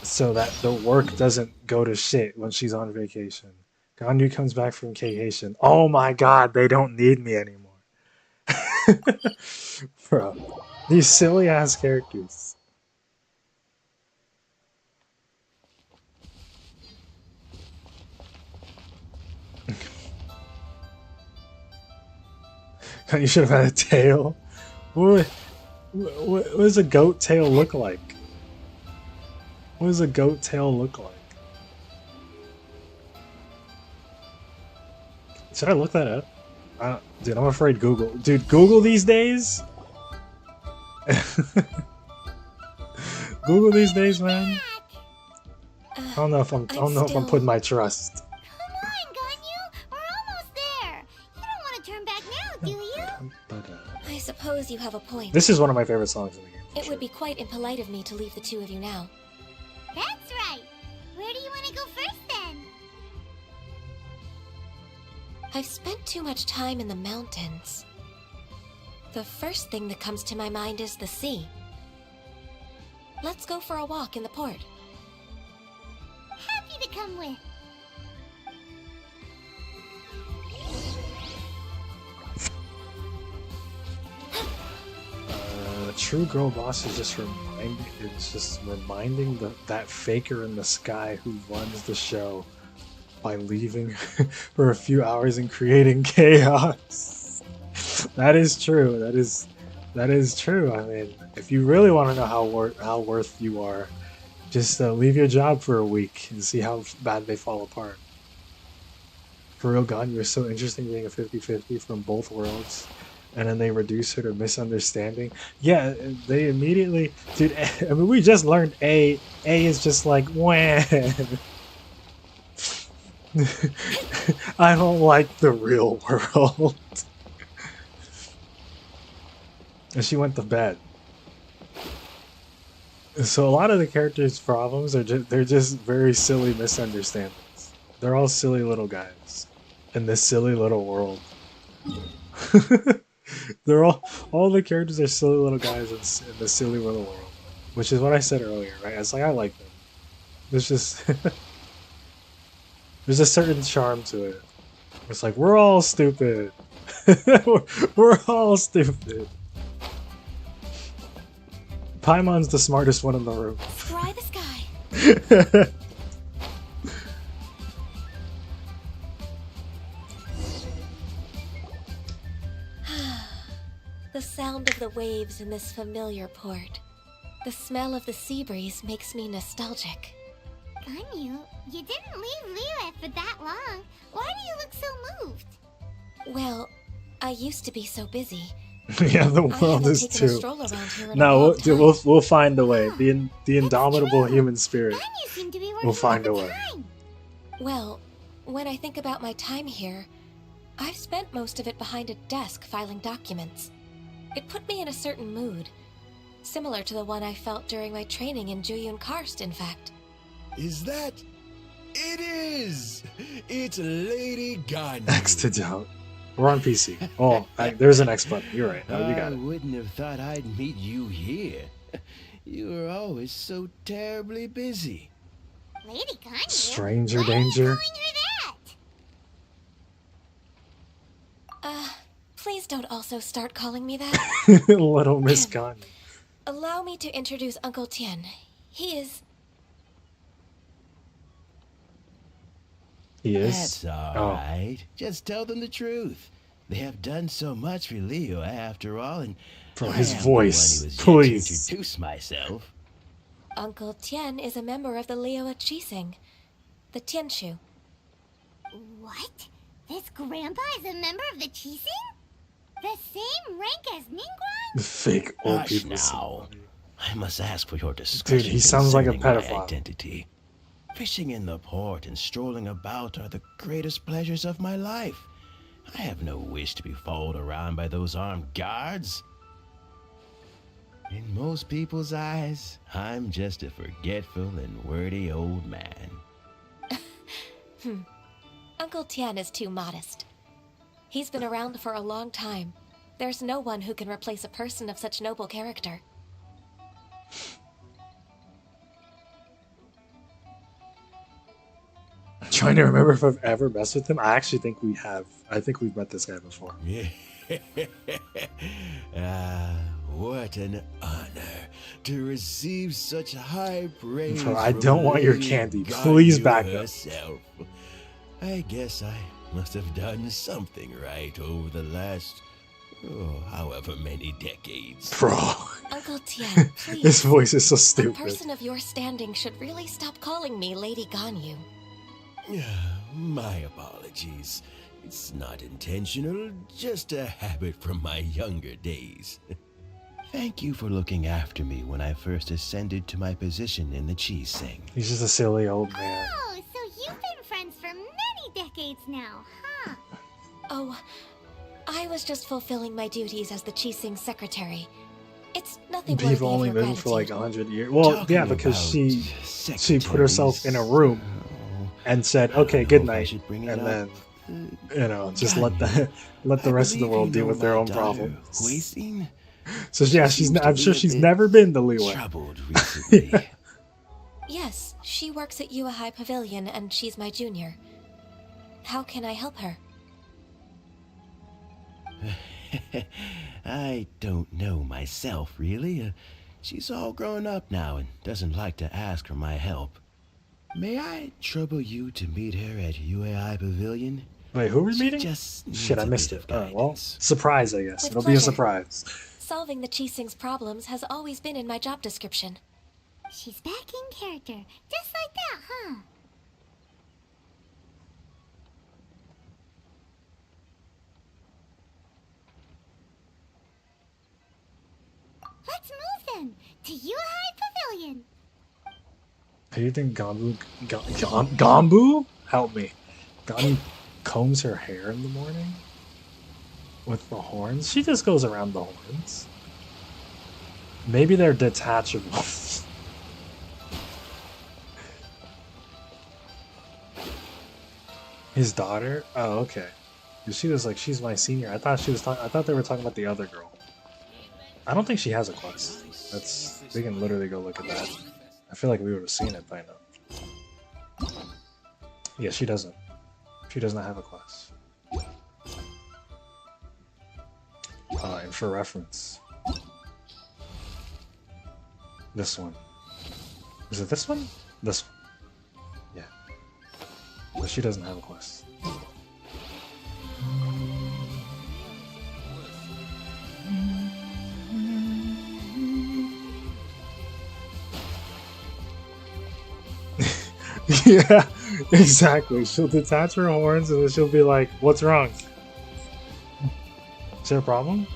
so that the work doesn't go to shit when she's on vacation. Ganyu comes back from vacation. Oh my god, they don't need me anymore. Bro, these silly ass characters. You should have had a tail. What does a goat tail look like? What does a goat tail look like? Should I look that up? Dude, I'm afraid Google. Dude, Google these days? Google these days, man. I don't know if I'm putting my trust. I suppose you have a point. This is one of my favorite songs in the game. It would be quite impolite of me to leave the two of you now. That's right. Where do you want to go first, then? I've spent too much time in the mountains. The first thing that comes to my mind is the sea. Let's go for a walk in the port. Happy to come with. true girl boss is just reminding that faker in the sky who runs the show by leaving for a few hours and creating chaos. That is true. That is true. I mean, if you really want to know how worth you are, just leave your job for a week and see how bad they fall apart. For real, God, you're so interesting being a 50-50 from both worlds. And then they reduce her to misunderstanding. Yeah, they immediately... Dude, I mean, we just learned A. A is just like, wah. I don't like the real world. And she went to bed. So a lot of the characters' problems are they're just very silly misunderstandings. They're all silly little guys in this silly little world. They're all the characters are silly little guys in the silly little world, which is what I said earlier, right? It's like I like them. There's just there's a certain charm to it. It's like we're all stupid. we're all stupid. Paimon's the smartest one in the room. Scry the sky. The sound of the waves in this familiar port. The smell of the sea breeze makes me nostalgic. Ganyu, you didn't leave Liyue for that long. Why do you look so moved? Well, I used to be so busy. Yeah, the world is too. No, we'll find a way. The indomitable human spirit will find a way. Well, when I think about my time here, I've spent most of it behind a desk filing documents. It put me in a certain mood, similar to the one I felt during my training in Juyun Karst, in fact. Is that? It is! It's Lady Ganyu. X to doubt. We're on PC. Oh, there's an X button. You're right. No, you got it. I wouldn't have thought I'd meet you here. You were always so terribly busy. Lady Ganyu? Stranger danger? Please don't also start calling me that. Little Miss Ganyu. Allow me to introduce Uncle Tien. He is... He is? That's alright. Just tell them the truth. They have done so much for Liyue after all, and for his voice, please. To introduce myself. Uncle Tien is a member of the Liyue Chising, the Tianshu. What? This grandpa is a member of the Chising? The same rank as Ningguang? Fake old Hush people. now. I must ask for your discretion. Dude, he sounds like a concerning my pedophile. Identity. Fishing in the port and strolling about are the greatest pleasures of my life. I have no wish to be followed around by those armed guards. In most people's eyes, I'm just a forgetful and wordy old man. Uncle Tien is too modest. He's been around for a long time. There's no one who can replace a person of such noble character. I'm trying to remember if I've ever messed with him. I actually think we have. I think we've met this guy before. What an honor to receive such high praise. Bro, I don't want your candy. Please back up. I guess I must have done something right over the last, however many decades. Bro. Uncle Tien, please. This voice is so A stupid. person of your standing should really stop calling me Lady Ganyu. My apologies. It's not intentional, just a habit from my younger days. Thank you for looking after me when I first ascended to my position in the Chising. He's just a silly old man. Oh, so you've been friends for many decades now, huh? Oh, I was just fulfilling my duties as the Chising secretary. It's nothing worthy We've of only your been for like gratitude. 100 years. Well, Talking yeah, because she about put herself in a room and said, "Okay, good night," and then just let the rest of the world deal with their own problems. So yeah, I'm sure she's never been to Liyue. Troubled recently. Yes, she works at Yua High Pavilion and she's my junior. How can I help her? I don't know myself, really. She's all grown up now and doesn't like to ask for my help. May I trouble you to meet her at UAI Pavilion? Wait, who are we She meeting? just needs Shit, I a missed bit it. of Oh, well, guidance. surprise, I guess. With It'll be a pleasure. surprise. Solving the Chising's problems has always been in my job description. She's back in character. Just like that, huh? Let's move then to UI Pavilion. Do you think Gambu? Help me. Gambu combs her hair in the morning? With the horns? She just goes around the horns. Maybe they're detachable. His daughter? Oh, okay. She was like, she's my senior. I thought they were talking about the other girl. I don't think she has a quest. We can literally go look at that. I feel like we would have seen it by now. Yeah, she doesn't. She does not have a quest. And for reference, this one. Is it this one? This one. Yeah. But she doesn't have a quest. Yeah, exactly. She'll detach her horns and then she'll be like, what's wrong? Is there a problem?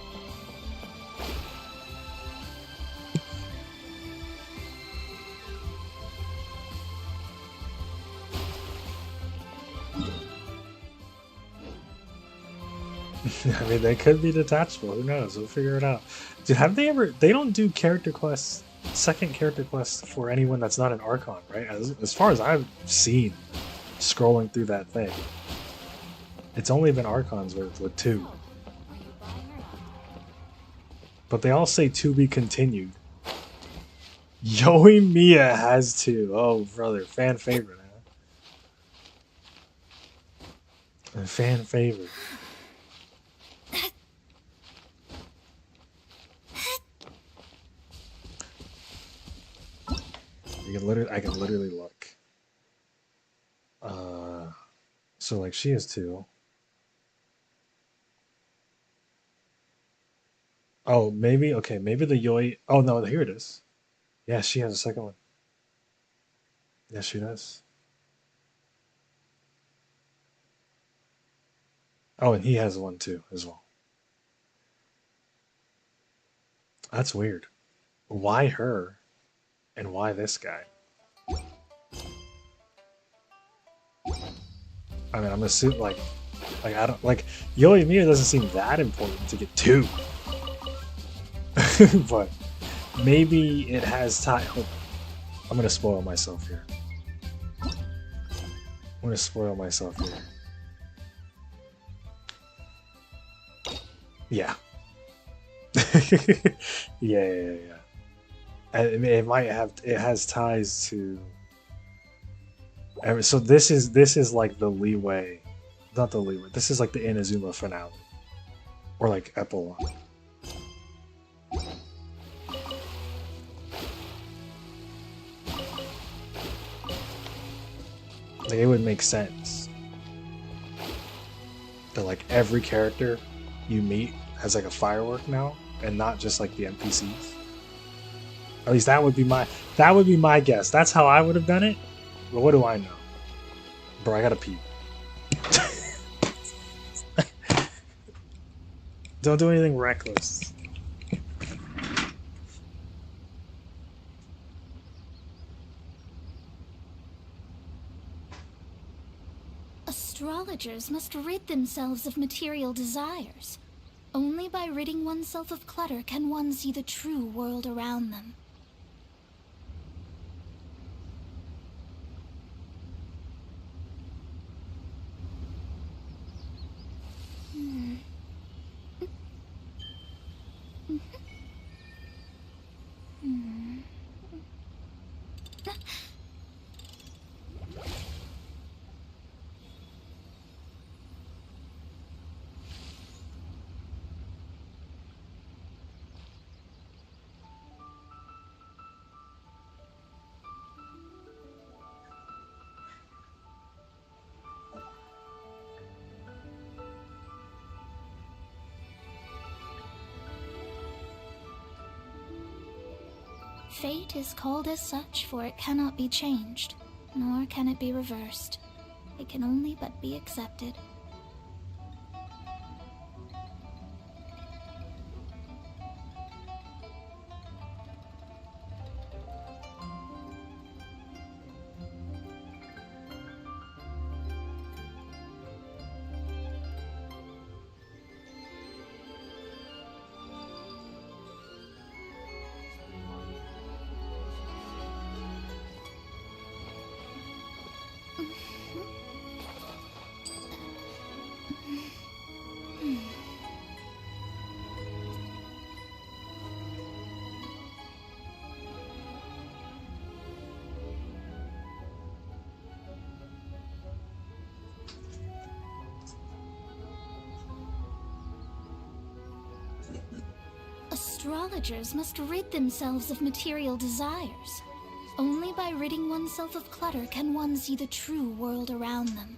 I mean, they could be detachable. Who knows? We'll figure it out. Dude, have they ever... They don't do character quests, second character quests for anyone that's not an Archon, right? As far as I've seen, scrolling through that thing, it's only been Archons with 2. But they all say to be continued. Yoi Mia has 2. Oh, brother. Fan favorite, huh? A fan favorite. I can literally look. So like she has 2. Oh, maybe okay, maybe the Yoi. Oh no, here it is. Yeah, she has a second one. Yes, she does. Oh, and he has one too as well. That's weird. Why her? And why this guy? I mean, I'm assuming like I don't like Yoi Mia doesn't seem that important to get 2. But maybe it has time. I'm gonna spoil myself here. I'm gonna spoil myself here. Yeah. Yeah. And it might have. It has ties to. So this is like the leeway, not the leeway. This is like the Inazuma finale, or like epilogue. Like it would make sense that like every character you meet has like a firework now, and not just like the NPCs. At least that would be my guess. That's how I would have done it. But what do I know? Bro, I gotta pee. Don't do anything reckless. Astrologers must rid themselves of material desires. Only by ridding oneself of clutter can one see the true world around them. Fate is called as such, for it cannot be changed, nor can it be reversed. It can only but be accepted. Astrologers must rid themselves of material desires. Only by ridding oneself of clutter can one see the true world around them.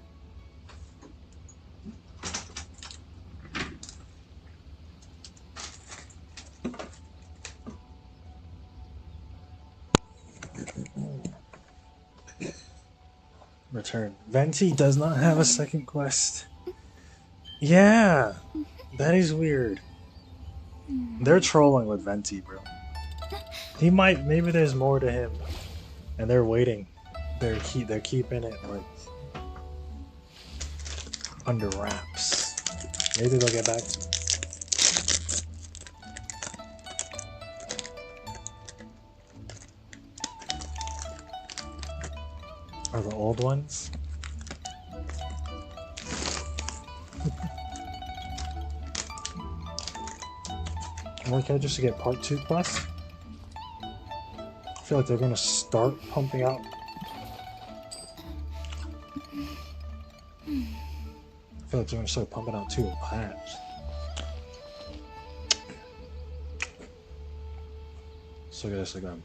Return. Venti does not have a second quest. Yeah, that is weird. They're trolling with Venti, bro. He might. Maybe there's more to him, and they're waiting. They're keeping it like under wraps. Maybe they'll get back to me. Are the old ones? Why can't I just get part 2 quests? I feel like they're gonna start pumping out. I feel like they're gonna start pumping out 2 a patch. So look at this again.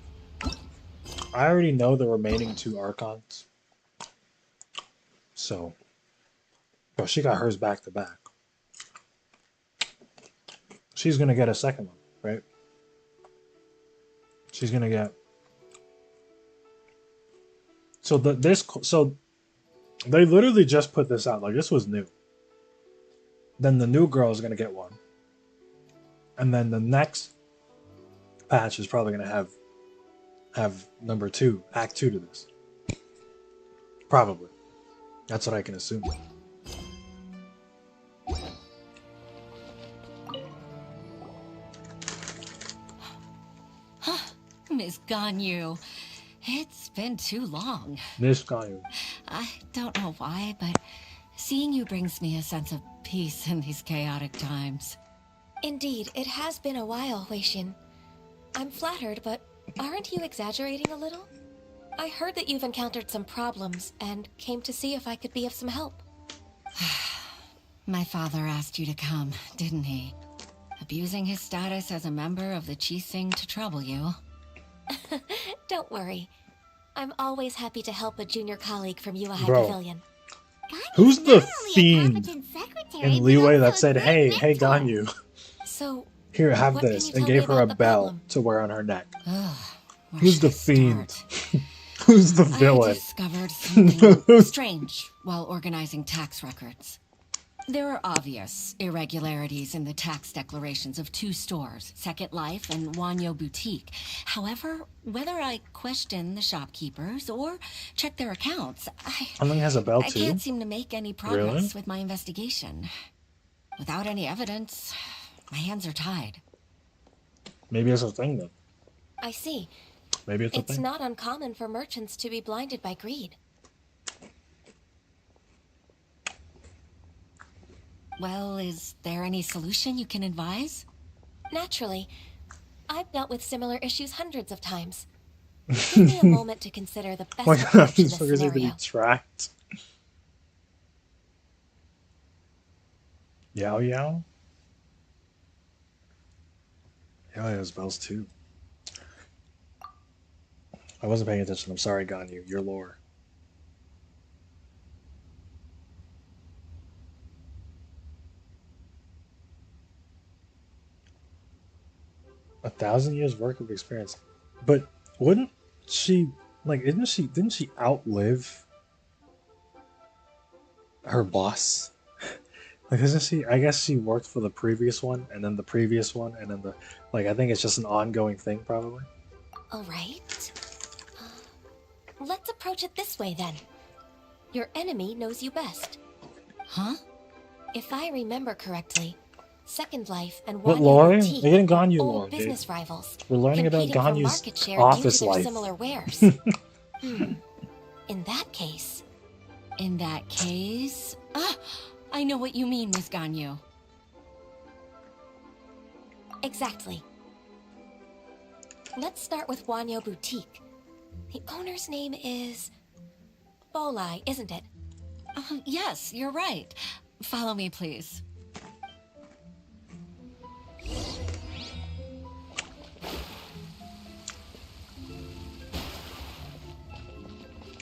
I already know the remaining 2 Archons. So, but she got hers back to back. She's gonna get a second one, right? She's gonna get. So so they literally just put this out. Like this was new. Then the new girl is gonna get one, and then the next patch is probably gonna have number 2, Act 2 to this. Probably. That's what I can assume. Miss Ganyu, it's been too long. Miss Ganyu. I don't know why, but seeing you brings me a sense of peace in these chaotic times. Indeed, it has been a while, Huixin. I'm flattered, but aren't you exaggerating a little? I heard that you've encountered some problems and came to see if I could be of some help. My father asked you to come, didn't he? Abusing his status as a member of the Qixing to trouble you. Don't worry. I'm always happy to help a junior colleague from Yuehai Bro. Pavilion. Who's the fiend in Leeway that said, hey Ganyu, So, here, have what can this, you and tell me gave her a about the bell problem? to wear on her neck? Where Who's should the I fiend? start? Who's the I villain? discovered something strange while organizing tax records. There are obvious irregularities in the tax declarations of 2 stores, Second Life and Wanyo Boutique. However, whether I question the shopkeepers or check their accounts, Something has a bell I too? can't seem to make any progress Really? with my investigation. Without any evidence, my hands are tied. Maybe it's a thing then. I see. Maybe it's a It's thing. not uncommon for merchants to be blinded by greed. Well, is there any solution you can advise? Naturally. I've dealt with similar issues hundreds of times. Give me a moment to consider the best My approach God, to these this fuckers need to be scenario. tracked. Yao Yao? Yao Yao's bells too. I wasn't paying attention. I'm sorry, Ganyu. Your lore. A 1,000 years worth of experience. But Wouldn't she like? Didn't she outlive her boss? Like, isn't she? I guess she worked for the previous one, and then the previous one, and then the like. I think it's just an ongoing thing, probably. All right. Let's approach it this way then. Your enemy knows you best. Huh? If I remember correctly, Second Life and What Wanyo lore? Boutique We're getting are Ganyu old lore, dude. business rivals. We're learning about competing for Ganyu's market share office due to their life. similar wares. In that case, I know what you mean, Miss Ganyu. exactly. Let's start with Wanyo Boutique. The owner's name is Bolai, isn't it? Yes, you're right. Follow me, please.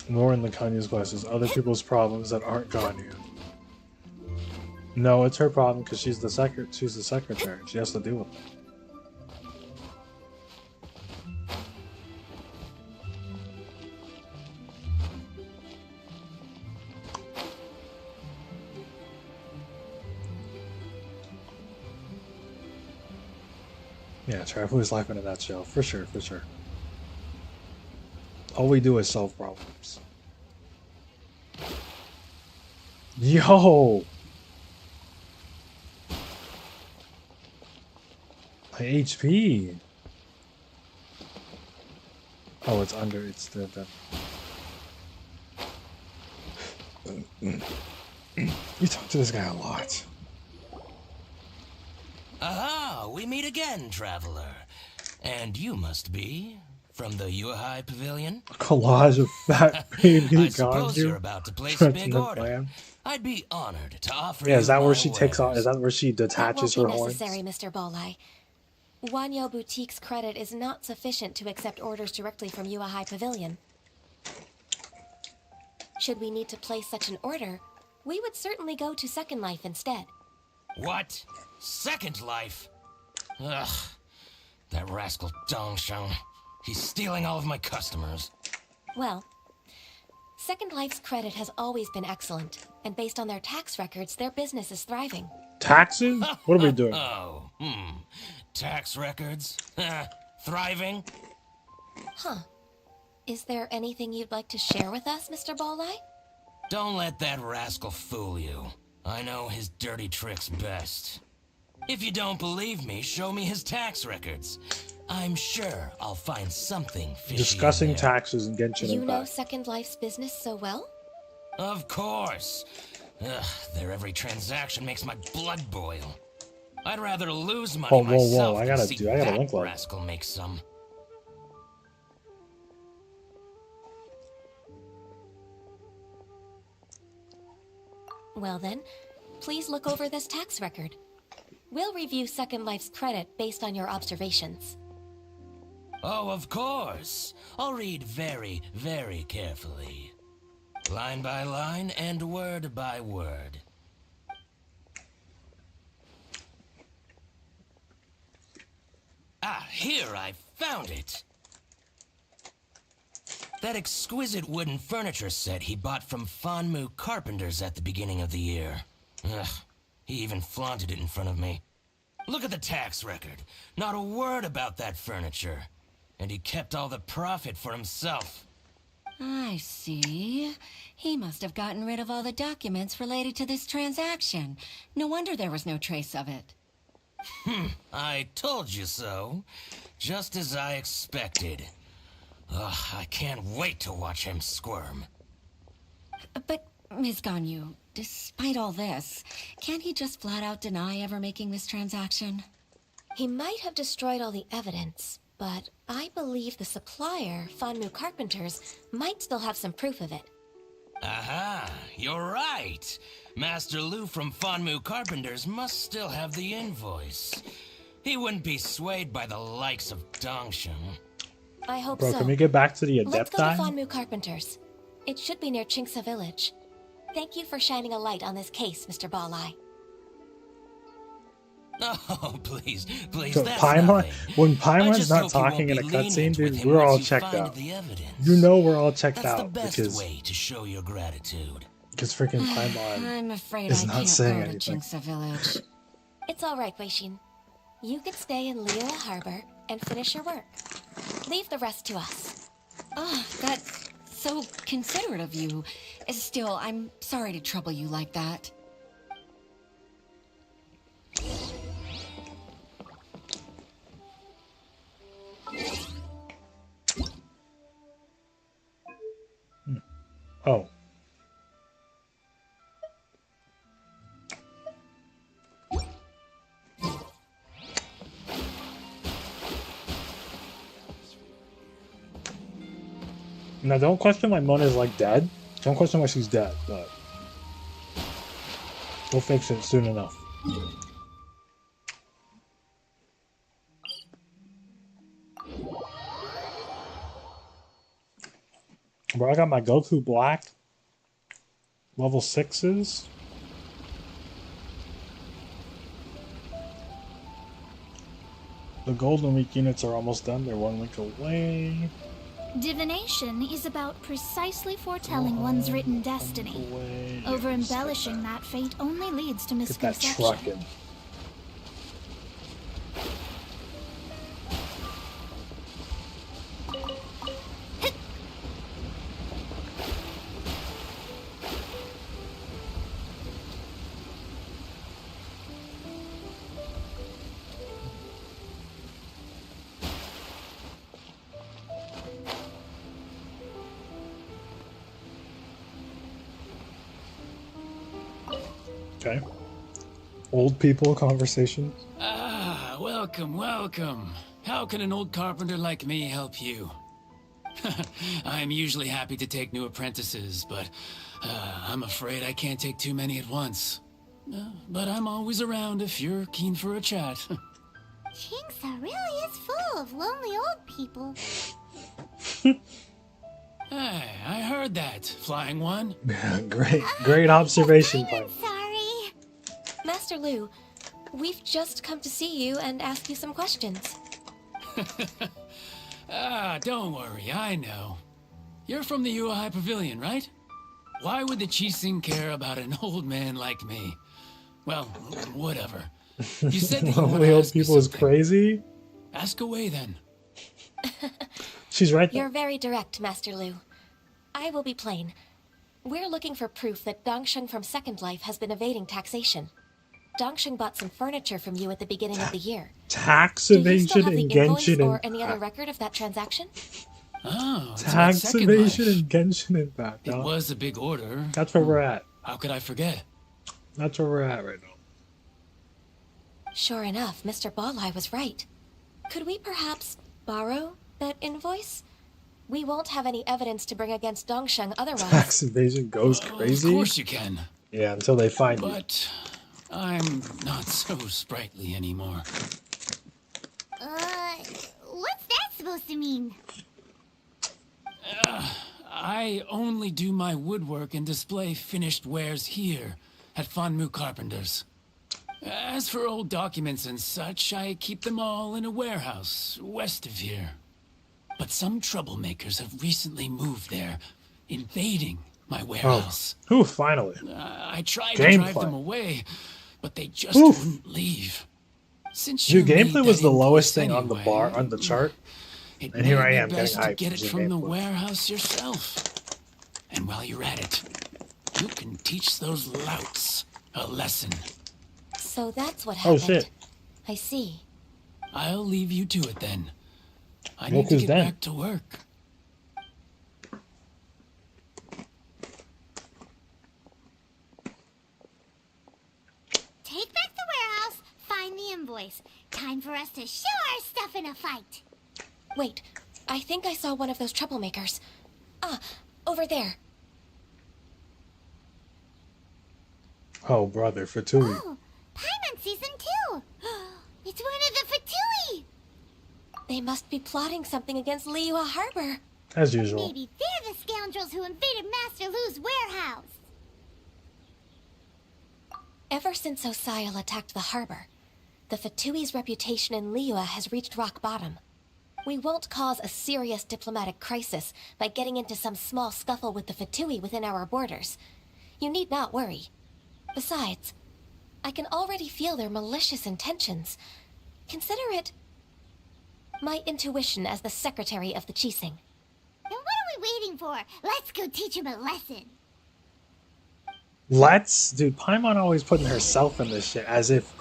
More in the Ganyu's classes. Other people's problems that aren't Ganyu. No, it's her problem because she's the secretary. She has to deal with it. Yeah, Traveler's life in a nutshell. For sure, for sure. All we do is solve problems. Yo! My HP! Oh, it's under, it's the... You talk to this guy a lot. Aha! We meet again, traveler. And you must be from the Yuhai Pavilion? Collage of fat baby I suppose you're Ganyu. about to place a big Stretching the order. plan. I'd be honored to offer Yeah, you is that where my she takes off? Is that where she detaches That her won't be horns? necessary, Mr. Bolai. Wanyo Boutique's credit is not sufficient to accept orders directly from Yuahai Pavilion. Should we need to place such an order, we would certainly go to Second Life instead. What? Second Life? Ugh. That rascal Dongsheng. He's stealing all of my customers. Well, Second Life's credit has always been excellent, and based on their tax records, their business is thriving. Taxes? What are we doing? Oh, tax records? Thriving? Huh. Is there anything you'd like to share with us, Mr. Bolai? Don't let that rascal fool you. I know his dirty tricks best. If you don't believe me, show me his tax records. I'm sure I'll find something fishy Discussing in there. taxes and Genshin You know Impact. Second Life's business so well? Of course. Ugh, their every transaction makes my blood boil. I'd rather lose money Oh, whoa, whoa, myself I than gotta see do- I gotta that link up. rascal make some. Well then, please look over this tax record. We'll review Second Life's credit based on your observations. Oh, of course. I'll read very, very carefully. Line by line and word by word. Ah, here, I found it. That exquisite wooden furniture set he bought from Fanmu Carpenters at the beginning of the year. Ugh, he even flaunted it in front of me. Look at the tax record. Not a word about that furniture. And he kept all the profit for himself. I see. He must have gotten rid of all the documents related to this transaction. No wonder there was no trace of it. I told you so. Just as I expected. Ugh, I can't wait to watch him squirm. But, Ms. Ganyu, despite all this, can't he just flat out deny ever making this transaction? He might have destroyed all the evidence, but I believe the supplier, Fanmu Carpenters, might still have some proof of it. Aha, you're right. Master Lu from Fanmu Carpenters must still have the invoice. He wouldn't be swayed by the likes of Dongsheng. I hope Bro, so. can we get back to the Let's go to Adepti? Fanmu Carpenters. It should be near Chinksa Village. Thank you for shining a light on this case, Mr. Balai. Oh, please, So that's Paimon, nothing. when I Paimon's just not hope you won't talking in a be cutscene, lenient with dude, him we're once all you checked find out. the evidence. You know we're all checked That's out the best because way to show your gratitude. freaking Paimon I'm afraid is I not can't saying go to anything. Jinxa Village. It's all right, Weishin. You can stay in Liyue Harbor and finish your work. Leave the rest to us. Oh, that's so considerate of you. Still, I'm sorry to trouble you like that. Oh. Now, don't question why Mona's like dead. Don't question why she's dead, but we'll fix it soon enough. Bro, I got my Goku Black level 6s. The Golden Week units are almost done. They're 1 week away. Divination is about precisely foretelling one's written destiny. Over-embellishing that fate only leads to Get that misconception. trucking. Okay. Old people conversations. Ah, welcome, welcome. How can an old carpenter like me help you? I'm usually happy to take new apprentices, but I'm afraid I can't take too many at once. But I'm always around if you're keen for a chat. Jinxa really is full of lonely old people. Hey, I heard that, Flying One. Great observation, Pipe. Sorry. Master Lu, we've just come to see you and ask you some questions. Ah, don't worry, I know. You're from the Yuehai Pavilion, right? Why would the Qixing care about an old man like me? Well, whatever. You said that you want Lonely to old ask me people is something. crazy. Ask away then. She's right there. You're very direct, Master Lu. I will be plain. We're looking for proof that Dongsheng from Second Life has been evading taxation. Dongsheng bought some furniture from you at the beginning of the year. Tax Do you still evasion have the and invoice Genshin or Impact. any other record of that transaction? Oh, it's about Tax Second evasion Life. and Genshin Impact. It Huh? was a big order. That's where we're at. How could I forget? That's where we're at right now. Sure enough, Mr. Balai was right. Could we perhaps borrow that invoice? We won't have any evidence to bring against Dongsheng otherwise. Tax evasion goes crazy. Of course you can. Yeah, until they find you. But I'm not so sprightly anymore. What's that supposed to mean? I only do my woodwork and display finished wares here at Fanmu Carpenter's. As for old documents and such, I keep them all in a warehouse west of here. But some troublemakers have recently moved there, invading my warehouse. Oh, finally. I tried to drive them away, but they just Oof. wouldn't leave. Since Dude, you gameplay made was that the lowest invoice thing on the anyway, bar on the chart, it and here may I be am getting best to hyped get it for from the gameplay. warehouse yourself. And while you're at it, you can teach those louts a lesson. So that's what Oh, happened. shit. I see. I'll leave you to it then. I need to Goku's get dead. back to work. Take back the warehouse, find the invoice. Time for us to show our stuff in a fight. Wait, I think I saw one of those troublemakers. Ah, over there. Oh, brother, Fatui. Oh, Paimon Season 2! It's one of the Fatui! They must be plotting something against Liyue Harbor. As usual. Maybe they're the scoundrels who invaded Master Lu's warehouse. Ever since Osial attacked the harbor, the Fatui's reputation in Liyue has reached rock bottom. We won't cause a serious diplomatic crisis by getting into some small scuffle with the Fatui within our borders. You need not worry. Besides, I can already feel their malicious intentions. Consider it my intuition as the secretary of the Qixing. Then what are we waiting for? Let's go teach him a lesson. Let's, dude. Paimon always putting herself in this shit as if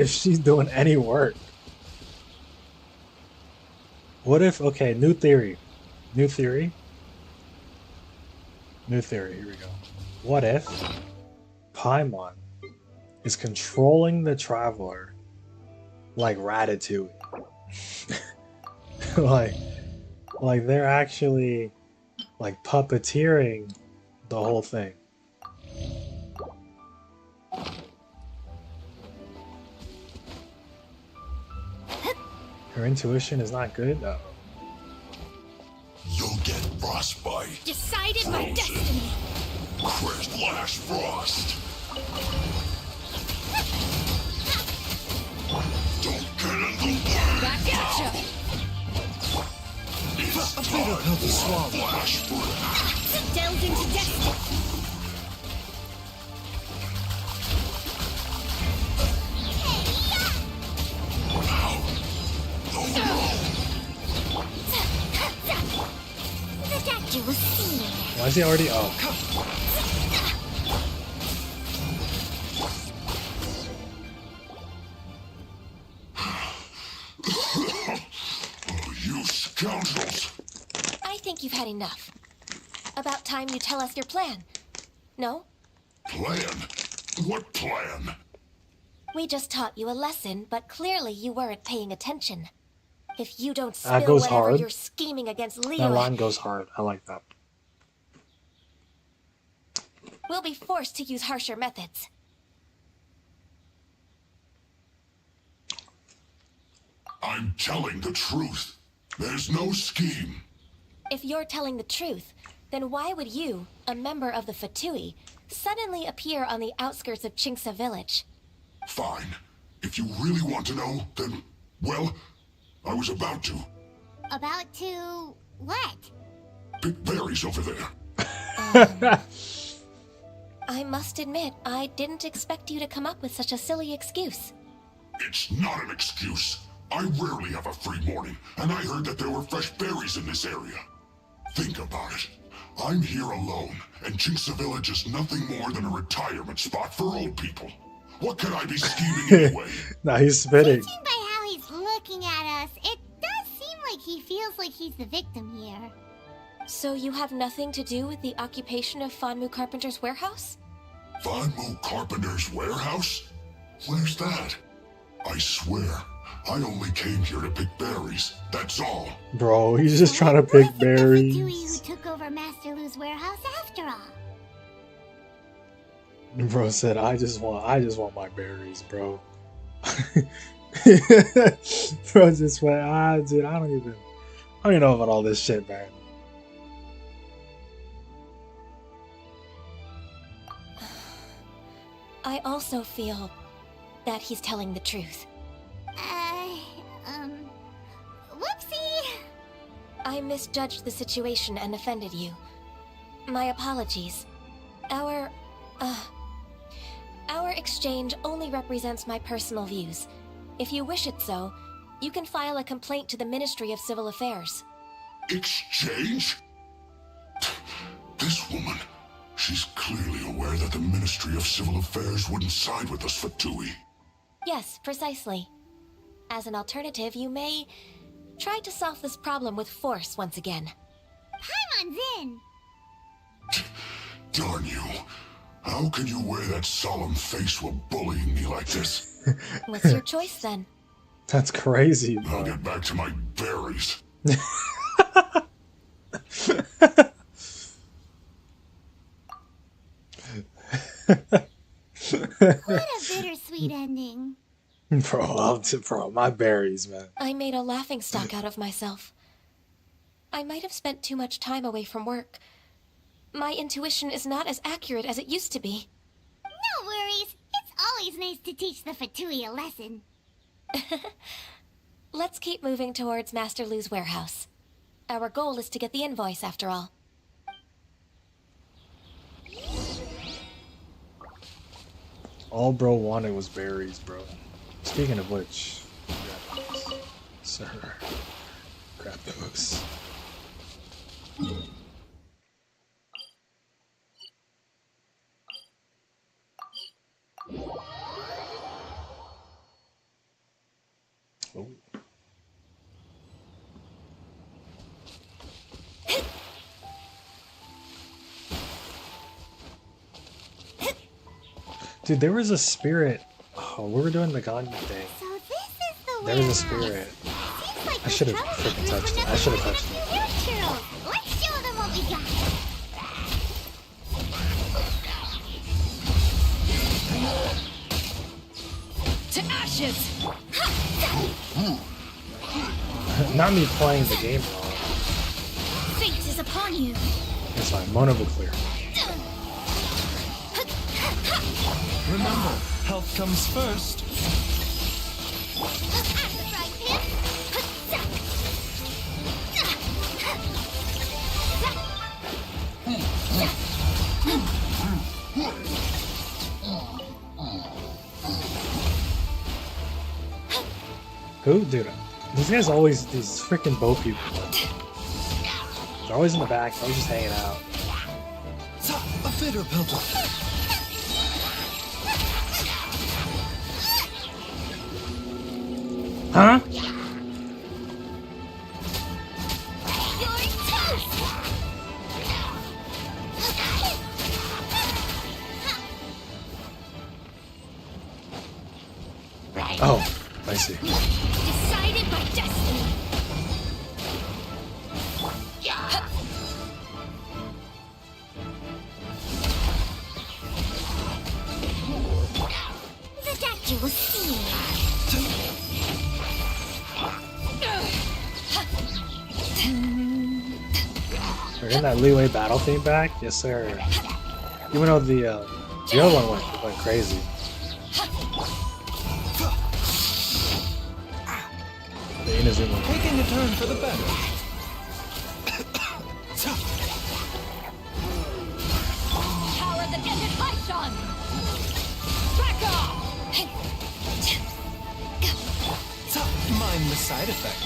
she's doing any work. What if? Okay, new theory. Here we go. What if Paimon is controlling the Traveler like Ratatouille? like they're actually like puppeteering the whole thing. Her intuition is not good? Oh. You'll get frostbite. Decided by destiny. Flash frost. Don't get in the way. Back at ya. It's time for flash break. Delved into destiny. Why is he already? Oh. You scoundrels! I think you've had enough. About time you tell us your plan. No? Plan? What plan? We just taught you a lesson, but clearly you weren't paying attention. If you don't That spill goes whatever hard. you're scheming against That Liyue, line goes hard. I like that. we'll be forced to use harsher methods. I'm telling the truth. There's no scheme. If you're telling the truth, then why would you, a member of the Fatui, suddenly appear on the outskirts of Qingce village? Fine. If you really want to know, then, well, I was about to. About to what? Pick berries over there. I must admit, I didn't expect you to come up with such a silly excuse. It's not an excuse. I rarely have a free morning, and I heard that there were fresh berries in this area. Think about it. I'm here alone, and Qingce Village is nothing more than a retirement spot for old people. What could I be scheming anyway? Nah, he's spitting. Judging by how he's looking at us, it does seem like he feels like he's the victim here. So you have nothing to do with the occupation of Fanmu Carpenter's warehouse? Fanmu Carpenter's warehouse? Where's that? I swear, I only came here to pick berries. That's all. Bro, he's just trying to pick Fatui berries. who took over Master Lu's warehouse after all. Bro said, I just want my berries, bro. Bro just went, dude, I don't even know about all this shit, man. I also feel that he's telling the truth. Whoopsie! I misjudged the situation and offended you. My apologies. Our exchange only represents my personal views. If you wish it so, you can file a complaint to the Ministry of Civil Affairs. Exchange? This woman, she's clearly aware that the Ministry of Civil Affairs wouldn't side with us, Fatui. Yes, precisely. As an alternative, you may try to solve this problem with force once again. Paimon's in! Darn you. How can you wear that solemn face while bullying me like this? What's your choice then? That's crazy, I'll bro. get back to my berries. What a bittersweet ending. Bro, my berries, man. I made a laughingstock out of myself. I might have spent too much time away from work. My intuition is not as accurate as it used to be. No worries. It's always nice to teach the Fatui a lesson. Let's keep moving towards Master Lu's warehouse. Our goal is to get the invoice, after all. All bro wanted was berries, bro. Speaking of which, grab those. Sir, grab those. Oh. Dude, there was a spirit. Oh, we were doing the Gandhi thing. So this is the There was a warehouse. spirit. Seems like I should have freaking touched it. I should have touched it. churros. Let's show them what we got. To ashes! Not me playing the game wrong. Fate is upon you. It's fine. Mono will clear. Remember, health comes first. Who? Dude, these guys always, these freaking bow people. They're always in the back, always just hanging out. A fitter pelter. Huh? Oh, I see. Decided by destiny. The doctor will see. We're getting that leeway battle theme back? Yes, sir. Even though the other one went crazy. The Inazuma. Taking a turn for the better. Power the desert python! Back off! Mind the side effect.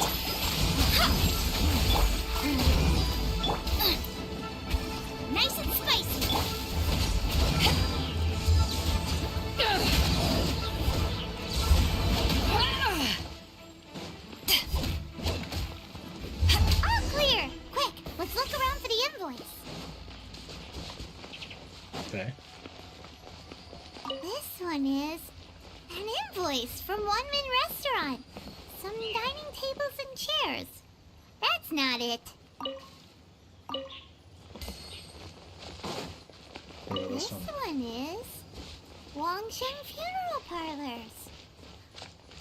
Nice and spicy. All clear. Quick, let's look around for the invoice. Okay. This one is an invoice from One Min Restaurant. Some dining tables and chairs. That's not it. This one is Wangsheng Funeral Parlors.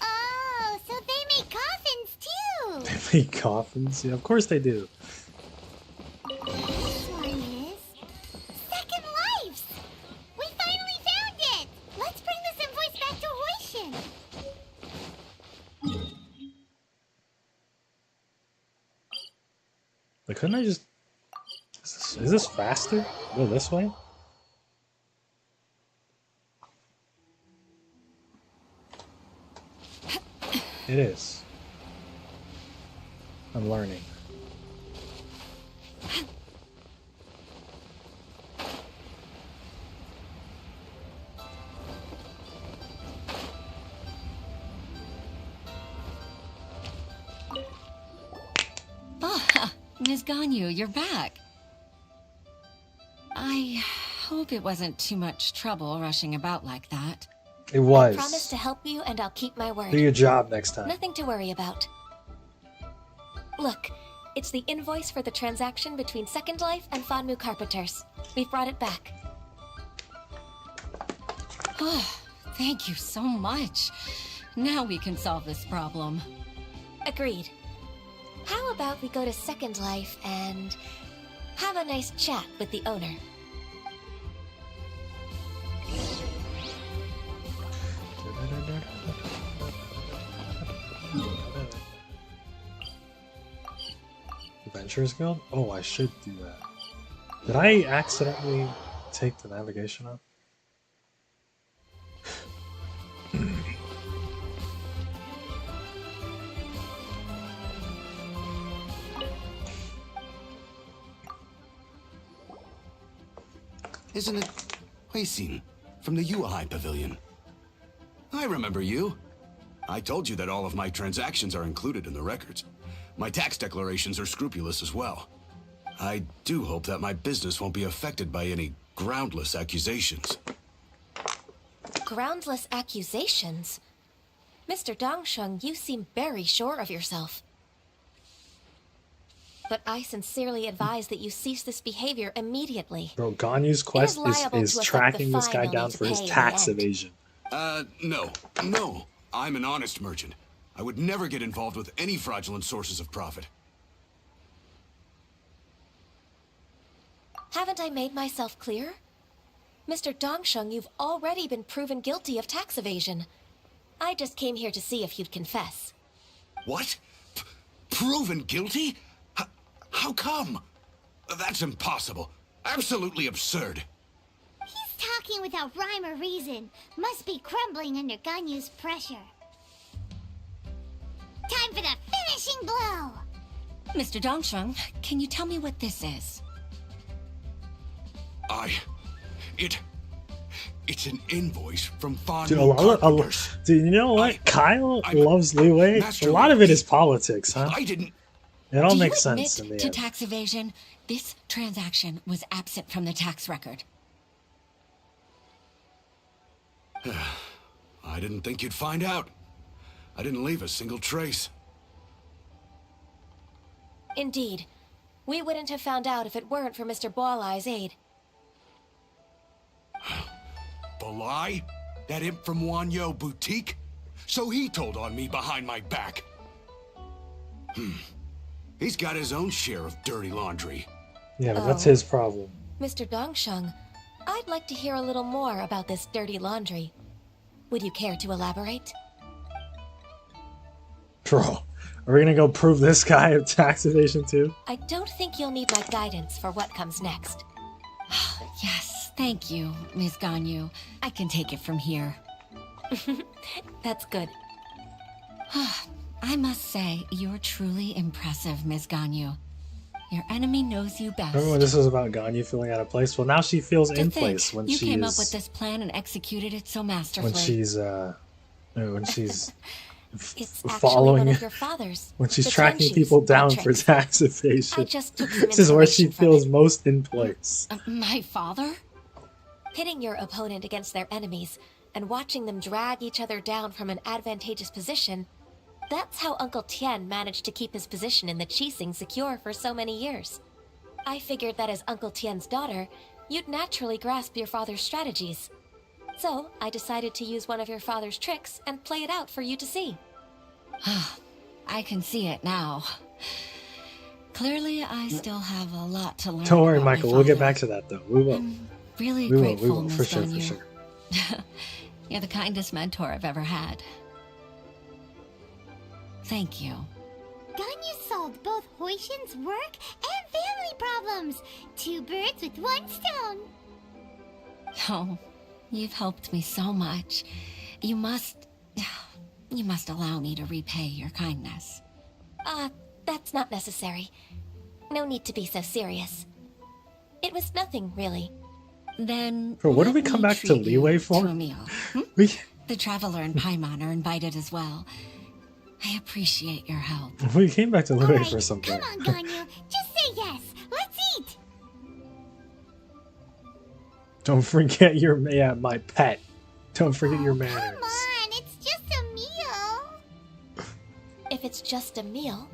Oh, so they make coffins too. They make coffins? Yeah, of course they do. This one is Second Lives. We finally found it. Let's bring this invoice back to Hoishin. Like, couldn't I just... Is this faster? Go this way? It is. I'm learning. Ah, Ms. Ganyu, you're back. I hope it wasn't too much trouble rushing about like that. It was. I promise to help you, and I'll keep my word. Do your job next time. Nothing to worry about. Look, it's the invoice for the transaction between Second Life and Fanmu Carpenters. We've brought it back. Oh, thank you so much. Now we can solve this problem. Agreed. How about we go to Second Life and have a nice chat with the owner? Adventurers Guild? Oh, I should do that. Did I accidentally take the navigation off? Isn't it Huixin from the UI Pavilion? I remember you. I told you that all of my transactions are included in the records. My tax declarations are scrupulous as well. I do hope that my business won't be affected by any groundless accusations. Groundless accusations? Mr. Dongsheng, you seem very sure of yourself. But I sincerely advise that you cease this behavior immediately. Bro, Ganyu's quest is tracking this guy down for his tax evasion. No. No. I'm an honest merchant. I would never get involved with any fraudulent sources of profit. Haven't I made myself clear? Mr. Dongsheng, you've already been proven guilty of tax evasion. I just came here to see if you'd confess. What? Proven guilty? How come? That's impossible. Absolutely absurd. He's talking without rhyme or reason. Must be crumbling under Ganyu's pressure. Time for the finishing blow! Mr. Dongsheng, can you tell me what this is? It's an invoice from Von Dude, dude, you know what? Kyle loves leeway. A lot of it is politics, huh? It all makes sense to me. To tax evasion, this transaction was absent from the tax record. I didn't think you'd find out. I didn't leave a single trace. Indeed. We wouldn't have found out if it weren't for Mr. Boalai's aid. Balai? That imp from Wanyo Boutique? So he told on me behind my back. He's got his own share of dirty laundry. Yeah, but that's his problem. Mr. Dongsheng, I'd like to hear a little more about this dirty laundry. Would you care to elaborate? Bro, are we gonna go prove this guy of tax evasion too? I don't think you'll need my guidance for what comes next. Yes, thank you, Ms. Ganyu. I can take it from here. That's good. I must say, you're truly impressive, Ms. Ganyu. Your enemy knows you best. Remember when this was about Ganyu feeling out of place? Well, now she feels in place when you she came is, up with this plan and executed it so masterfully. When she's It's following, one of your father's, when she's the tracking Tenshis, people down my for tricks. tax evasion. I just took some This is where she inspiration from feels it. most in place. My father? Pitting your opponent against their enemies and watching them drag each other down from an advantageous position, that's how Uncle Tien managed to keep his position in the Qixing secure for so many years. I figured that as Uncle Tien's daughter, you'd naturally grasp your father's strategies. So, I decided to use one of your father's tricks and play it out for you to see. I can see it now. Clearly, I still have a lot to learn. Don't worry, about my Michael. We'll get father. back to that though. We will. I'm really We grateful, will, Miss for sure, Ganyu. for sure. You're the kindest mentor I've ever had. Thank you. Ganyu solved both Huixin's work and family problems. 2 birds with 1 stone. Oh, you've helped me so much. You must allow me to repay your kindness. That's not necessary. No need to be so serious. It was nothing, really. Then Bro, what did we let come me back to treat you leeway for? to a meal. We The Traveler and Paimon are invited as well. I appreciate your help. we came back to leeway for something. Come on, Ganyu. Just say yes. Let's eat. Don't forget your my pet. Don't forget your manners. Come on, it's just a meal. If it's just a meal,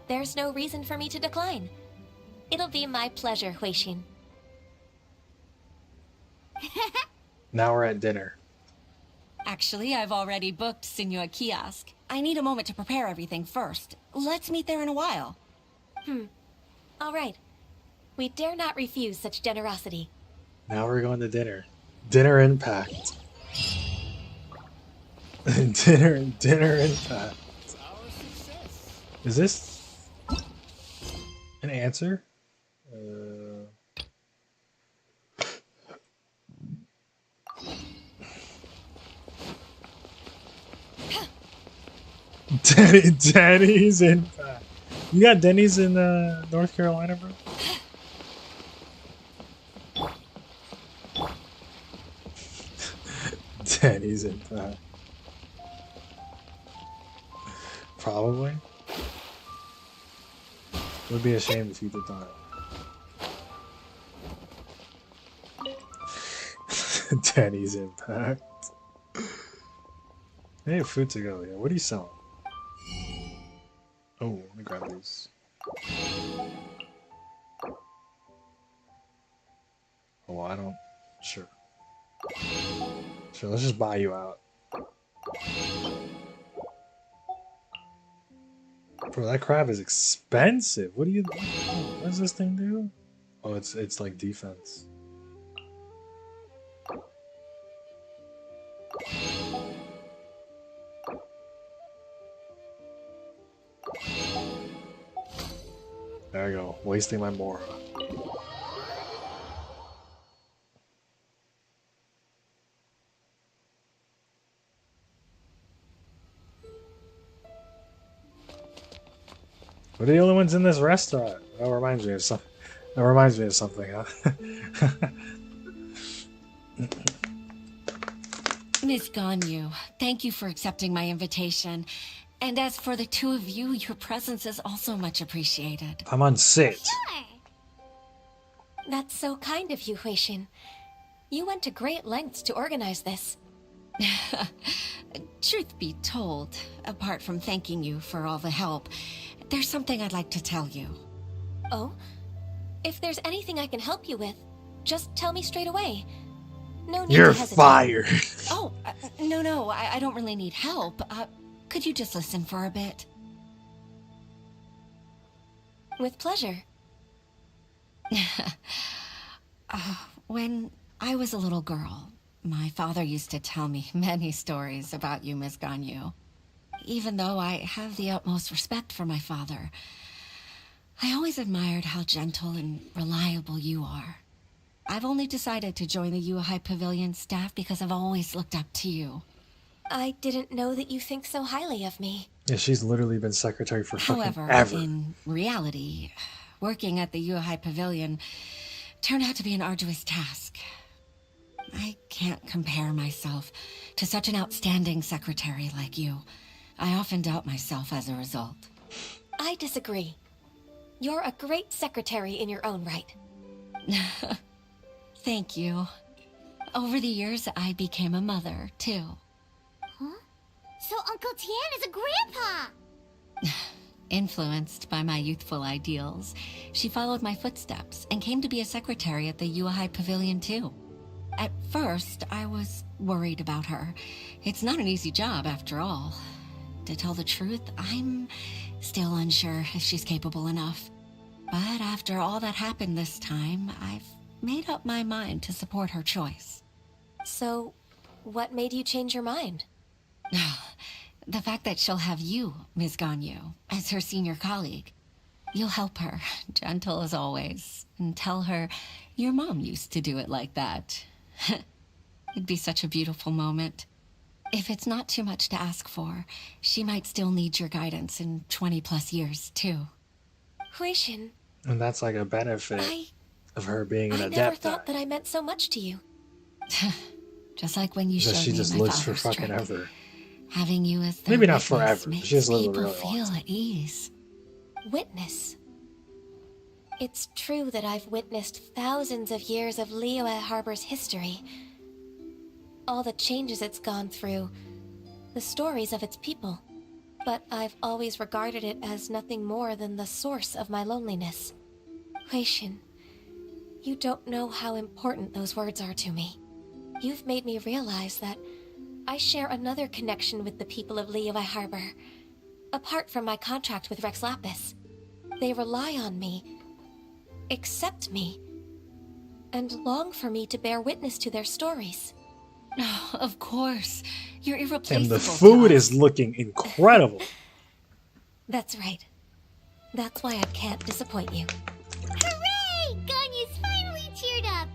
there's no reason for me to decline. It'll be my pleasure, Huixin. Now we're at dinner. Actually, I've already booked Senor Kiosk. I need a moment to prepare everything first. Let's meet there in a while. All right. We dare not refuse such generosity. Now we're going to dinner. Dinner impact. dinner impact. Is this? An answer? Denny's in. You got Denny's in North Carolina, bro? Denny's in. Probably. It would be a shame if you did not. Denny's Impact. Hey, food to go. Yeah, what are you selling? Oh, let me grab these. Oh, I don't. Sure. Sure, let's just buy you out. Bro, that crab is expensive. What do you? What does this thing do? Oh, it's like defense. There I go, wasting my Mora. We're the only ones in this restaurant. That reminds me of something. That reminds me of something, huh? Miss Ganyu, thank you for accepting my invitation. And as for the two of you, your presence is also much appreciated. I'm on sit. That's so kind of you, Huixin. You went to great lengths to organize this. Truth be told, apart from thanking you for all the help, there's something I'd like to tell you. Oh? If there's anything I can help you with, just tell me straight away. No need You're to hesitate. fired. Oh, no, I don't really need help. Could you just listen for a bit? With pleasure. When I was a little girl, my father used to tell me many stories about you, Miss Ganyu. Even though I have the utmost respect for my father, I always admired how gentle and reliable you are. I've only decided to join the Yuhai Pavilion staff because I've always looked up to you. I didn't know that you think so highly of me. Yeah, she's literally been secretary for fucking However, ever. in reality, working at the Yuhai Pavilion turned out to be an arduous task. I can't compare myself to such an outstanding secretary like you. I often doubt myself as a result. I disagree. You're a great secretary in your own right. Thank you. Over the years, I became a mother, too. Huh? So Uncle Tian is a grandpa! Influenced by my youthful ideals, she followed my footsteps and came to be a secretary at the Yuhai Pavilion, too. At first, I was worried about her. It's not an easy job, after all. To tell the truth, I'm still unsure if she's capable enough. But after all that happened this time, I've made up my mind to support her choice. So, what made you change your mind? The fact that she'll have you, Ms. Ganyu, as her senior colleague. You'll help her, gentle as always, and tell her your mom used to do it like that. It'd be such a beautiful moment. If it's not too much to ask for, she might still need your guidance in 20+ years, too. Huixin. And that's like a benefit of her being an I adept. never thought that I meant so much to you. Just like when you Because showed she me just my lives for father's fucking trick. ever. Having you as the Maybe not witness forever. makes She just lives a people really long feel time. at ease. Witness. It's true that I've witnessed thousands of years of Liyue Harbor's history. All the changes it's gone through, the stories of its people. But I've always regarded it as nothing more than the source of my loneliness. Huixin, you don't know how important those words are to me. You've made me realize that I share another connection with the people of Liyue Harbor. Apart from my contract with Rex Lapis, they rely on me, accept me, and long for me to bear witness to their stories. Oh, of course. You're irreplaceable. And the food is looking incredible. That's right. That's why I can't disappoint you. Hooray! Ganya's finally cheered up.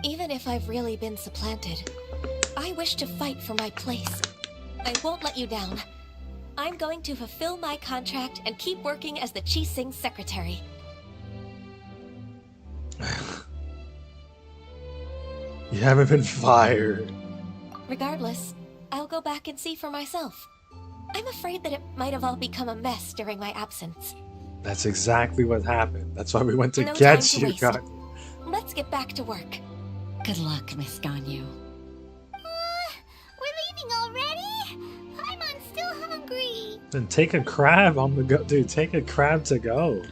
Even if I've really been supplanted, I wish to fight for my place. I won't let you down. I'm going to fulfill my contract and keep working as the Qixing secretary. You haven't been fired. Regardless, I'll go back and see for myself. I'm afraid that it might have all become a mess during my absence. That's exactly what happened. That's why we went to No time get to you, waste. God. Let's get back to work. Good luck, Miss Ganyu. We're leaving already? I'm still hungry. Then take a crab on the go. Dude, take a crab to go.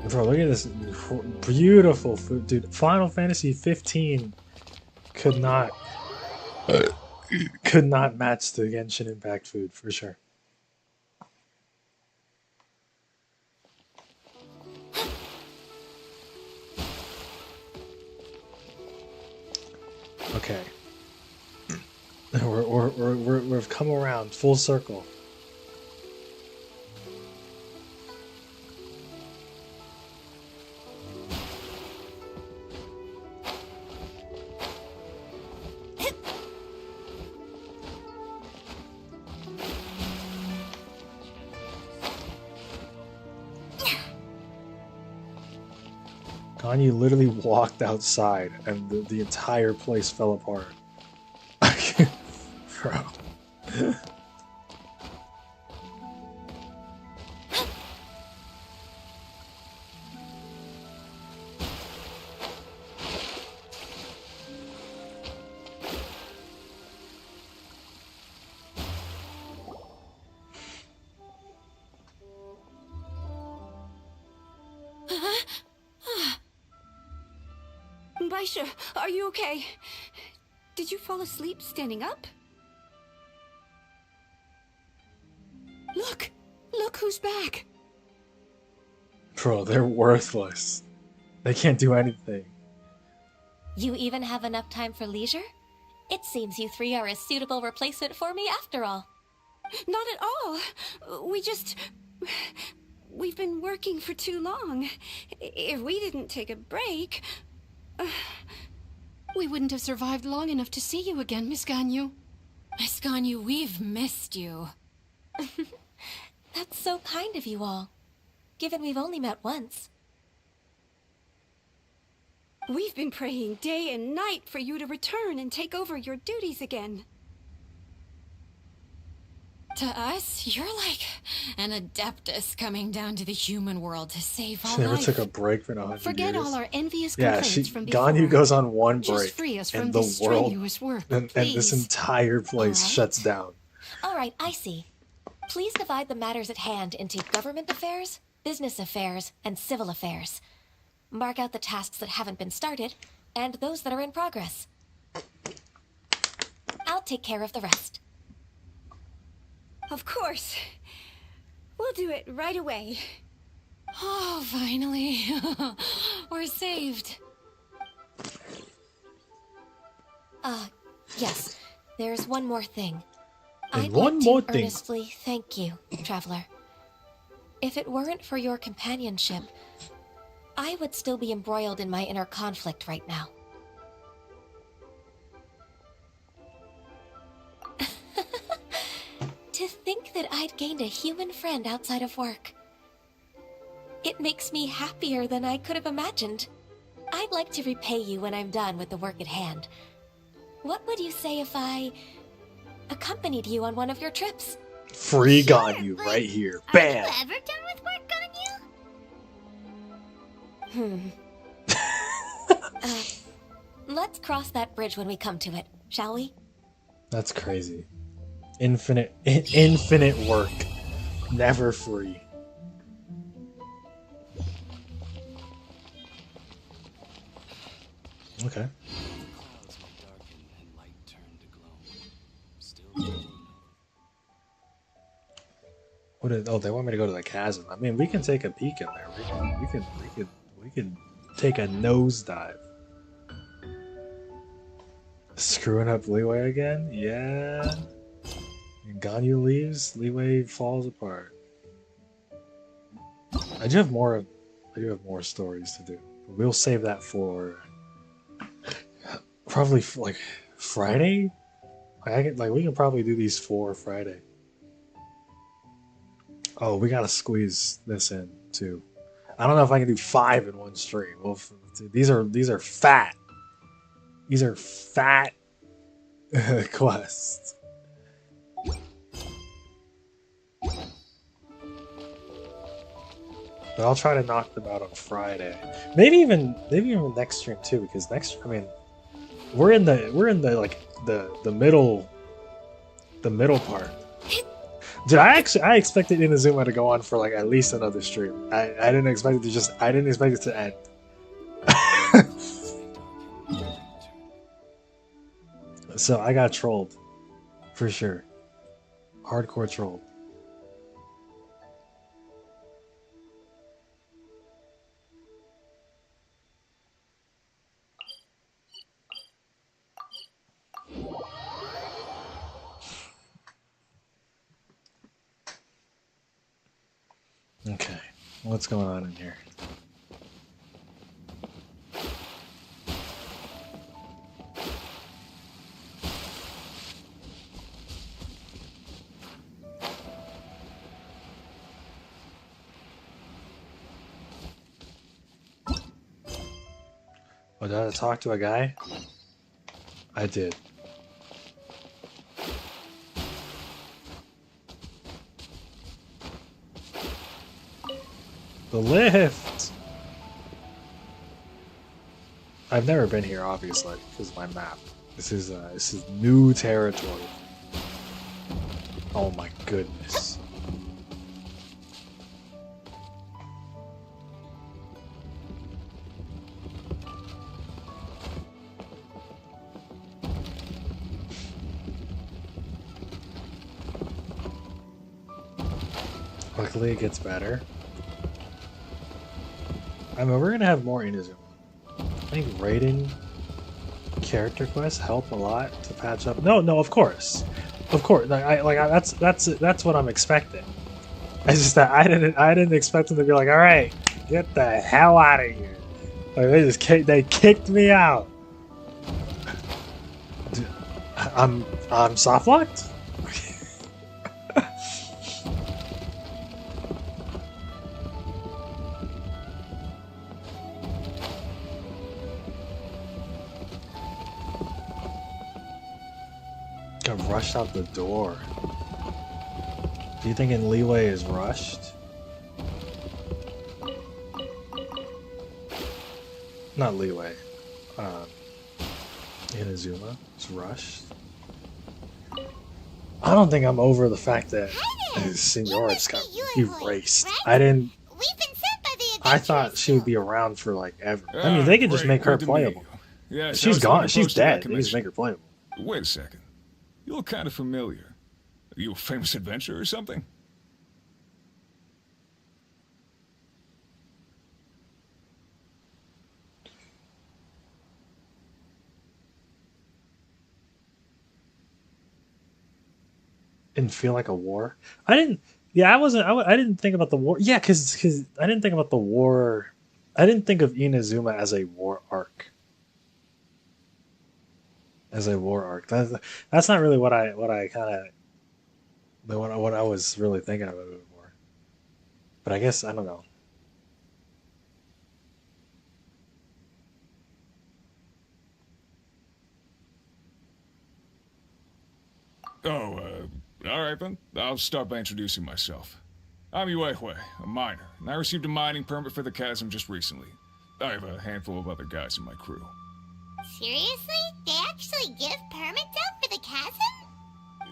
Bro, look at this beautiful food. Dude, Final Fantasy 15 could not match the Genshin Impact food for sure. Okay. We've come around full circle. Kanye literally walked outside and the entire place fell apart. Bro. Baisha, are you okay? Did you fall asleep standing up? Look! Look who's back! Bro, they're worthless. They can't do anything. You even have enough time for leisure? It seems you three are a suitable replacement for me after all. Not at all. We've been working for too long. If we didn't take a break... We wouldn't have survived long enough to see you again, Miss Ganyu. Miss Ganyu, we've missed you. That's so kind of you all, given we've only met once. We've been praying day and night for you to return and take over your duties again. To us, you're like an adeptus coming down to the human world to save all She never life. took a break for 100 Forget years. all our envious Yeah, complaints from before. Ganyu goes on one Just break, free us from and the this world, strenuous work, and this please. entire place Alright. shuts down. All right, I see. Please divide the matters at hand into government affairs, business affairs, and civil affairs. Mark out the tasks that haven't been started, and those that are in progress. I'll take care of the rest. Of course. We'll do it right away. Oh, finally. We're saved. Yes. There's one more thing. And I'd one like more to thing. earnestly thank you, Traveler. If it weren't for your companionship, I would still be embroiled in my inner conflict right now. To think that I'd gained a human friend outside of work. It makes me happier than I could have imagined. I'd like to repay you when I'm done with the work at hand. What would you say if I accompanied you on one of your trips? Free Ganyu right here. Bam! Are you ever done with work, Ganyu? Let's cross that bridge when we come to it, shall we? That's crazy. Infinite work. Never free. Okay. Oh, they want me to go to the chasm. I mean, we can take a peek in there. We can take a nosedive. Screwing up Leeway again? Yeah. And Ganyu leaves, Leeway falls apart. I do have more. I do have more stories to do. We'll save that for probably like Friday. We can probably do these 4 Friday. Oh, we gotta squeeze this in too. I don't know if I can do 5 in one stream. Well, these are fat. These are fat quests. But I'll try to knock them out on Friday. Maybe even next stream too, because we're in the like the middle part. Dude, I expected Inazuma to go on for like at least another stream. I didn't expect it to end. So I got trolled. For sure. Hardcore trolled. Okay, what's going on in here? Oh, did I talk to a guy? I did. The lift! I've never been here, obviously, because of my map. This is new territory. Oh my goodness. Luckily it gets better. I mean, we're gonna have more Inazuma. I think raiding character quests help a lot to patch up. No, of course. That's what I'm expecting. It's just that I didn't expect them to be like, all right, get the hell out of here. Like they kicked me out. I'm soft locked. Got rushed out the door. Do you think in Leeway is rushed? Not Leeway. Inazuma is rushed. I don't think I'm over the fact that Senora just got erased. I thought she would be around for like ever. I mean, they could just make her playable. Yeah, She's gone. She's dead. They just make her playable. Wait a second. You look kind of familiar. Are you a famous adventurer or something? Didn't feel like a war. I didn't. Yeah, I didn't think about the war. Yeah, because I didn't think about the war. I didn't think of Inazuma as a war arc. That's not really what I was really thinking about it before. But I guess I don't know. Oh, all right then. I'll start by introducing myself. I'm Yue, a miner, and I received a mining permit for the chasm just recently. I have a handful of other guys in my crew. Seriously? They actually give permits out for the chasm?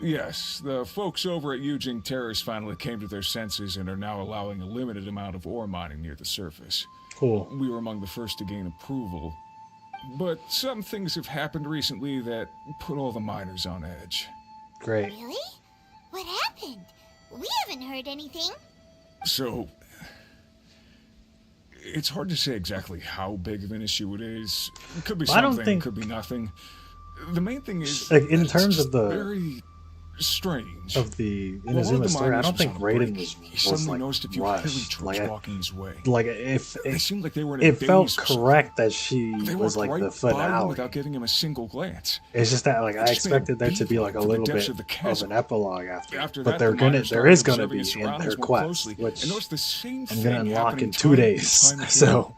Yes, the folks over at Yujing Terrace finally came to their senses and are now allowing a limited amount of ore mining near the surface. Cool. We were among the first to gain approval, but some things have happened recently that put all the miners on edge. Great. Really? What happened? We haven't heard anything. So, it's hard to say exactly how big of an issue it is. It could be something, could be nothing. The main thing is, like in terms of the very strange. of the Well, one of Inazuma the story, I miners don't was think on Raiden break. was He suddenly like noticed a few rushed. hilly trolls walking his way. Like if They seemed like they were in a it felt daze or something. correct that she They was walked like right the by him finale. without giving him a single glance. It's just that like It I just made a expected there to be like a beeline for the little depths bit of the of chasm. an epilogue after, After but that, there the miner there started is gonna observing be his in surroundings her more quest, closely, which and noticed the same I'm thing gonna unlock happening in 2 time and days. time again. So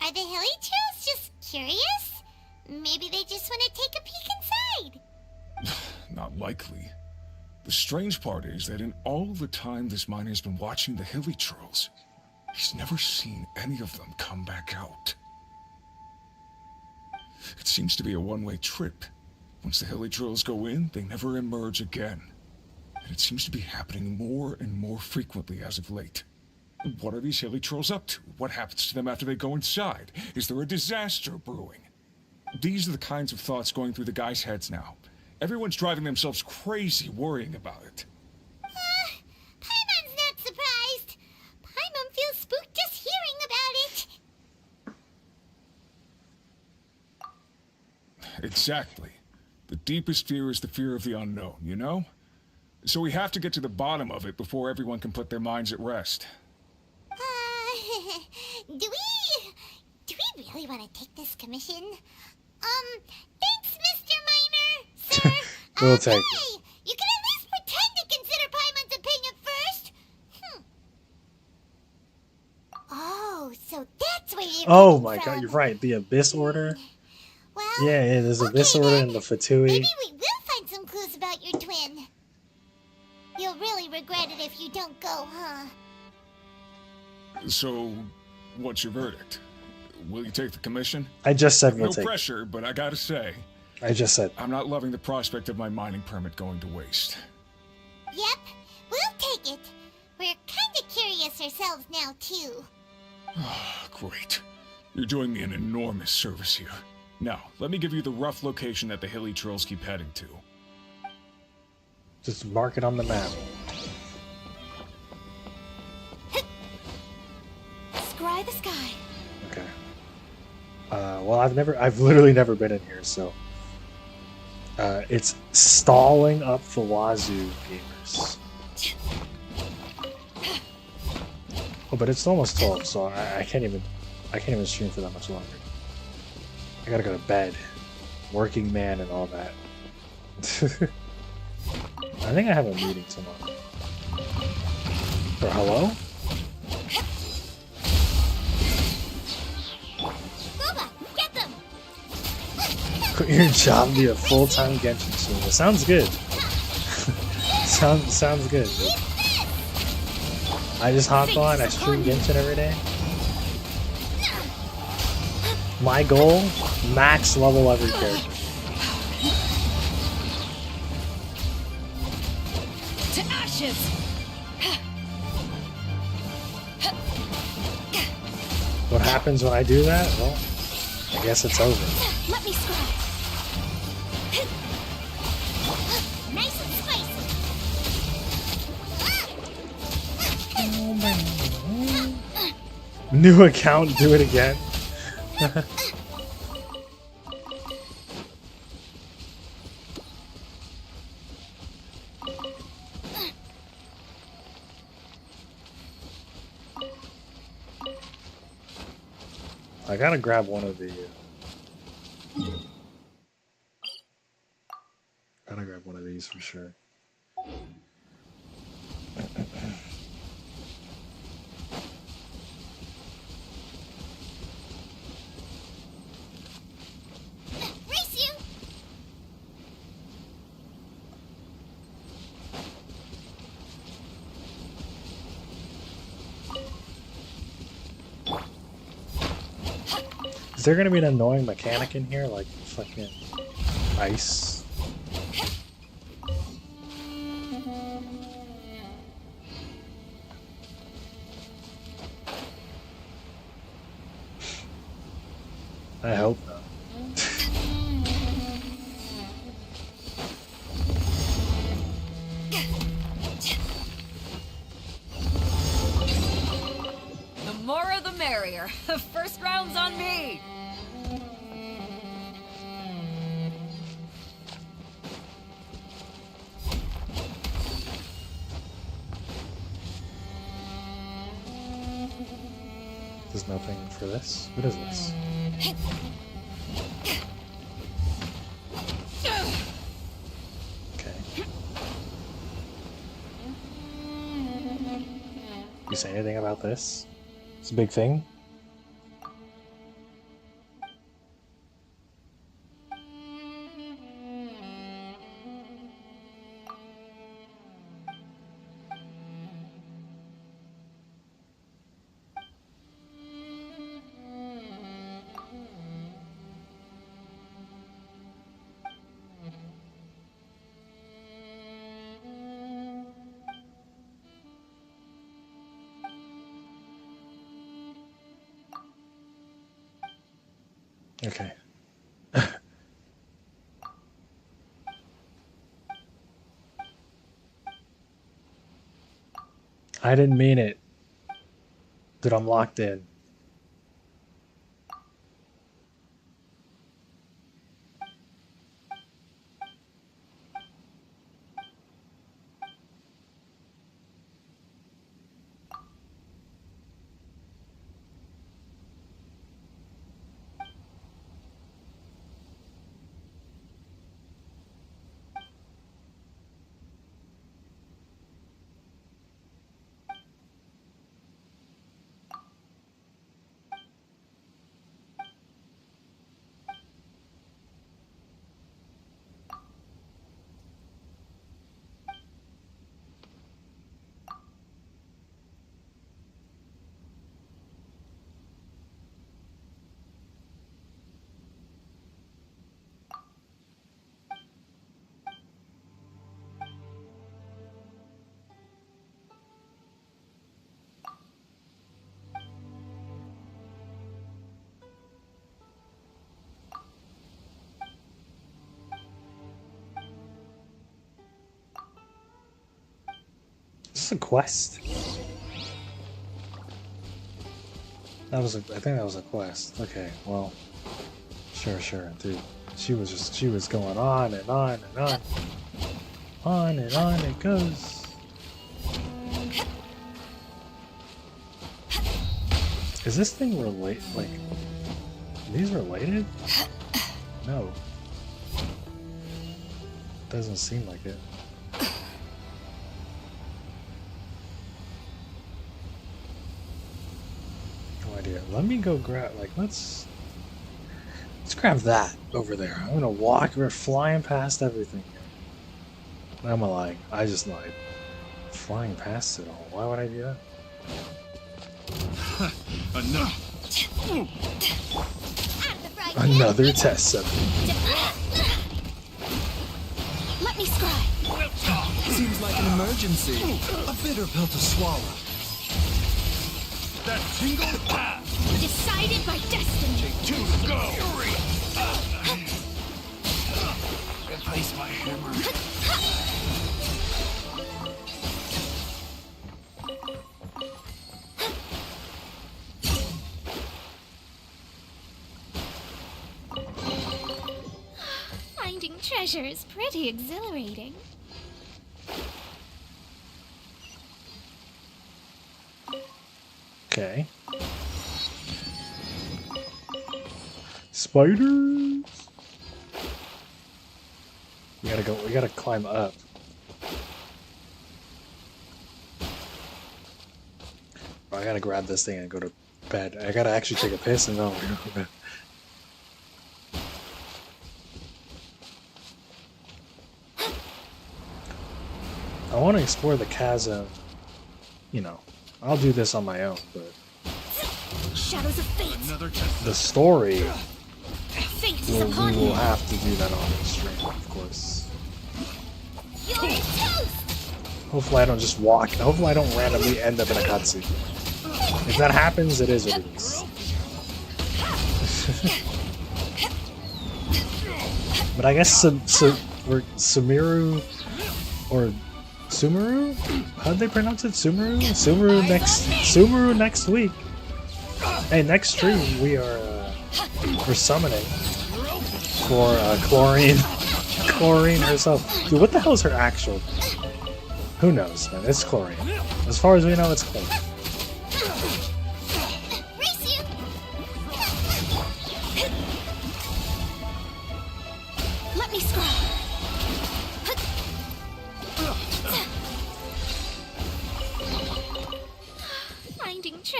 Are the hilly trolls just curious? Maybe they just want to take a peek inside. Not likely. The strange part is that in all the time this miner has been watching the hilly trolls, he's never seen any of them come back out. It seems to be a one-way trip. Once the hilly trolls go in, they never emerge again. And it seems to be happening more and more frequently as of late. What are these hilly trolls up to? What happens to them after they go inside? Is there a disaster brewing? These are the kinds of thoughts going through the guys' heads now. Everyone's driving themselves crazy worrying about it. Paimon's not surprised. Paimon feels spooked just hearing about it. Exactly. The deepest fear is the fear of the unknown, you know? So we have to get to the bottom of it before everyone can put their minds at rest. Do we really want to take this commission? Thanks, Mr. Miner, sir. we'll take it. Hey, you can at least pretend to consider Paimon's opinion first. Oh, so that's where you're oh coming my from. god, you're right. The Abyss Order. Well, Yeah, there's Abyss Order and the Fatui. maybe we will find some clues about your twin. You'll really regret it if you don't go, huh? So, what's your verdict? Will you take the commission? I just said we'll No take it. pressure, but I gotta say, I just said I'm not loving the prospect of my mining permit going to waste. Yep, we'll take it. We're kinda curious ourselves now, too. Great. You're doing me an enormous service here. Now, let me give you the rough location that the hilly trolls keep heading to. just mark it on the map. Scry the sky. Okay. Well, I've literally never been in here, so it's stalling up the wazoo, gamers. Oh, but it's almost 12, so I can't even stream for that much longer. I gotta go to bed, working man and all that. I think I have a meeting tomorrow. Or hello? Get them! Quit your job, be a full-time Genshin streamer. Sounds good. sounds good. Dude. I just hop on, I stream Genshin every day. My goal, max level every character. To ashes! What happens when I do that? Well, I guess it's over. Let me scry. Nice and spicy. New account, do it again. I gotta grab one of the. Gotta grab one of these for sure. Race you! Is there gonna be an annoying mechanic in here, like fucking ice? I hope not. The more the merrier. First round's on me. There's nothing for this? What is this? Okay. You say anything about this? It's a big thing? Okay. I didn't mean it. Dude, I'm locked in. Is this a quest? That was I think that was a quest. Okay, well, sure, dude. She was going on and on and on. On and on it goes. Is this thing related? Like, are these related? No. Doesn't seem like it. No idea. Let me go grab, like, let's grab that over there. I'm gonna walk, we're flying past everything here. I'm lying. I just lied. Flying past it all. Why would I do that? Enough. Another test subject. Let me scry. Seems like an emergency. A bitter pill to swallow. That tingle? Decided by destiny. Take two to go. Replace my hammer. Finding treasure is pretty exhilarating. Okay. Spiders. We gotta go. We gotta climb up. I gotta grab this thing and go to bed. I gotta actually take a piss and then we're go to bed. I want to explore the chasm. You know, I'll do this on my own, but Shadows of fate. the story, Fate is we upon will you. have to do that on the stream, of course. You're toast. Hopefully I don't just walk. Hopefully I don't randomly end up in a cutscene. If that happens, it is what it is. But I guess Sumeru or Sumeru? How'd they pronounce it? Sumeru? Sumeru next week. Hey, next stream we're summoning for Chlorine herself. Dude, what the hell is her actual? Who knows, man? It's Chlorine. As far as we know, it's Chlorine.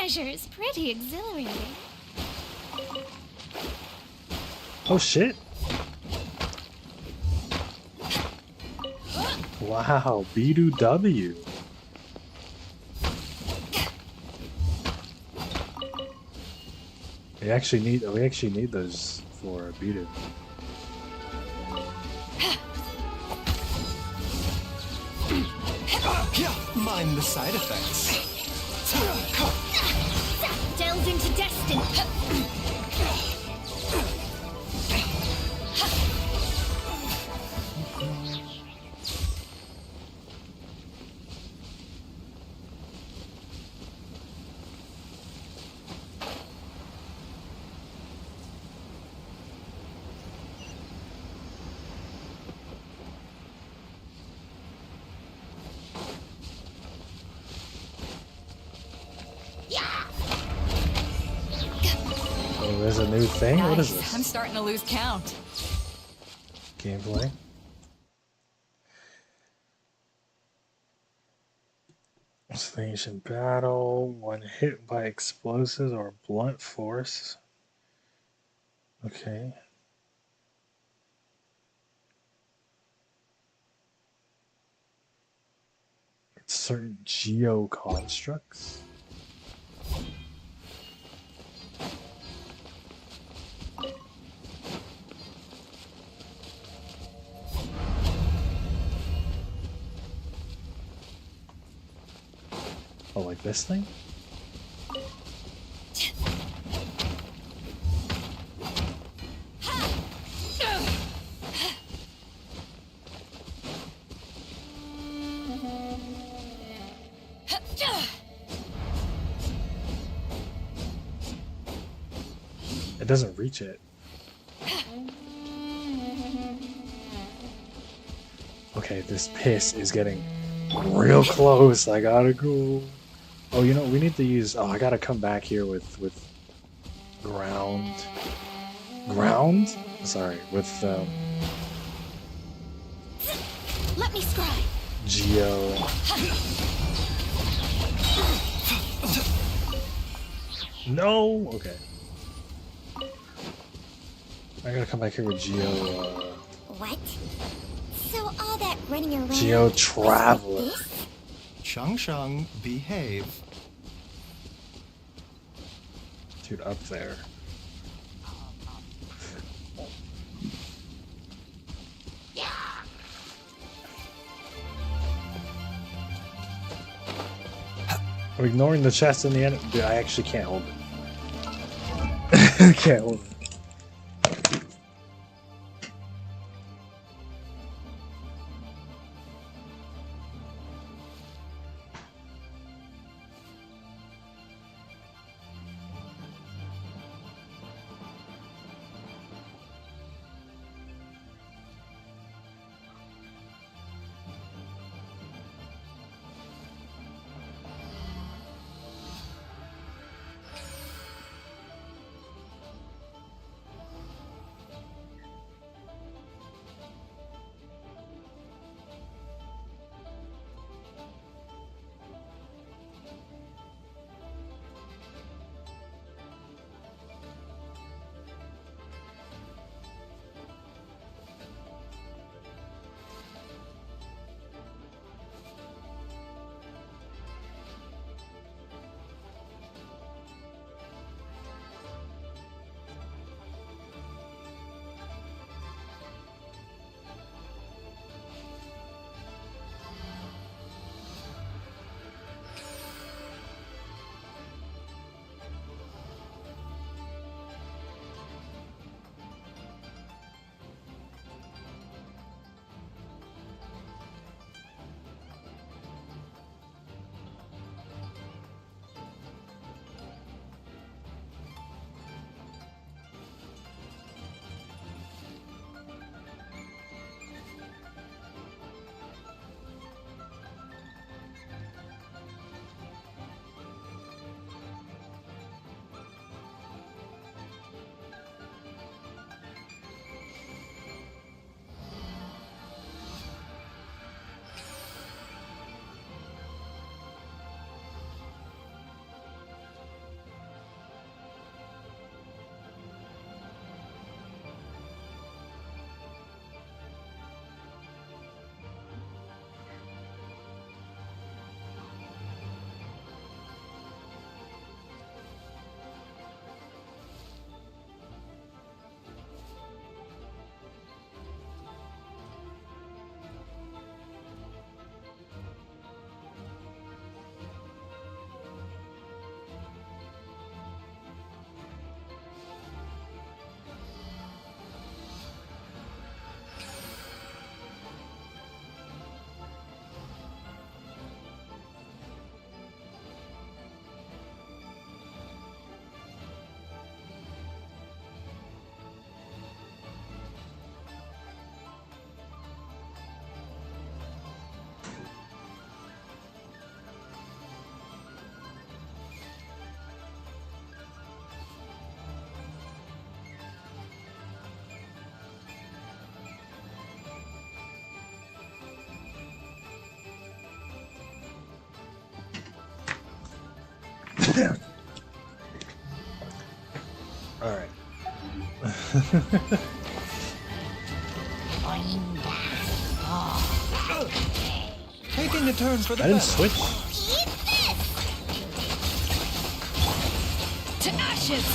pleasure is pretty exhilarating. Oh shit! Wow, B to W. We actually need those for Bidu. Mind the side effects. Delve into destiny. Oh, there's a new thing? Guys, What is this? I'm starting to lose count. Gameplay? Station battle. When hit by explosives or blunt force. Okay. Certain geo constructs. Oh, like this thing? It doesn't reach it. Okay, this piss is getting real close. I gotta go. Oh, you know, we need to use... Oh, I gotta come back here with ground. Ground? Sorry, with Let me scry. Geo. No! Okay. I gotta come back here with Geo. What? So all that running around. Geo Traveler. Shang Shang, behave. Dude, up there. I'm ignoring the chest in the end. Dude, I actually can't hold it. I can't hold it. Alright. Taking a turn for the I didn't better. switch. To ashes!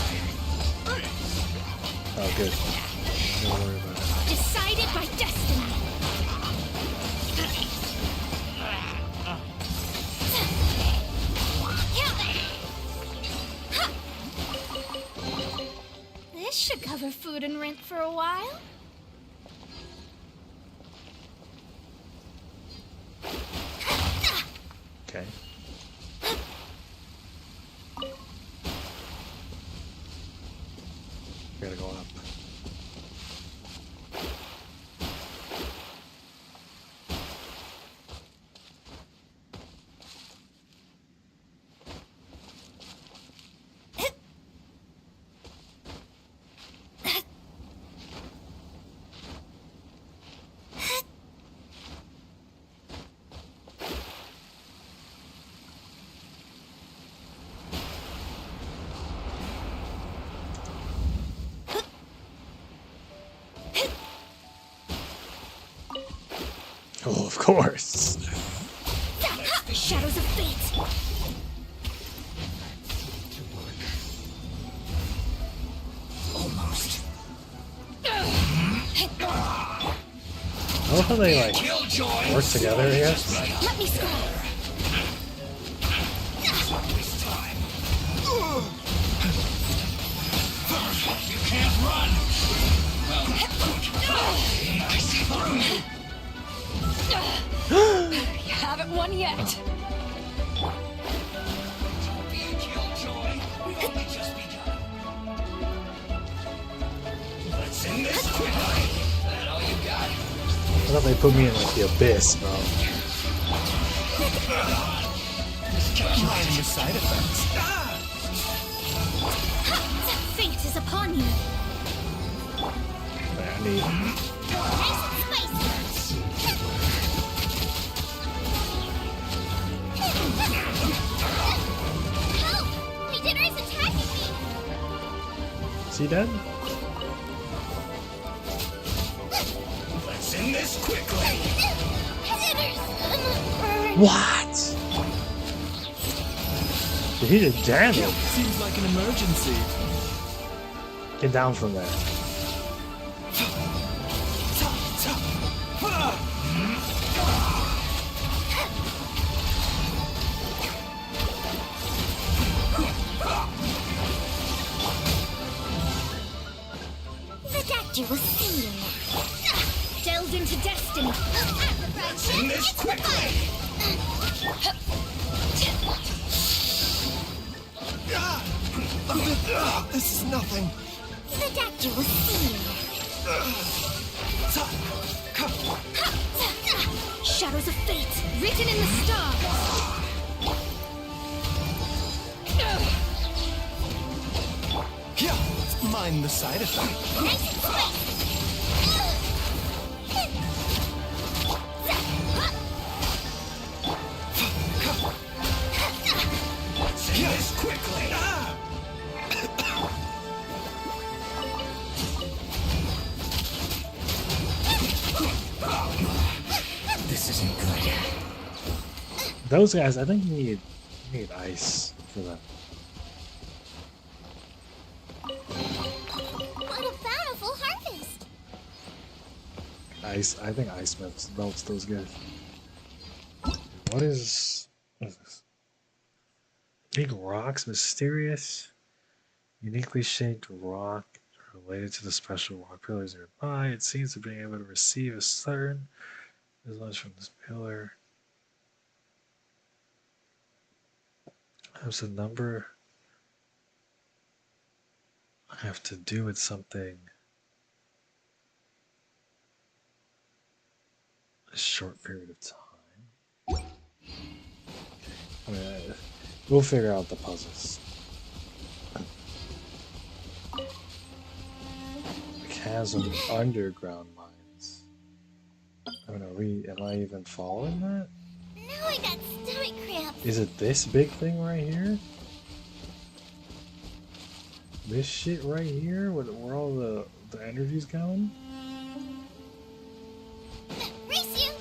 Oh, good. Don't worry about it. Decided by destiny! This should cover food and rent for a while. Okay. Gotta go up. Oh, of course. Shadows of fate. Almost. I love how they like work together, I guess. Let me scroll. You can't run. I see through. You haven't won yet. Let's end this quickly. That all you got? I thought they put me in like the abyss, bro. Just calculating the side effects. Fate is upon you. I need. Help! My dinner is attacking me! Is he dead? Let's end this quickly. What? Did he just jam it? Seems like an emergency. Get down from there. The doctor will see you now. Delved into destiny. Let's end this quickly. This is nothing. The doctor will see you now. Shadows of fate, written in the stars. Yeah, mind the side effect. Let's end this quickly. This isn't good. Those guys, I think you need ice for them. What a bountiful harvest! Ice, I think ice melts those guys. What is this? Big rocks, mysterious, uniquely shaped rock related to the special rock pillars nearby. It seems to be able to receive a certain result from this pillar. Has a number. I have to do with something. A short period of time. I mean, we'll figure out the puzzles. The chasm underground mines. I don't know, am I even following that? Now I got stomach cramps. Is it this big thing right here? This shit right here, where all the energy's going? Race you!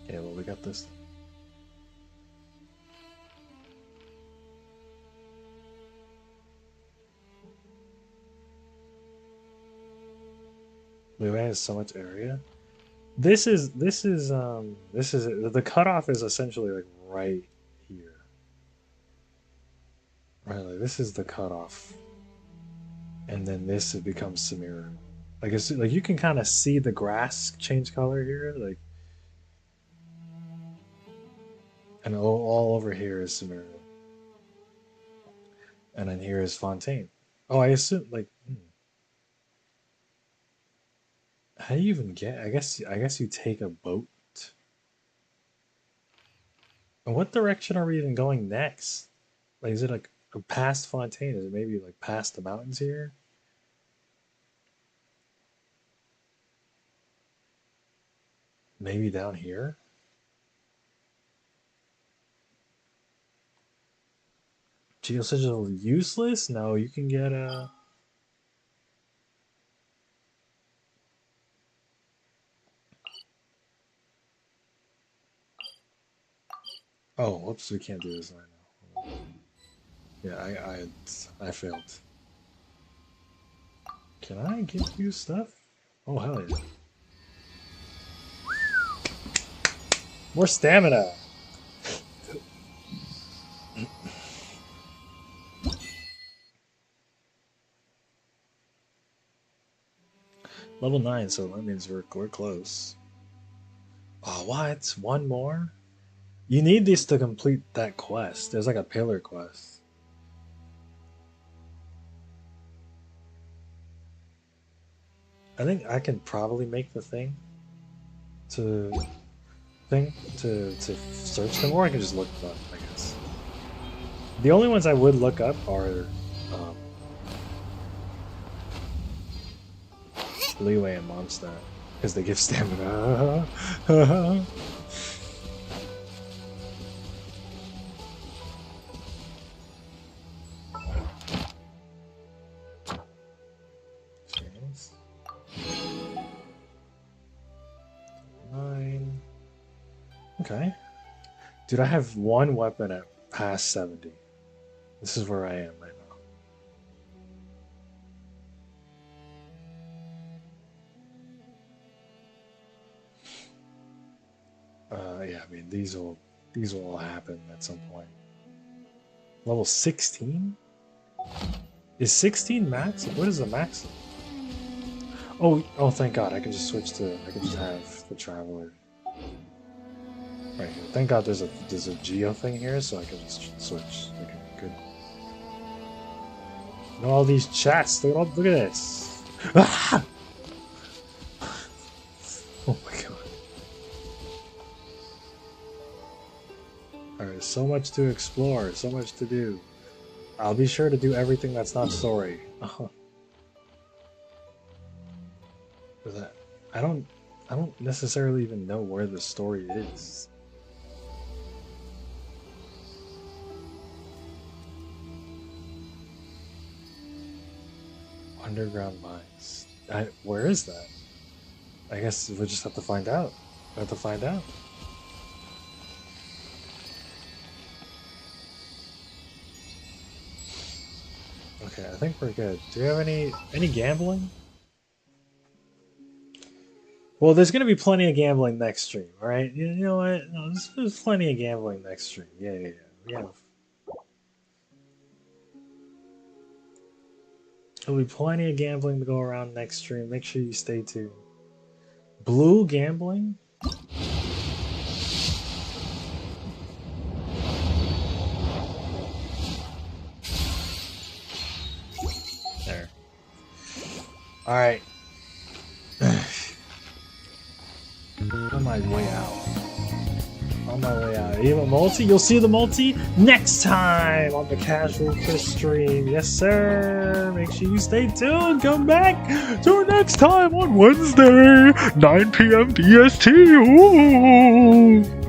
Yeah, well, we got this. Lua has so much area. This is the cutoff is essentially like right here. Right, like this is the cutoff. And then this it becomes Samira. Like it's like you can kind of see the grass change color here, like, and all over here is Samira. And then here is Fontaine. Oh, I assume like how do you even get? I guess you take a boat. And what direction are we even going next? Like, is it like past Fontaine? Is it maybe like past the mountains here? Maybe down here? Geosigil useless? No, you can get a. Oh, whoops! We can't do this right now. Yeah, I failed. Can I give you stuff? Oh hell yeah! More stamina. Level 9, so that means we're close. Oh, what? One more? You need these to complete that quest. There's like a pillar quest. I think I can probably make the thing to search them, or I can just look them up, I guess. The only ones I would look up are Leeway and Mondstadt, because they give stamina. Nine. Okay. Dude, I have one weapon at past 70. This is where I am right now. Yeah, I mean these will all happen at some point. Level 16? Is 16 max? What is the max? Oh, thank God! I can just have the Traveler. Right here. Thank God there's a Geo thing here, so I can just switch. Okay, good. And all these chests. Look at this. Ah! Oh my God. Alright, so much to explore, so much to do. I'll be sure to do everything that's not story. That I don't necessarily even know where the story is. Underground mines. Where is that? I guess we'll just have to find out. We have to find out. Okay, I think we're good. Do you have any gambling? Well, there's going to be plenty of gambling next stream, all right? You know what? No, there's plenty of gambling next stream. Yeah. We have. There'll be plenty of gambling to go around next stream. Make sure you stay tuned. Blue gambling? There. All right. Come my way out. On my way out. Even multi? You'll see the multi next time on the Casual Chris stream. Yes, sir. Make sure you stay tuned. Come back to next time on Wednesday, 9 p.m. BST. Ooh.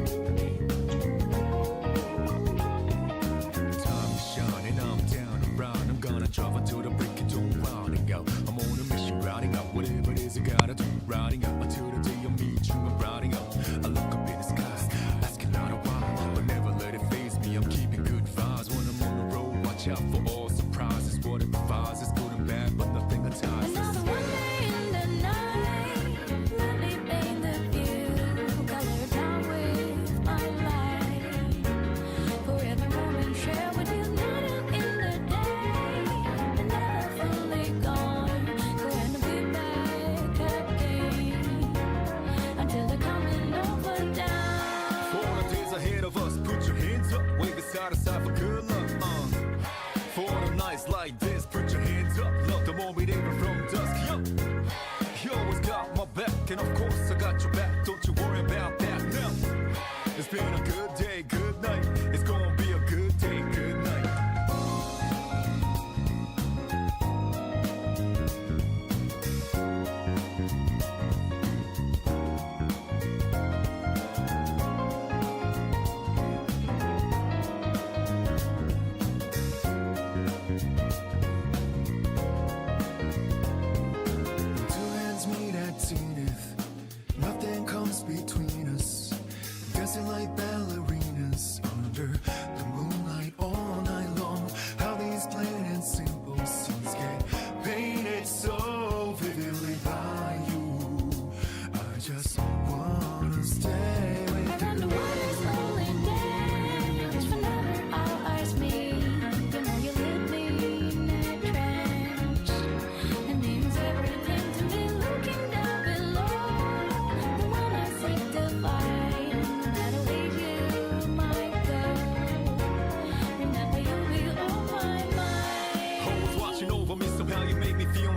Somehow you make me feel